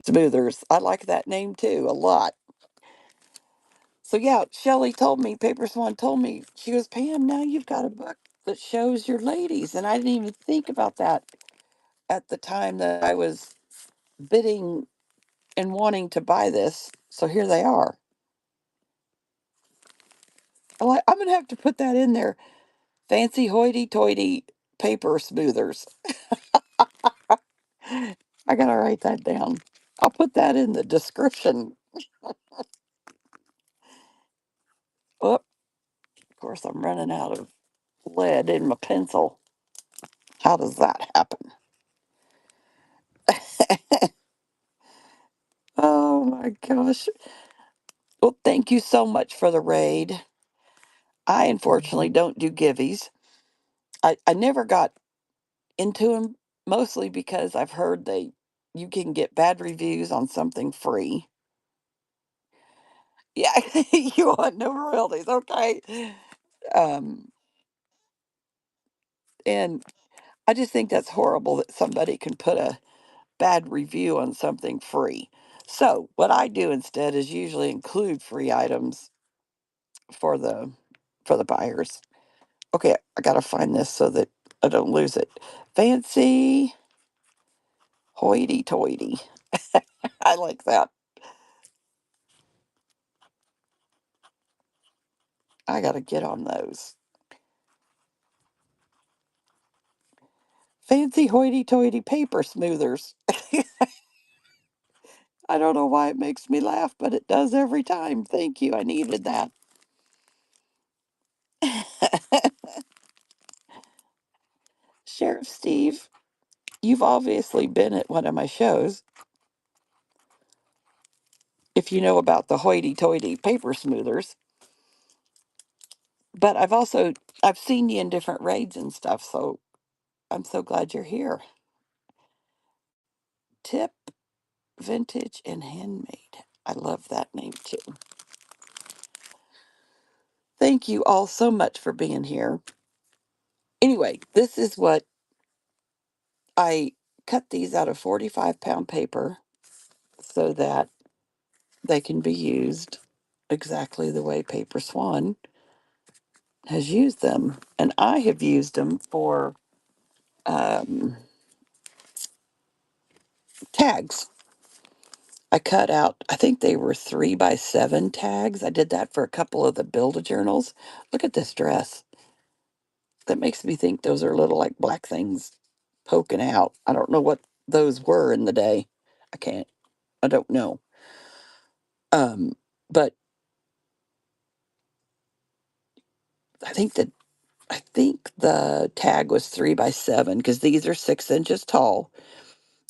Smoothers. I like that name too a lot. So yeah, Shelley told me, Paper Swan told me, she goes, Pam, now you've got a book that shows your ladies. And I didn't even think about that at the time that I was bidding and wanting to buy this. So here they are. I'm going to have to put that in there. Fancy hoity toity paper smoothers. I got to write that down. I'll put that in the description. Oh, of course, I'm running out of lead in my pencil. How does that happen? Oh my gosh. Well, thank you so much for the raid. I unfortunately don't do giveys. I never got into them, mostly because I've heard you can get bad reviews on something free. Yeah, you want no royalties, okay? Um, and I just think that's horrible that somebody can put a bad review on something free. So what I do instead is usually include free items for the buyers. Okay, I gotta find this so that I don't lose it. Fancy hoity toity. I like that. I gotta get on those. Fancy hoity toity paper smoothers. I don't know why it makes me laugh, but it does every time. Thank you. I needed that. Sheriff Steve, you've obviously been at one of my shows if you know about the hoity toity paper smoothers. But I've seen you in different raids and stuff, so I'm so glad you're here. Tip, vintage, and handmade. I love that name too. Thank you all so much for being here. Anyway, this is what I cut these out of 45-pound paper so that they can be used exactly the way Paper Swan has used them. And I have used them for um, tags. I cut out, I think they were 3x7 tags. I did that for a couple of the Build-A-Journals. Look at this dress. That makes me think those are little like black things poking out. I don't know what those were in the day. I can't, I don't know. Um, but I think that I think the tag was 3 by 7 because these are 6 inches tall,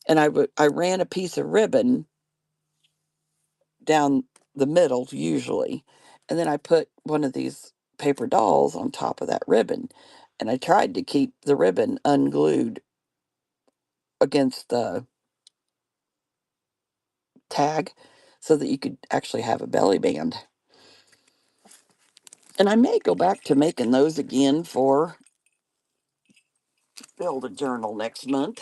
and I ran a piece of ribbon down the middle usually, and then I put one of these paper dolls on top of that ribbon, and I tried to keep the ribbon unglued against the tag so that you could actually have a belly band. And I may go back to making those again for build a journal next month.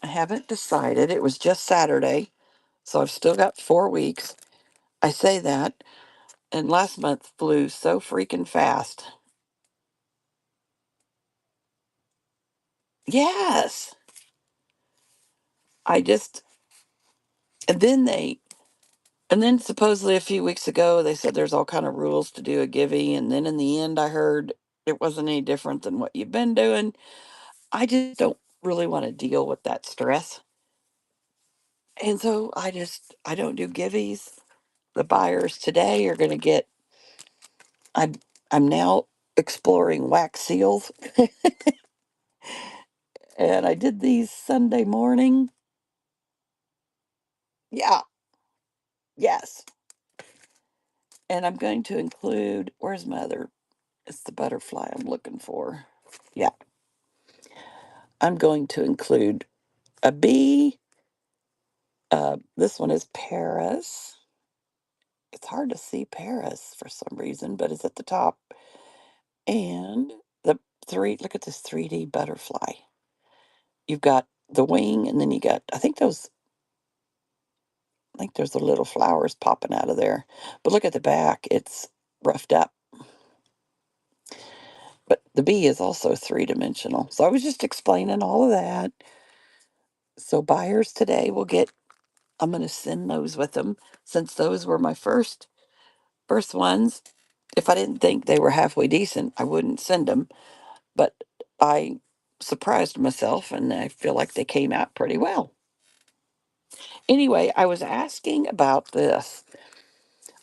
I haven't decided. It was just Saturday, so I've still got 4 weeks. I say that, and last month flew so freaking fast. Yes. I just, and then supposedly a few weeks ago they said there's all kind of rules to do a givey, and then in the end I heard it wasn't any different than what you've been doing. I just don't really want to deal with that stress. And so I don't do givvies. The buyers today are going to get I'm I'm now exploring wax seals, and I did these Sunday morning. Yeah, yes. And I'm going to include, where's my other? It's the butterfly I'm looking for. Yeah, I'm going to include a bee. This one is Paris. It's hard to see Paris for some reason, but it's at the top. And the look at this 3D butterfly. You've got the wing, and then you got, I think there's the little flowers popping out of there. But look at the back, it's roughed up. But the bee is also 3 dimensional. So I was just explaining all of that. So buyers today will get, I'm going to send those with them since those were my first ones. If I didn't think they were halfway decent, I wouldn't send them. But I surprised myself and I feel like they came out pretty well. Anyway, I was asking about this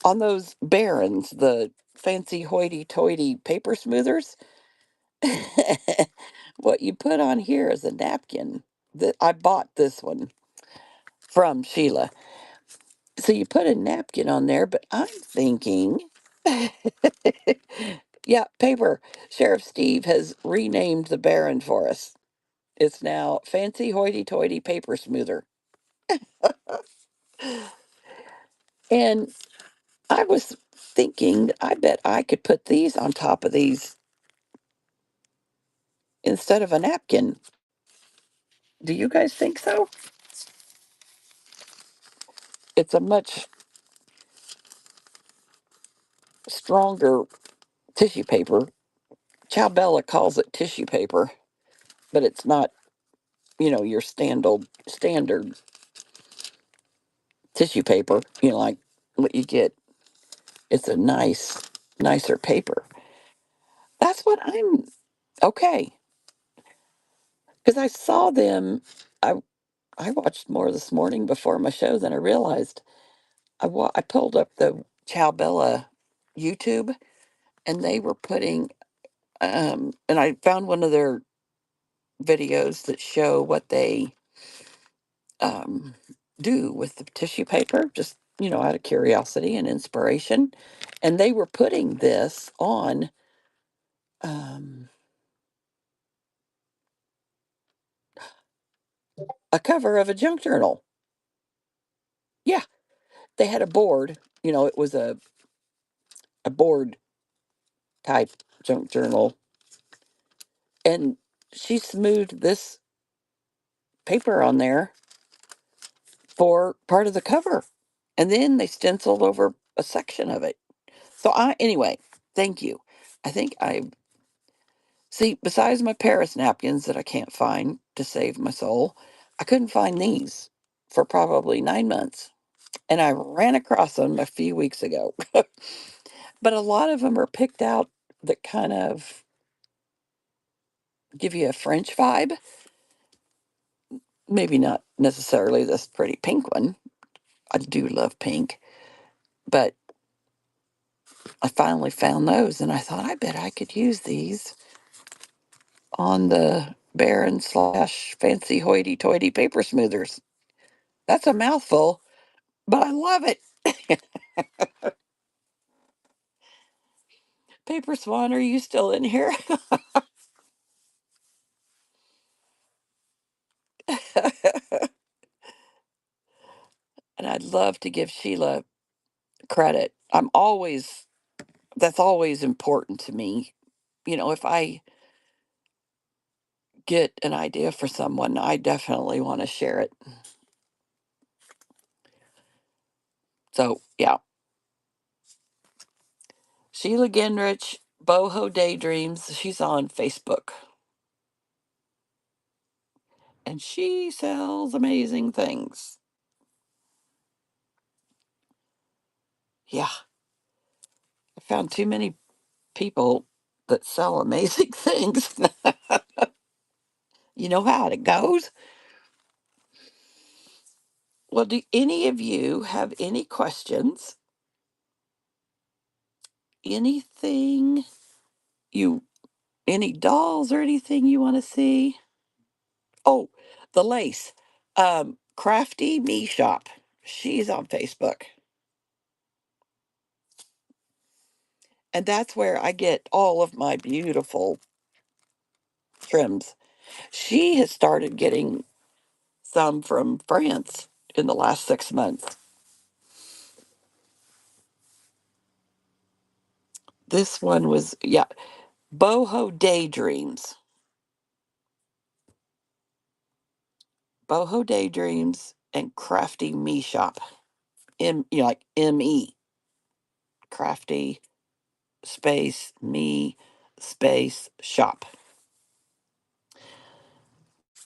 on those Barons, the fancy hoity toity paper smoothers. What you put on here is a napkin. That I bought this one from Sheila. So you put a napkin on there, but I'm thinking, yeah, paper. Sheriff Steve has renamed the Baron for us. It's now Fancy Hoity Toity Paper Smoother. And I was thinking, I bet I could put these on top of these instead of a napkin. Do you guys think so? It's a much stronger tissue paper. Chow Bella calls it tissue paper, but it's not, your standard tissue paper, like what you get. It's a nicer paper. That's what I'm okay. Because I saw them. I I watched more this morning before my show than I realized. I pulled up the Chow Bella YouTube, and they were putting and I found one of their videos that show what they um, do with the tissue paper, just, out of curiosity and inspiration. And they were putting this on um, a cover of a junk journal. Yeah, they had a board, it was a board type junk journal. And she smoothed this paper on there for part of the cover. And then they stenciled over a section of it. So anyway, thank you. I think I see, besides my Paris napkins that I can't find to save my soul, I couldn't find these for probably 9 months. And I ran across them a few weeks ago. But a lot of them are picked out that kind of give you a French vibe. Maybe not necessarily this pretty pink one. I do love pink, but I finally found those and I thought I bet I could use these on the Baron slash fancy hoity toity paper smoothers. That's a mouthful, but I love it. Paperswan, are you still in here? And I'd love to give Sheila credit. That's always important to me. If I get an idea for someone, I definitely want to share it. So, yeah. Sheila Ginrich, Boho Daydreams, she's on Facebook. And she sells amazing things. Yeah, I found too many people that sell amazing things. You know how it goes. Well, do any of you have any questions? Anything you, any dolls or anything you want to see? Oh, the lace. Crafty Me Shop. She's on Facebook. And that's where I get all of my beautiful trims. She has started getting some from France in the last 6 months. This one was, yeah, Boho Daydreams. Boho Daydreams and Crafty Me Shop. Like ME. Crafty space me space shop.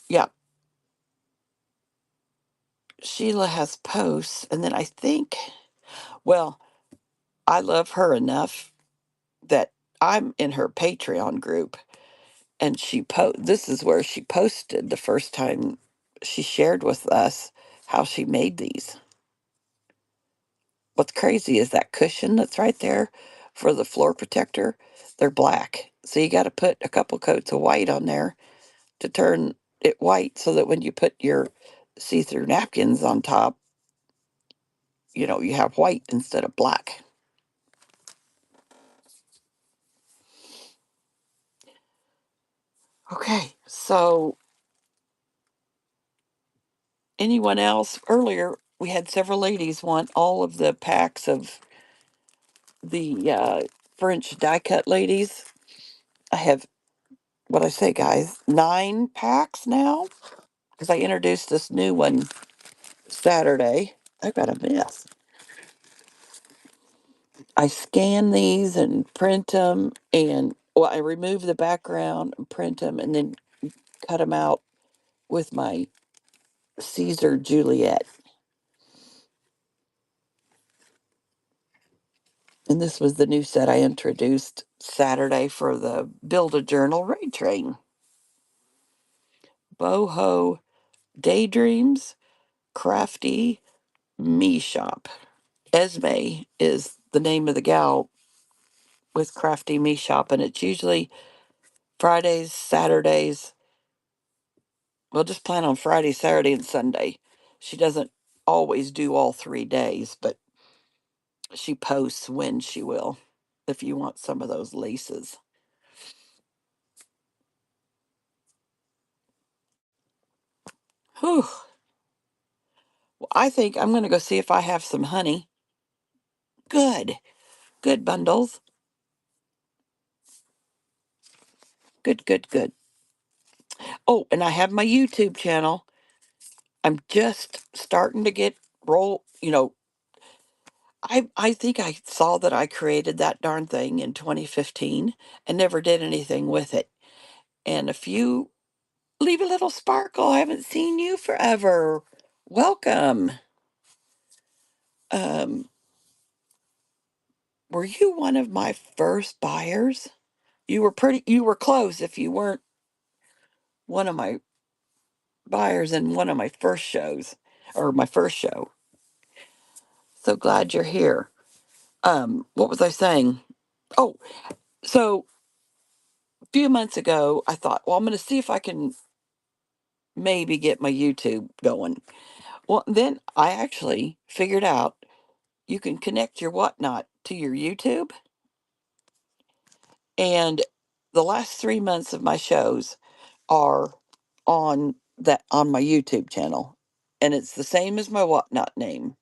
Yeah, Sheila has posts, and then I think, well, I love her enough that I'm in her Patreon group, and this is where she posted the first time she shared with us how she made these. What's crazy is that cushion that's right there for the floor protector, they're black. So you got to put a couple coats of white on there to turn it white so that when you put your see-through napkins on top, you have white instead of black. Okay, so anyone else? Earlier, we had several ladies want all of the packs of the French die cut ladies. I have, what I say, guys, 9 packs now because I introduced this new one Saturday. I've got a mess. I scan these and print them, and well, I remove the background and print them, and then cut them out with my Caesar Juliet. And this was the new set I introduced Saturday for the Build a Journal Raid Train. Boho Daydreams, Crafty Me Shop. Esme is the name of the gal with Crafty Me Shop, and it's usually Fridays, Saturdays. Well, just plan on Friday, Saturday, and Sunday. She doesn't always do all 3 days, but she posts when she will if you want some of those laces. Whew. Well, I think I'm going to go see if I have some honey. Good. Good bundles. Good, good, good. Oh, and I have my YouTube channel. I'm just starting to get roll. I think I saw that I created that darn thing in 2015 and never did anything with it. And if you leave a little sparkle, I haven't seen you forever. Welcome. Um, were you one of my first buyers? You were close if you weren't one of my buyers in one of my first shows, or my first show. So glad you're here. What was I saying? Oh, so a few months ago, I thought, well, I'm going to see if I can maybe get my YouTube going. Well, then I actually figured out you can connect your whatnot to your YouTube. And the last 3 months of my shows are on my YouTube channel. And it's the same as my whatnot name.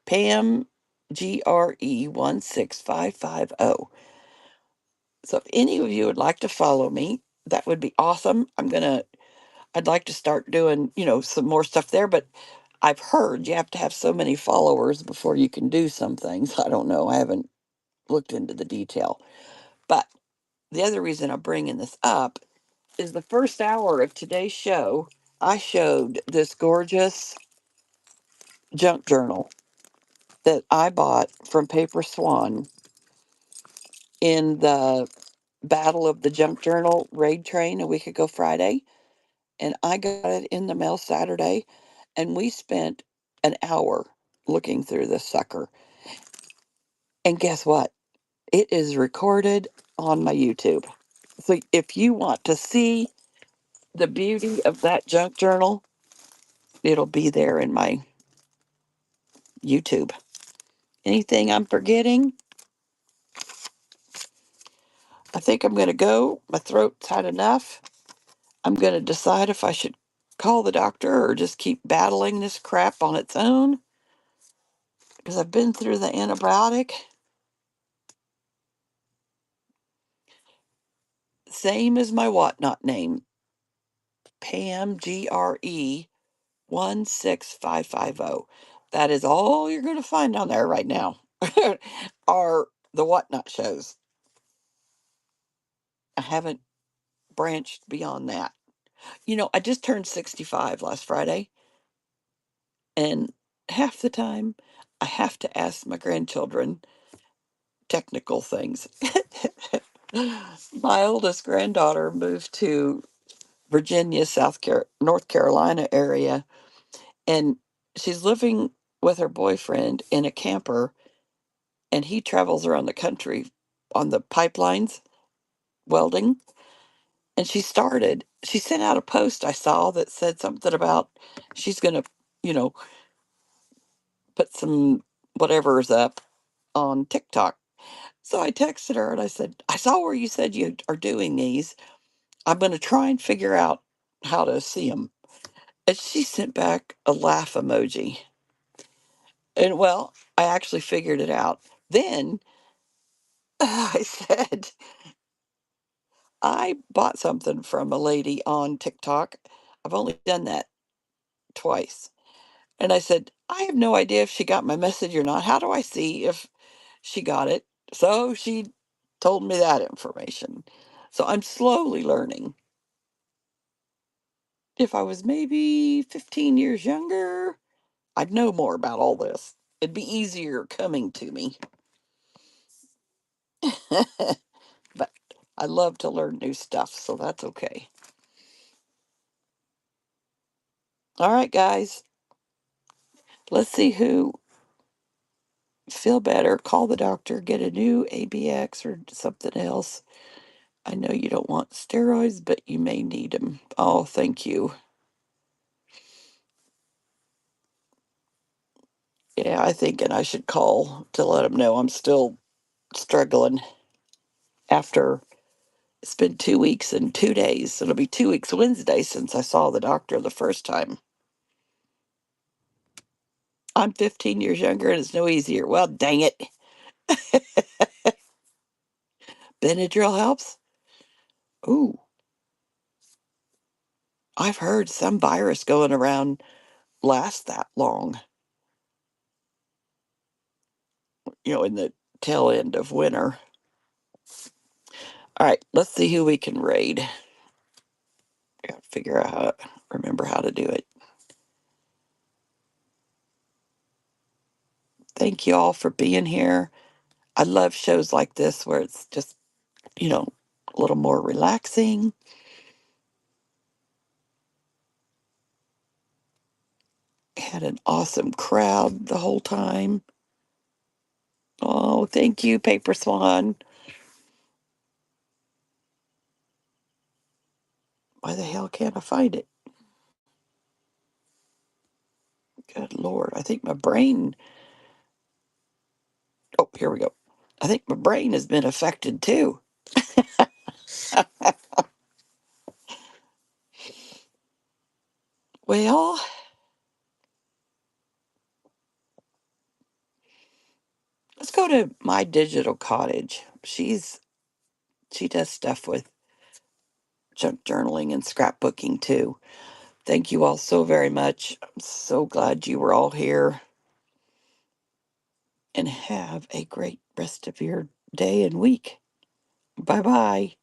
Pam GRE 16550. So if any of you would like to follow me, that would be awesome. I'd like to start doing, some more stuff there, but I've heard you have to have so many followers before you can do some things. I don't know. I haven't looked into the detail. But the other reason I'm bringing this up is the first hour of today's show, I showed this gorgeous junk journal that I bought from Paperswan in the Battle of the Junk Journal raid train a week ago Friday. And I got it in the mail Saturday, and we spent an hour looking through this sucker. And guess what? It is recorded on my YouTube. So if you want to see the beauty of that junk journal, it'll be there in my YouTube. Anything I'm forgetting? I think I'm going to go. My throat's had enough. I'm going to decide if I should call the doctor or just keep battling this crap on its own because I've been through the antibiotic. Same as my whatnot name, Pam GRE 16550. That is all you're going to find on there right now are the whatnot shows. I haven't branched beyond that. I just turned 65 last Friday, and half the time I have to ask my grandchildren technical things. My oldest granddaughter moved to Virginia, North Carolina area, and she's living with her boyfriend in a camper, and he travels around the country on the pipelines welding. And she sent out a post I saw that said something about she's going to, you know, put some whatever's up on TikTok. So I texted her and I said, I saw where you said you are doing these. I'm going to try and figure out how to see them. And she sent back a laugh emoji. And well, I actually figured it out. Then I said, I bought something from a lady on TikTok. I've only done that twice. And I said, I have no idea if she got my message or not. How do I see if she got it? So she told me that information. So I'm slowly learning. If I was maybe 15 years younger, I'd know more about all this. It'd be easier coming to me. But I love to learn new stuff, so that's okay. All right, guys, let's see who feel better, call the doctor, get a new ABX or something else. I know you don't want steroids, but you may need them. Oh, thank you. Yeah, I think, and I should call to let them know I'm still struggling after it's been 2 weeks and 2 days. It'll be 2 weeks Wednesday since I saw the doctor the first time. I'm 15 years younger and it's no easier. Well, dang it. Benadryl helps? Ooh, I've heard some virus going around lasts that long, in the tail end of winter. All right, let's see who we can raid. I gotta figure out remember how to do it. Thank you all for being here. I love shows like this where it's just, a little more relaxing. Had an awesome crowd the whole time. Oh, thank you, Paperswan. Why the hell can't I find it? Good Lord. I think my brain. Oh, here we go. I think my brain has been affected too. Well, let's go to my digital cottage. She does stuff with junk journaling and scrapbooking too. Thank you all so very much. I'm so glad you were all here. And have a great rest of your day and week. Bye bye.